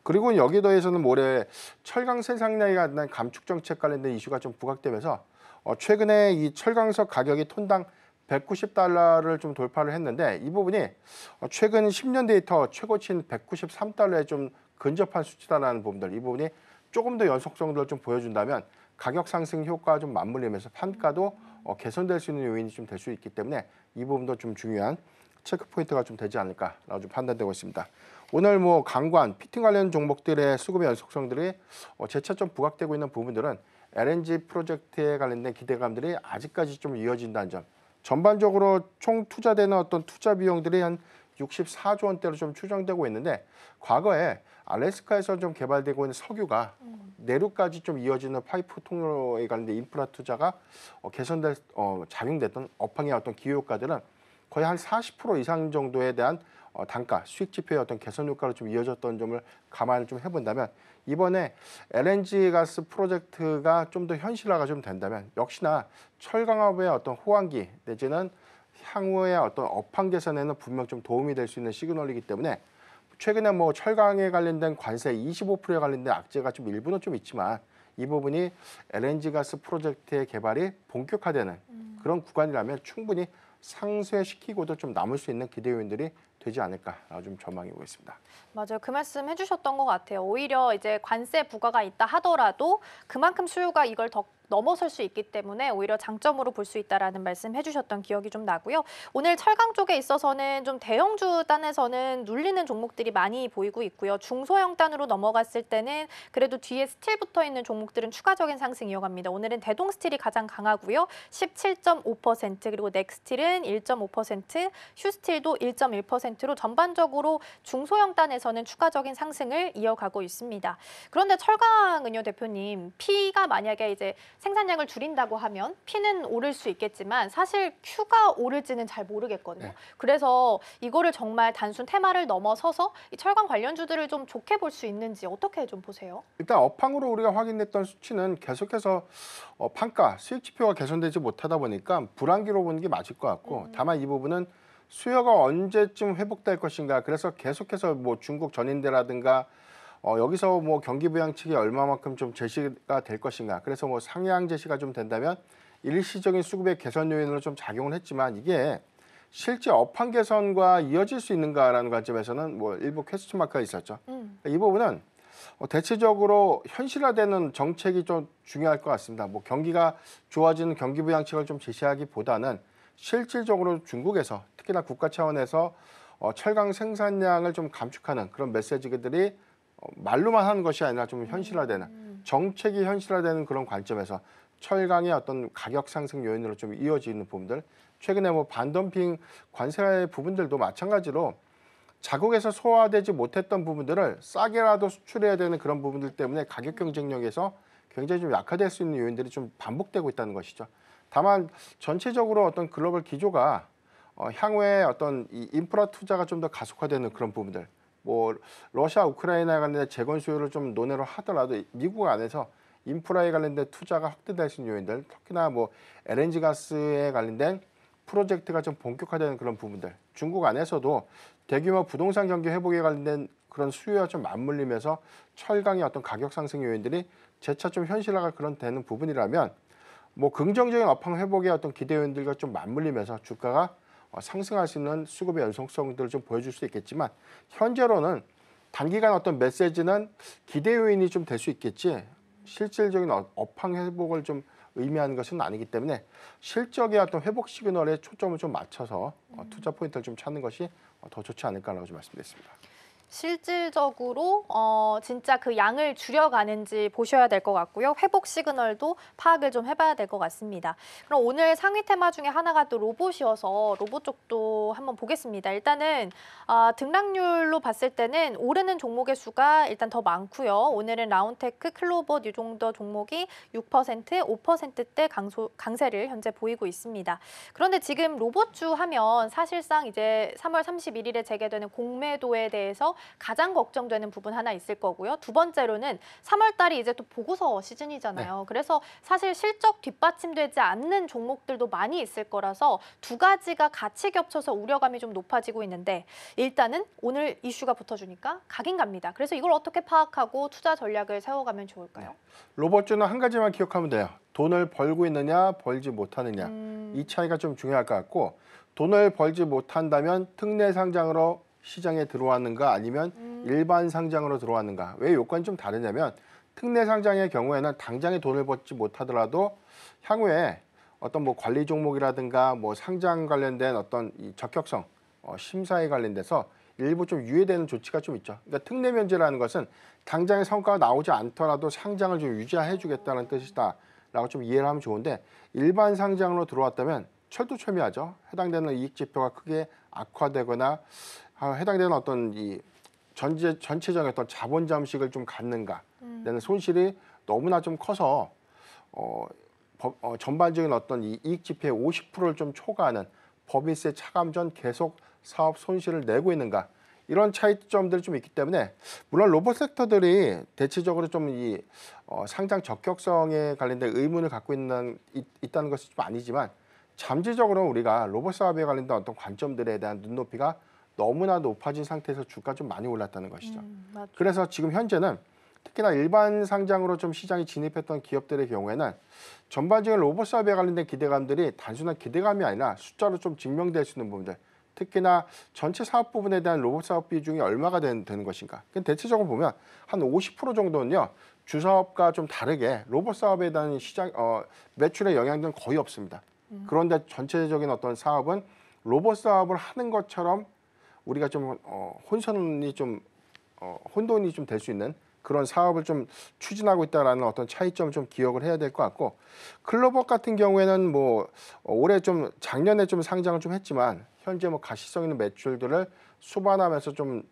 그리고 여기 더해서는 올해 철강 생산량에 관한 감축 정책 관련된 이슈가 좀 부각되면서 최근에 이 철강석 가격이 톤당 190달러를 좀 돌파를 했는데 이 부분이 최근 10년 데이터 최고치인 193달러에 좀 근접한 수치다라는 부분들, 이 부분이 조금 더 연속성을 좀 보여준다면 가격 상승 효과가 좀 맞물리면서 판가도 개선될 수 있는 요인이 좀 될 수 있기 때문에 이 부분도 좀 중요한 체크 포인트가 좀 되지 않을까라고 좀 판단되고 있습니다. 오늘 강관, 피팅 관련 종목들의 수급의 연속성들이 재차 좀 부각되고 있는 부분들은 LNG 프로젝트에 관련된 기대감들이 아직까지 좀 이어진다는 점. 전반적으로 총 투자되는 어떤 투자 비용들이 한 64조 원대로 좀 추정되고 있는데 과거에 알래스카에서 좀 개발되고 있는 석유가 내륙까지 좀 이어지는 파이프 통로에 관련된 인프라 투자가 작용됐던 업황의 어떤 기여효과들은 거의 한 40% 이상 정도에 대한 단가, 수익 지표의 어떤 개선 효과로 좀 이어졌던 점을 감안을 좀 해본다면 이번에 LNG 가스 프로젝트가 좀 더 현실화가 좀 된다면 역시나 철강업의 어떤 호황기 내지는 향후의 어떤 업황 개선에는 분명 좀 도움이 될 수 있는 시그널이기 때문에 최근에 철강에 관련된 관세 25%에 관련된 악재가 좀 일부는 좀 있지만 이 부분이 LNG 가스 프로젝트의 개발이 본격화되는 그런 구간이라면 충분히 상쇄시키고도 좀 남을 수 있는 기대 요인들이 되지 않을까라고 좀 전망해 보겠습니다. 맞아요. 그 말씀 해주셨던 것 같아요. 오히려 이제 관세 부과가 있다 하더라도 그만큼 수요가 이걸 더 넘어설 수 있기 때문에 오히려 장점으로 볼 수 있다라는 말씀 해주셨던 기억이 좀 나고요. 오늘 철강 쪽에 있어서는 좀 대형주 단에서는 눌리는 종목들이 많이 보이고 있고요. 중소형 단으로 넘어갔을 때는 그래도 뒤에 스틸 붙어 있는 종목들은 추가적인 상승 이어갑니다. 오늘은 대동 스틸이 가장 강하고요. 17.5% 그리고 넥스틸은 1.5%, 휴스틸도 1.1%로 전반적으로 중소형 단에서는 추가적인 상승을 이어가고 있습니다. 그런데 철강은요, 대표님, P가 만약에 이제 생산량을 줄인다고 하면 P는 오를 수 있겠지만 사실 Q가 오를지는 잘 모르겠거든요. 네. 그래서 이거를 정말 단순 테마를 넘어서서 이 철강 관련주들을 좀 좋게 볼 수 있는지 어떻게 좀 보세요? 일단 업황으로 우리가 확인했던 수치는 계속해서 판가, 수익 지표가 개선되지 못하다 보니까 불안기로 보는 게 맞을 것 같고 다만 이 부분은 수요가 언제쯤 회복될 것인가, 그래서 계속해서 중국 전인대라든가 여기서 경기 부양 측이 얼마만큼 좀 제시가 될 것인가, 그래서 상향 제시가 좀 된다면 일시적인 수급의 개선 요인으로 좀 작용을 했지만 이게 실제 업황 개선과 이어질 수 있는가라는 관점에서는 일부 퀘스천 마크가 있었죠. 이 부분은 대체적으로 현실화되는 정책이 좀 중요할 것 같습니다. 경기가 좋아지는 경기 부양책을 좀 제시하기보다는 실질적으로 중국에서 특히나 국가 차원에서 철강 생산량을 좀 감축하는 그런 메시지들이 말로만 하는 것이 아니라 좀 현실화되는, 정책이 현실화되는 그런 관점에서 철강의 어떤 가격 상승 요인으로 좀 이어지는 부분들, 최근에 반덤핑 관세 부분들도 마찬가지로 자국에서 소화되지 못했던 부분들을 싸게라도 수출해야 되는 그런 부분들 때문에 가격 경쟁력에서 굉장히 좀 약화될 수 있는 요인들이 좀 반복되고 있다는 것이죠. 다만 전체적으로 어떤 글로벌 기조가 향후에 어떤 이 인프라 투자가 좀 더 가속화되는 그런 부분들, 러시아 우크라이나 간의 재건 수요를 좀 논의를 하더라도 미국 안에서 인프라에 관련된 투자가 확대될 수 있는 요인들, 특히나 뭐 LNG 가스에 관련된 프로젝트가 좀 본격화되는 그런 부분들, 중국 안에서도 대규모 부동산 경기 회복에 관련된 그런 수요와 좀 맞물리면서 철강의 어떤 가격 상승 요인들이 재차 좀 현실화가 그런 되는 부분이라면 뭐 긍정적인 업황 회복의 어떤 기대 요인들과 좀 맞물리면서 주가가 상승할 수 있는 수급의 연속성들을 좀 보여줄 수 있겠지만 현재로는 단기간 어떤 메시지는 기대 요인이 좀 될 수 있겠지 실질적인 업황 회복을 좀 의미하는 것은 아니기 때문에 실적의 어떤 회복 시그널에 초점을 좀 맞춰서 투자 포인트를 좀 찾는 것이 더 좋지 않을까라고 좀 말씀드렸습니다. 실질적으로 진짜 그 양을 줄여가는지 보셔야 될 것 같고요. 회복 시그널도 파악을 좀 해봐야 될 것 같습니다. 그럼 오늘 상위 테마 중에 하나가 또 로봇이어서 로봇 쪽도 한번 보겠습니다. 일단은 등락률로 봤을 때는 오르는 종목의 수가 일단 더 많고요. 오늘은 라운테크, 클로봇 이 정도 종목이 6%, 5%대 강세를 현재 보이고 있습니다. 그런데 지금 로봇주 하면 사실상 이제 3월 31일에 재개되는 공매도에 대해서 가장 걱정되는 부분 하나 있을 거고요. 두 번째로는 3월 달이 이제 또 보고서 시즌이잖아요. 네. 그래서 사실 실적 뒷받침되지 않는 종목들도 많이 있을 거라서 두 가지가 같이 겹쳐서 우려감이 좀 높아지고 있는데 일단은 오늘 이슈가 붙어주니까 각인갑니다. 그래서 이걸 어떻게 파악하고 투자 전략을 세워가면 좋을까요? 네. 로봇주는 한 가지만 기억하면 돼요. 돈을 벌고 있느냐, 벌지 못하느냐. 이 차이가 좀 중요할 것 같고 돈을 벌지 못한다면 특례 상장으로 시장에 들어왔는가 아니면 일반 상장으로 들어왔는가. 왜 요건이 좀 다르냐면 특례 상장의 경우에는 당장에 돈을 벌지 못하더라도 향후에 어떤 뭐 관리 종목이라든가 뭐 상장 관련된 어떤 이 적격성 심사에 관련돼서 일부 좀 유예되는 조치가 좀 있죠. 그러니까 특례 면제라는 것은 당장의 성과가 나오지 않더라도 상장을 좀 유지해 주겠다는 뜻이다라고 좀 이해를 하면 좋은데 일반 상장으로 들어왔다면 철두철미하죠. 해당되는 이익 지표가 크게 악화되거나 해당되는 어떤 이 전체적인 어떤 자본 잠식을 좀 갖는가 되는 손실이 너무나 좀 커서 전반적인 어떤 이 이익 지표의 50%를 좀 초과하는 법인세 차감 전 계속 사업 손실을 내고 있는가 이런 차이점들이 좀 있기 때문에 물론 로봇 섹터들이 대체적으로 좀 이 상장 적격성에 관련된 의문을 갖고 있다는 것이 좀 아니지만 잠재적으로 우리가 로봇 사업에 관련된 어떤 관점들에 대한 눈높이가 너무나 높아진 상태에서 주가 좀 많이 올랐다는 것이죠. 그래서 지금 현재는 특히나 일반 상장으로 좀 시장에 진입했던 기업들의 경우에는 전반적인 로봇 사업에 관련된 기대감들이 단순한 기대감이 아니라 숫자로 좀 증명될 수 있는 부분들, 특히나 전체 사업 부분에 대한 로봇 사업 비중이 얼마가 되는 것인가. 대체적으로 보면 한 50% 정도는요. 주사업과 좀 다르게 로봇 사업에 대한 시장 매출의 영향은 거의 없습니다. 그런데 전체적인 어떤 사업은 로봇 사업을 하는 것처럼 우리가 좀 혼돈이 좀 될 수 있는 그런 사업을 좀 추진하고 있다라는 어떤 차이점을 좀 기억을 해야 될 것 같고 클로봇 같은 경우에는 뭐 올해 좀 작년에 좀 상장을 좀 했지만 현재 뭐 가시성 있는 매출들을 수반하면서 좀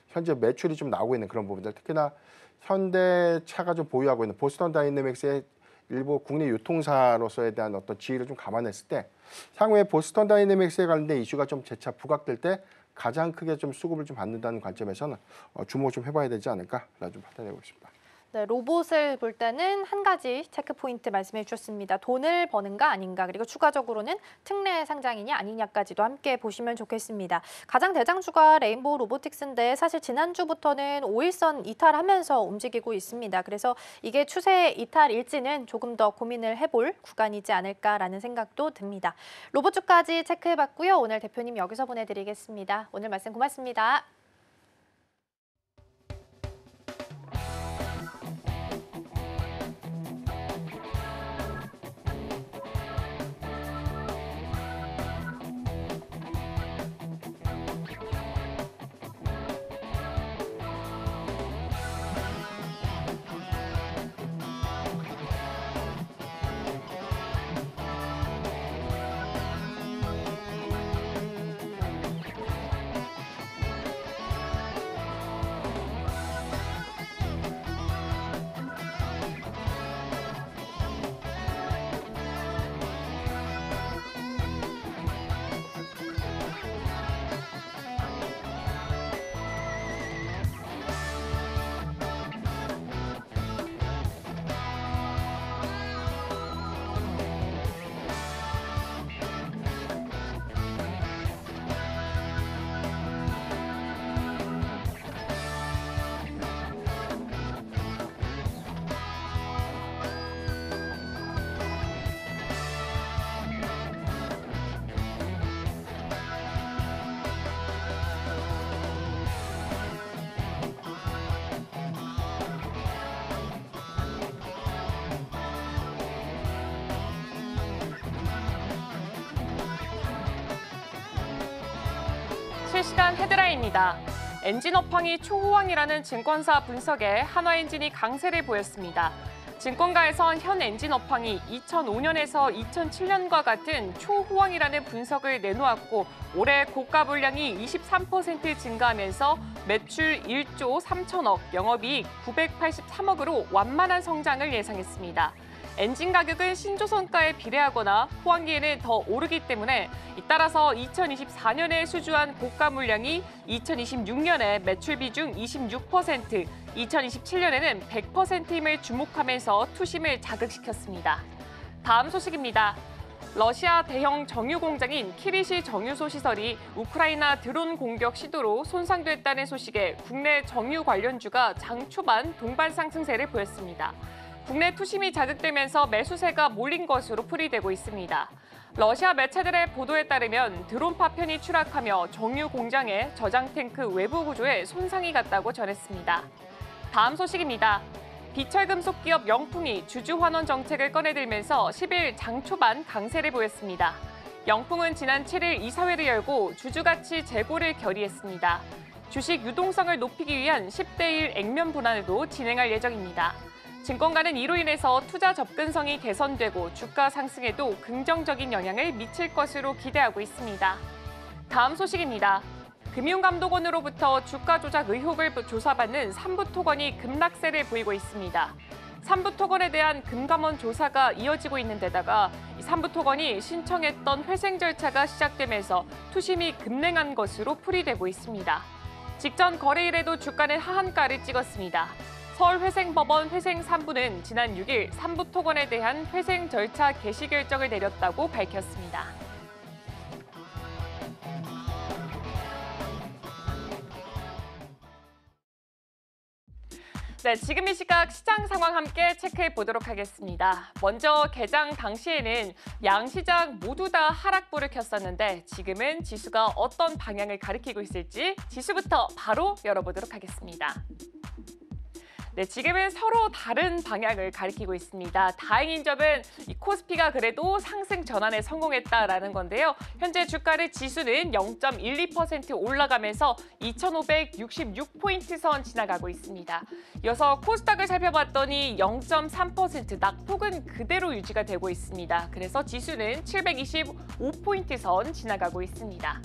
현재 매출이 좀 나오고 있는 그런 부분들 특히나 현대차가 좀 보유하고 있는 보스턴 다이내믹스의 일부 국내 유통사로서에 대한 어떤 지위를 좀 감안했을 때 향후에 보스턴 다이내믹스에 관련된 이슈가 좀 재차 부각될 때 가장 크게 좀 수급을 좀 받는다는 관점에서는 주목을 좀 해봐야 되지 않을까라고 좀 판단해 보겠습니다. 네, 로봇을 볼 때는 한 가지 체크 포인트 말씀해 주셨습니다. 돈을 버는가 아닌가 그리고 추가적으로는 특례 상장이냐 아니냐까지도 함께 보시면 좋겠습니다. 가장 대장주가 레인보우 로보틱스인데 사실 지난주부터는 5일선 이탈하면서 움직이고 있습니다. 그래서 이게 추세 이탈일지는 조금 더 고민을 해볼 구간이지 않을까라는 생각도 듭니다. 로봇주까지 체크해봤고요. 오늘 대표님 여기서 보내드리겠습니다. 오늘 말씀 고맙습니다. 실시간 헤드라인입니다. 엔진 업황이 초호황이라는 증권사 분석에 한화엔진이 강세를 보였습니다. 증권가에선 현 엔진 업황이 2005년에서 2007년과 같은 초호황이라는 분석을 내놓았고 올해 고가 물량이 23% 증가하면서 매출 1조 3천억, 영업이익 983억으로 완만한 성장을 예상했습니다. 엔진 가격은 신조선가에 비례하거나 호황기에는 더 오르기 때문에 따라서 2024년에 수주한 고가 물량이 2026년에 매출 비중 26%, 2027년에는 100%임을 주목하면서 투심을 자극시켰습니다. 다음 소식입니다. 러시아 대형 정유 공장인 키리시 정유소 시설이 우크라이나 드론 공격 시도로 손상됐다는 소식에 국내 정유 관련주가 장 초반 동반 상승세를 보였습니다. 국내 투심이 자극되면서 매수세가 몰린 것으로 풀이되고 있습니다. 러시아 매체들의 보도에 따르면 드론 파편이 추락하며 정유 공장의 저장 탱크 외부 구조에 손상이 갔다고 전했습니다. 다음 소식입니다. 비철금속 기업 영풍이 주주 환원 정책을 꺼내들면서 10일 장 초반 강세를 보였습니다. 영풍은 지난 7일 이사회를 열고 주주 가치 재고를 결의했습니다. 주식 유동성을 높이기 위한 10대1 액면 분할도 진행할 예정입니다. 증권가는 이로 인해서 투자 접근성이 개선되고 주가 상승에도 긍정적인 영향을 미칠 것으로 기대하고 있습니다. 다음 소식입니다. 금융감독원으로부터 주가 조작 의혹을 조사받는 삼부토건이 급락세를 보이고 있습니다. 삼부토건에 대한 금감원 조사가 이어지고 있는 데다가 삼부토건이 신청했던 회생 절차가 시작되면서 투심이 급냉한 것으로 풀이되고 있습니다. 직전 거래일에도 주가는 하한가를 찍었습니다. 서울회생법원 회생 3부는 지난 6일 삼부토건에 대한 회생 절차 개시 결정을 내렸다고 밝혔습니다. 네, 지금 이 시각 시장 상황 함께 체크해 보도록 하겠습니다. 먼저 개장 당시에는 양 시장 모두 다 하락불을 켰었는데 지금은 지수가 어떤 방향을 가리키고 있을지 지수부터 바로 열어보도록 하겠습니다. 네, 지금은 서로 다른 방향을 가리키고 있습니다. 다행인 점은 이 코스피가 그래도 상승 전환에 성공했다라는 건데요. 현재 주가를 지수는 0.12% 올라가면서 2,566포인트 선 지나가고 있습니다. 이어서 코스닥을 살펴봤더니 0.3% 낙폭은 그대로 유지가 되고 있습니다. 그래서 지수는 725포인트 선 지나가고 있습니다.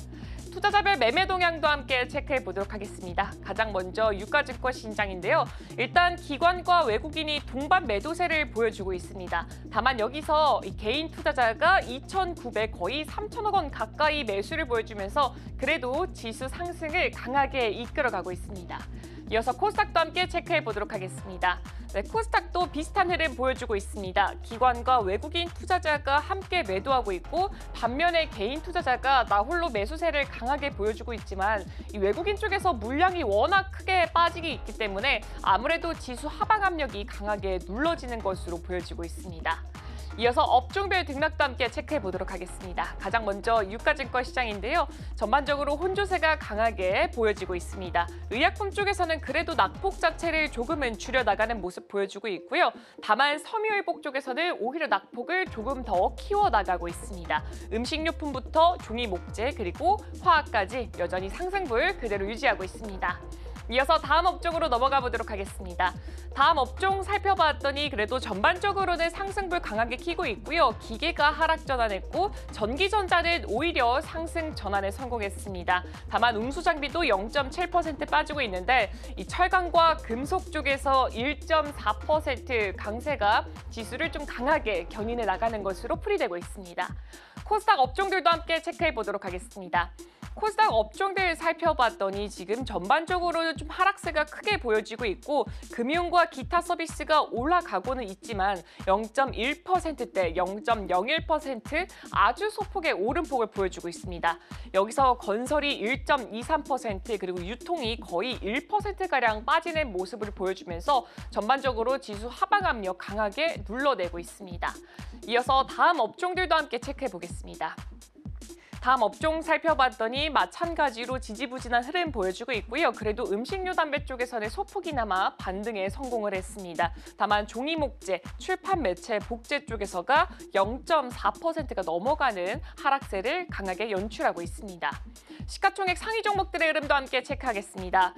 투자자별 매매 동향도 함께 체크해 보도록 하겠습니다. 가장 먼저 유가증권 시장인데요. 일단 기관과 외국인이 동반 매도세를 보여주고 있습니다. 다만 여기서 이 개인 투자자가 2,900 거의 3,000억 원 가까이 매수를 보여주면서 그래도 지수 상승을 강하게 이끌어가고 있습니다. 이어서 코스닥도 함께 체크해 보도록 하겠습니다. 네, 코스닥도 비슷한 흐름 보여주고 있습니다. 기관과 외국인 투자자가 함께 매도하고 있고 반면에 개인 투자자가 나 홀로 매수세를 강하게 보여주고 있지만 이 외국인 쪽에서 물량이 워낙 크게 빠지기 있기 때문에 아무래도 지수 하방 압력이 강하게 눌러지는 것으로 보여지고 있습니다. 이어서 업종별 등락도 함께 체크해 보도록 하겠습니다. 가장 먼저 유가증권 시장인데요. 전반적으로 혼조세가 강하게 보여지고 있습니다. 의약품 쪽에서는 그래도 낙폭 자체를 조금은 줄여나가는 모습 보여주고 있고요. 다만 섬유의복 쪽에서는 오히려 낙폭을 조금 더 키워나가고 있습니다. 음식료품부터 종이 목재 그리고 화학까지 여전히 상승불 그대로 유지하고 있습니다. 이어서 다음 업종으로 넘어가 보도록 하겠습니다. 다음 업종 살펴봤더니 그래도 전반적으로는 상승불 강하게 켜고 있고요. 기계가 하락 전환했고 전기전자는 오히려 상승 전환에 성공했습니다. 다만 운수장비도 0.7% 빠지고 있는데 이 철강과 금속 쪽에서 1.4% 강세가 지수를 좀 강하게 견인해 나가는 것으로 풀이되고 있습니다. 코스닥 업종들도 함께 체크해 보도록 하겠습니다. 코스닥 업종들 살펴봤더니 지금 전반적으로는 좀 하락세가 크게 보여지고 있고 금융과 기타 서비스가 올라가고는 있지만 0.1%대, 0.01% 아주 소폭의 오름폭을 보여주고 있습니다. 여기서 건설이 1.23% 그리고 유통이 거의 1%가량 빠지는 모습을 보여주면서 전반적으로 지수 하방 압력 강하게 눌러내고 있습니다. 이어서 다음 업종들도 함께 체크해 보겠습니다. 다음 업종 살펴봤더니 마찬가지로 지지부진한 흐름 보여주고 있고요. 그래도 음식료 담배 쪽에서는 소폭이나마 반등에 성공을 했습니다. 다만 종이 목재, 출판 매체, 복제 쪽에서가 0.4%가 넘어가는 하락세를 강하게 연출하고 있습니다. 시가총액 상위 종목들의 흐름도 함께 체크하겠습니다.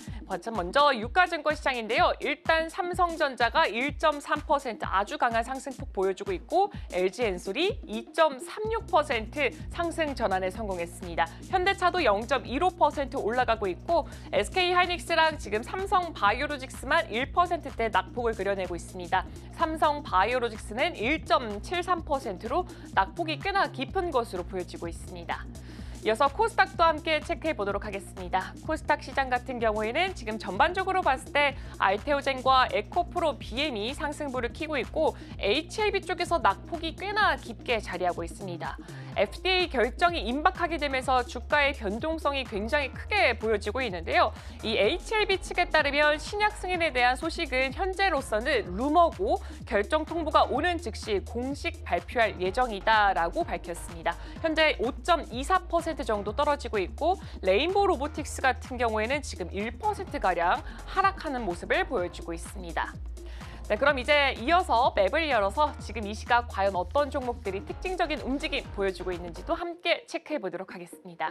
먼저 유가증권 시장인데요. 일단 삼성전자가 1.3% 아주 강한 상승폭 보여주고 있고 LG엔솔이 2.36% 상승 전환에 성공했습니다. 현대차도 0.15% 올라가고 있고 SK하이닉스랑 지금 삼성바이오로직스만 1%대 낙폭을 그려내고 있습니다. 삼성바이오로직스는 1.73%로 낙폭이 꽤나 깊은 것으로 보여지고 있습니다. 이어서 코스닥도 함께 체크해 보도록 하겠습니다. 코스닥 시장 같은 경우에는 지금 전반적으로 봤을 때 알테오젠과 에코프로 BM이 상승부를 켜고 있고 HLB 쪽에서 낙폭이 꽤나 깊게 자리하고 있습니다. FDA 결정이 임박하게 되면서 주가의 변동성이 굉장히 크게 보여지고 있는데요. 이 HLB 측에 따르면 신약 승인에 대한 소식은 현재로서는 루머고 결정 통보가 오는 즉시 공식 발표할 예정이다라고 밝혔습니다. 현재 5.24% 정도 떨어지고 있고 레인보우 로보틱스 같은 경우에는 지금 1%가량 하락하는 모습을 보여주고 있습니다. 네, 그럼 이제 이어서 맵을 열어서 지금 이 시각 과연 어떤 종목들이 특징적인 움직임 보여주고 있는지도 함께 체크해 보도록 하겠습니다.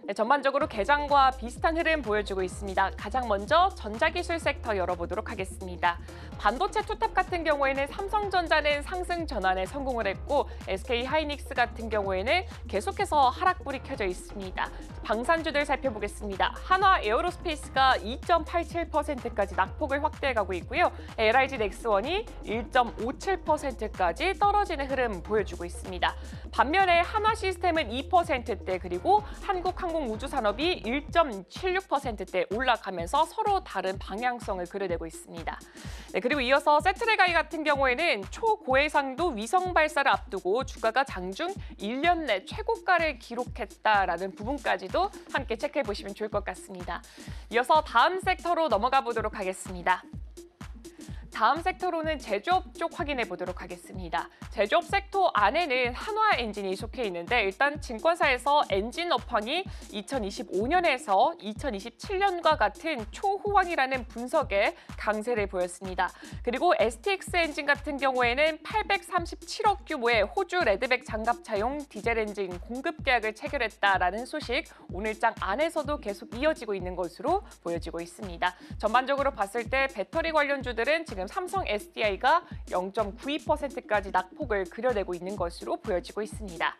네, 전반적으로 개장과 비슷한 흐름 보여주고 있습니다. 가장 먼저 전자기술 섹터 열어보도록 하겠습니다. 반도체 투탑 같은 경우에는 삼성전자는 상승 전환에 성공을 했고 SK하이닉스 같은 경우에는 계속해서 하락불이 켜져 있습니다. 방산주들 살펴보겠습니다. 한화 에어로스페이스가 2.87%까지 낙폭을 확대해가고 있고요. LIG 넥스원이 1.57%까지 떨어지는 흐름 보여주고 있습니다. 반면에 한화 시스템은 2%대 그리고 한국항공우주산업이 1.76%대 올라가면서 서로 다른 방향성을 그려내고 있습니다. 네, 그리고 이어서 세트레가이 같은 경우에는 초고해상도 위성 발사를 앞두고 주가가 장중 1년 내 최고가를 기록했다라는 부분까지도 함께 체크해 보시면 좋을 것 같습니다. 이어서 다음 섹터로 넘어가 보도록 하겠습니다. 다음 섹터로는 제조업 쪽 확인해 보도록 하겠습니다. 제조업 섹터 안에는 한화엔진이 속해 있는데 일단 증권사에서 엔진 업황이 2025년에서 2027년과 같은 초호황이라는 분석에 강세를 보였습니다. 그리고 STX 엔진 같은 경우에는 837억 규모의 호주 레드백 장갑차용 디젤 엔진 공급 계약을 체결했다라는 소식 오늘장 안에서도 계속 이어지고 있는 것으로 보여지고 있습니다. 전반적으로 봤을 때 배터리 관련주들은 지금 삼성 SDI가 0.92%까지 낙폭을 그려내고 있는 것으로 보여지고 있습니다.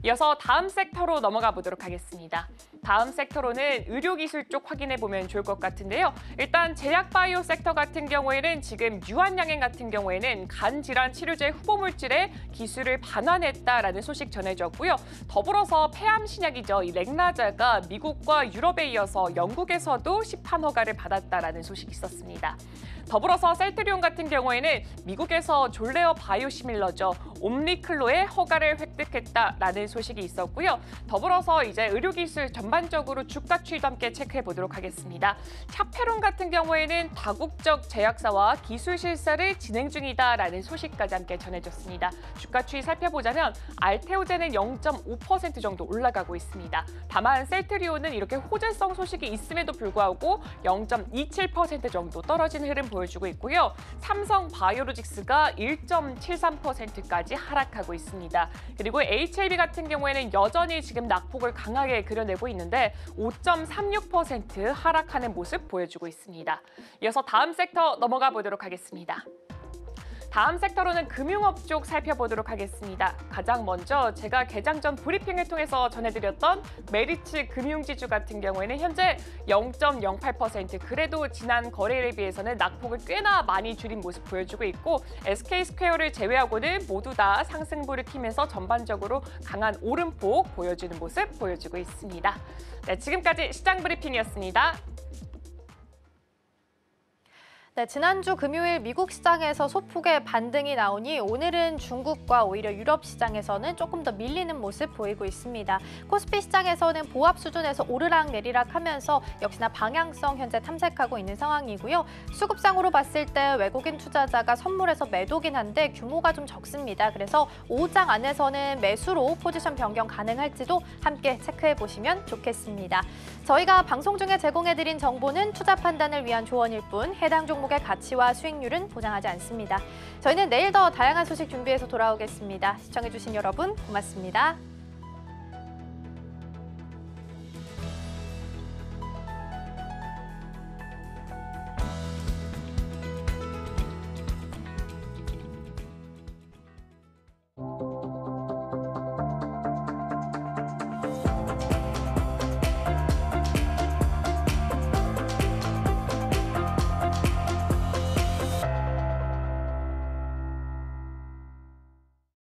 이어서 다음 섹터로 넘어가 보도록 하겠습니다. 다음 섹터로는 의료기술 쪽 확인해 보면 좋을 것 같은데요. 일단 제약바이오 섹터 같은 경우에는 지금 유한양행 같은 경우에는 간질환 치료제 후보물질의 기술을 반환했다라는 소식 전해졌고요. 더불어서 폐암신약이죠. 이 렉나자가 미국과 유럽에 이어서 영국에서도 시판 허가를 받았다라는 소식이 있었습니다. 더불어서 셀트리온 같은 경우에는 미국에서 졸레어 바이오시밀러죠. 옴리클로의 허가를 획득했다라는 소식이 있었고요. 더불어서 이제 의료기술 전반적으로 주가 추이도 함께 체크해 보도록 하겠습니다. 샤페론 같은 경우에는 다국적 제약사와 기술 실사를 진행 중이다라는 소식까지 함께 전해졌습니다. 주가 추이 살펴보자면 알테오젠은 0.5% 정도 올라가고 있습니다. 다만 셀트리온은 이렇게 호재성 소식이 있음에도 불구하고 0.27% 정도 떨어지는 흐름 보여주고 있고요. 삼성 바이오로직스가 1.73%까지 하락하고 있습니다. 그리고 HLB 같은 경우에는 여전히 지금 낙폭을 강하게 그려내고 있는데 5.36% 하락하는 모습 보여주고 있습니다. 이어서 다음 섹터 넘어가 보도록 하겠습니다. 다음 섹터로는 금융업 쪽 살펴보도록 하겠습니다. 가장 먼저 제가 개장 전 브리핑을 통해서 전해드렸던 메리츠 금융지주 같은 경우에는 현재 0.08% 그래도 지난 거래일에 비해서는 낙폭을 꽤나 많이 줄인 모습 보여주고 있고 SK스퀘어를 제외하고는 모두 다 상승부를 켜면서 전반적으로 강한 오름폭 보여주는 모습 보여주고 있습니다. 네, 지금까지 시장 브리핑이었습니다. 네, 지난주 금요일 미국 시장에서 소폭의 반등이 나오니 오늘은 중국과 오히려 유럽 시장에서는 조금 더 밀리는 모습 보이고 있습니다. 코스피 시장에서는 보합 수준에서 오르락 내리락 하면서 역시나 방향성 현재 탐색하고 있는 상황이고요. 수급상으로 봤을 때 외국인 투자자가 선물해서 매도긴 한데 규모가 좀 적습니다. 그래서 5장 안에서는 매수로 포지션 변경 가능할지도 함께 체크해 보시면 좋겠습니다. 저희가 방송 중에 제공해드린 정보는 투자 판단을 위한 조언일 뿐 해당 종목의 가치와 수익률은 보장하지 않습니다. 저희는 내일 더 다양한 소식 준비해서 돌아오겠습니다. 시청해주신 여러분 고맙습니다.